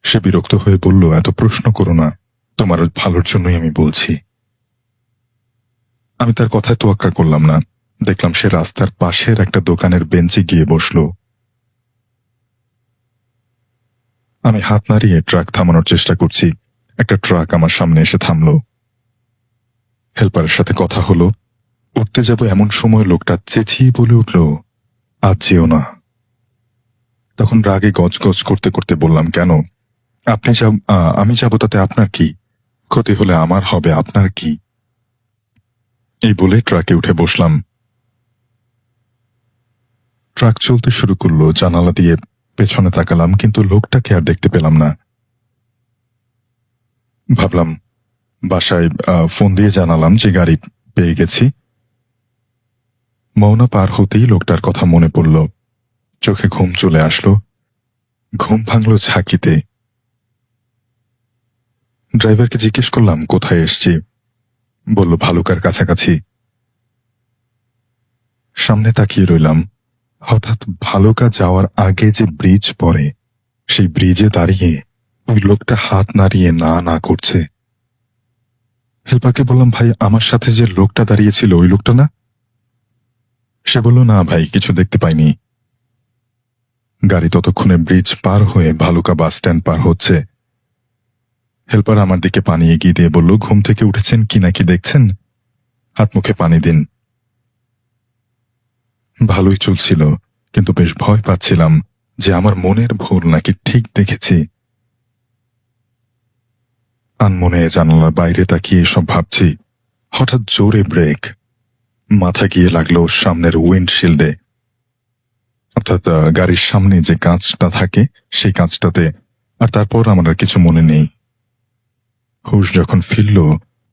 A: সে বিরক্ত হয়ে বলল, এত প্রশ্ন করো না, তোমার ভালোর জন্যই আমি বলছি। আমি তার কথায় তোয়াক্কা করলাম না। দেখলাম সে রাস্তার পাশের একটা দোকানের বেঞ্চে গিয়ে বসল। আমি হাত নাড়িয়ে ট্রাক থামানোর চেষ্টা করছি। একটা ট্রাক আমার সামনে এসে থামল। হেল্পারের সাথে কথা হলো। উঠতে যাব এমন সময় লোকটা চেঁচিয়ে বলে উঠল, আজ যেও না। তখন রাগে গজগজ করতে করতে বললাম, কেন? আমি যাব তাতে আপনার কি? ক্ষতি হলে আমার হবে, আপনার কি? এই বলে ট্রাকে উঠে বসলাম। ট্রাক চলতে শুরু করলো। জানালা দিয়ে পেছনে তাকালাম, কিন্তু লোকটাকে আর দেখতে পেলাম না। ভাবলাম বাসায় ফোন দিয়ে জানালাম যে গাড়ি পেয়ে গেছি। মৌনা পার হতেই লোকটার কথা মনে পড়ল, চোখে ঘুম চলে আসলো। ঘুম ভাঙল ঝাঁকিতে। ড্রাইভারকে জিজ্ঞেস করলাম কোথায় এসছি। বলল ভালুকার কাছাকাছি। সামনে তাকিয়ে রইলাম। হঠাৎ ভালুকা যাওয়ার আগে যে ব্রিজ পড়ে, সেই ব্রিজে দাঁড়িয়ে ওই লোকটা হাত নাড়িয়ে না না করছে। হেল্পারকে বললাম, ভাই আমার সাথে যে লোকটা দাঁড়িয়েছিল ওই লোকটা না? সে বলল, না ভাই, কিছু দেখতে পাইনি। গাড়ি ততক্ষণে ব্রিজ পার হয়ে ভালুকা বাস স্ট্যান্ড পার হচ্ছে। হেল্পার আমার দিকে পানি এগিয়ে দিয়ে বলল, ঘুম থেকে উঠেছেন কি নাকি দেখছেন, হাত মুখে পানি দিন। ভালোই চলছিল, কিন্তু বেশ ভয় পাচ্ছিলাম যে আমার মনের ভুল নাকি ঠিক দেখেছি। আনমনে জানালার বাইরে তাকিয়ে সব ভাবছি। হঠাৎ জোরে ব্রেক, মাথা গিয়ে লাগলো সামনের উইন্ডশিল্ডে, অর্থাৎ গাড়ির সামনে যে কাঁচটা থাকে সেই কাঁচটাতে। আর তারপর আমার আর কিছু মনে নেই। হুশ যখন ফিরল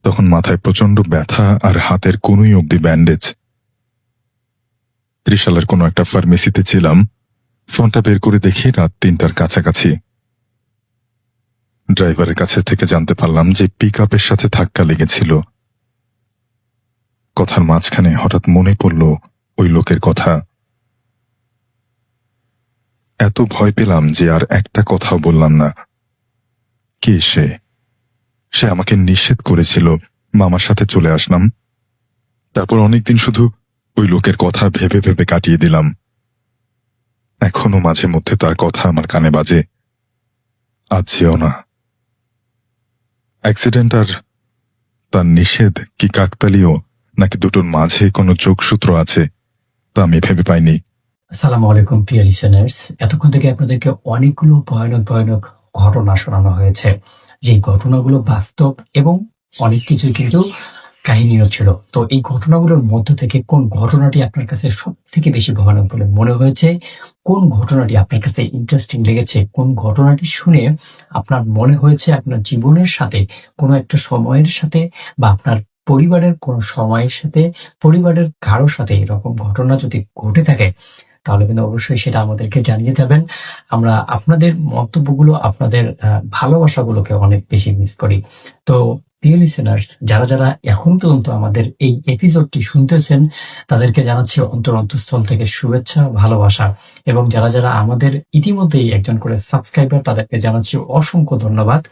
A: তখন মাথায় প্রচন্ড ব্যথা আর হাতের কোনোই অবধি ব্যান্ডেজ। ত্রিশালের কোনো একটা ফার্মেসিতে ছিলাম। ফোনটা বের করে দেখি রাত 3টার কাছাকাছি। ড্রাইভারের কাছে থেকে জানতে পারলাম যে পিক আপের সাথে ধাক্কা লেগেছিল। কথার মাঝখানে হঠাৎ মনে পড়ল ওই লোকের কথা। এত ভয় পেলাম যে আর একটা কথাও বললাম না। কে সে? সে আমাকে নিষেধ করেছিল, মামার সাথে চলে আসলাম। তারপর অনেকদিন শুধু ওই লোকের কথা ভেবে ভেবে কাটিয়ে দিলাম। এখনো মাঝে মধ্যে তার কথা আমার কানে বাজে। আজ যেও না। অ্যাক্সিডেন্ট আর তার নিষেধ কি কাকতালীয়, নাকি দুটোর মাঝে কোনো যোগসূত্র আছে, তা আমি ভেবে পাইনি।
F: আসসালামু আলাইকুম প্রিয় লিসেনার্স, এতক্ষণ থেকে আপনাদেরকে অনেকগুলো ভয়ানক ভয়ানক ঘটনা শোনানো হয়েছে। যে ঘটনাগুলো বাস্তব এবং অনেক কিছু কিন্তু কাহিনীও ছিল। তো এই ঘটনাগুলোর মধ্য থেকে কোন ঘটনাটি আপনার কাছে সব থেকে বেশি ভয়ানক বলে মনে হয়েছে, কোন ঘটনাটি আপনার কাছে ইন্টারেস্টিং লেগেছে, কোন ঘটনাটি শুনে আপনার মনে হয়েছে আপনার জীবনের সাথে কোনো একটা সময়ের সাথে বা আপনার পরিবারের কোনো সময়ের সাথে, পরিবারের কারোর সাথে এরকম ঘটনা যদি ঘটে থাকে তাহলে কিন্তু অবশ্যই সেটা আমাদেরকে জানিয়ে যাবেন। আমরা আপনাদের মন্তব্যগুলো, আপনাদের ভালোবাসাগুলোকে অনেক বেশি মিস করি। তো প্রিয় লিসেনার্স, যারা যারা এখন পর্যন্ত আমাদের এই এপিসোডটি শুনতেছেন তাদেরকে জানাচ্ছি অন্তরস্থল থেকে শুভেচ্ছা, ভালোবাসা। এবং যারা যারা আমাদের ইতিমধ্যেই একজন করে সাবস্ক্রাইবার, তাদেরকে জানাচ্ছি অসংখ্য ধন্যবাদ।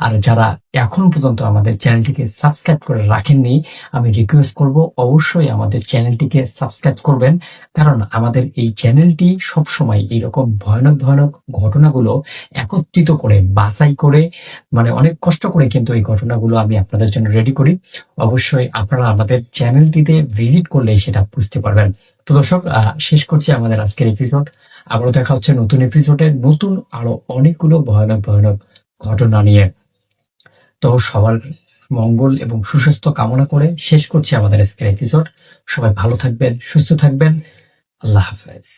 F: আর যারা এখন পর্যন্ত আমাদের চ্যানেলটিকে সাবস্ক্রাইব করে রাখেননি, আমি রিকোয়েস্ট করব অবশ্যই আমাদের চ্যানেলটিকে সাবস্ক্রাইব করবেন। কারণ আমাদের এই চ্যানেলটি সবসময় এইরকম ভয়ানক ভয়ানক ঘটনাগুলো একত্রিত করে বাছাই করে, মানে অনেক কষ্ট করে কিন্তু এই ঘটনাগুলো আমি আপনাদের জন্য রেডি করি। অবশ্যই আপনারা আমাদের চ্যানেলটিতে ভিজিট করলেই সেটা বুঝতে পারবেন। তো দর্শক, শেষ করছি আমাদের আজকের এপিসোড। আবারও দেখা হচ্ছে নতুন এপিসোডে, নতুন আরো অনেকগুলো ভয়ানক ভয়ানক ঘটনা নিয়ে। তো সবার মঙ্গল এবং সুস্বাস্থ্য কামনা করে শেষ করছি আমাদের আজকের এপিসোড। সবাই ভালো থাকবেন, সুস্থ থাকবেন। আল্লাহ হাফেজ।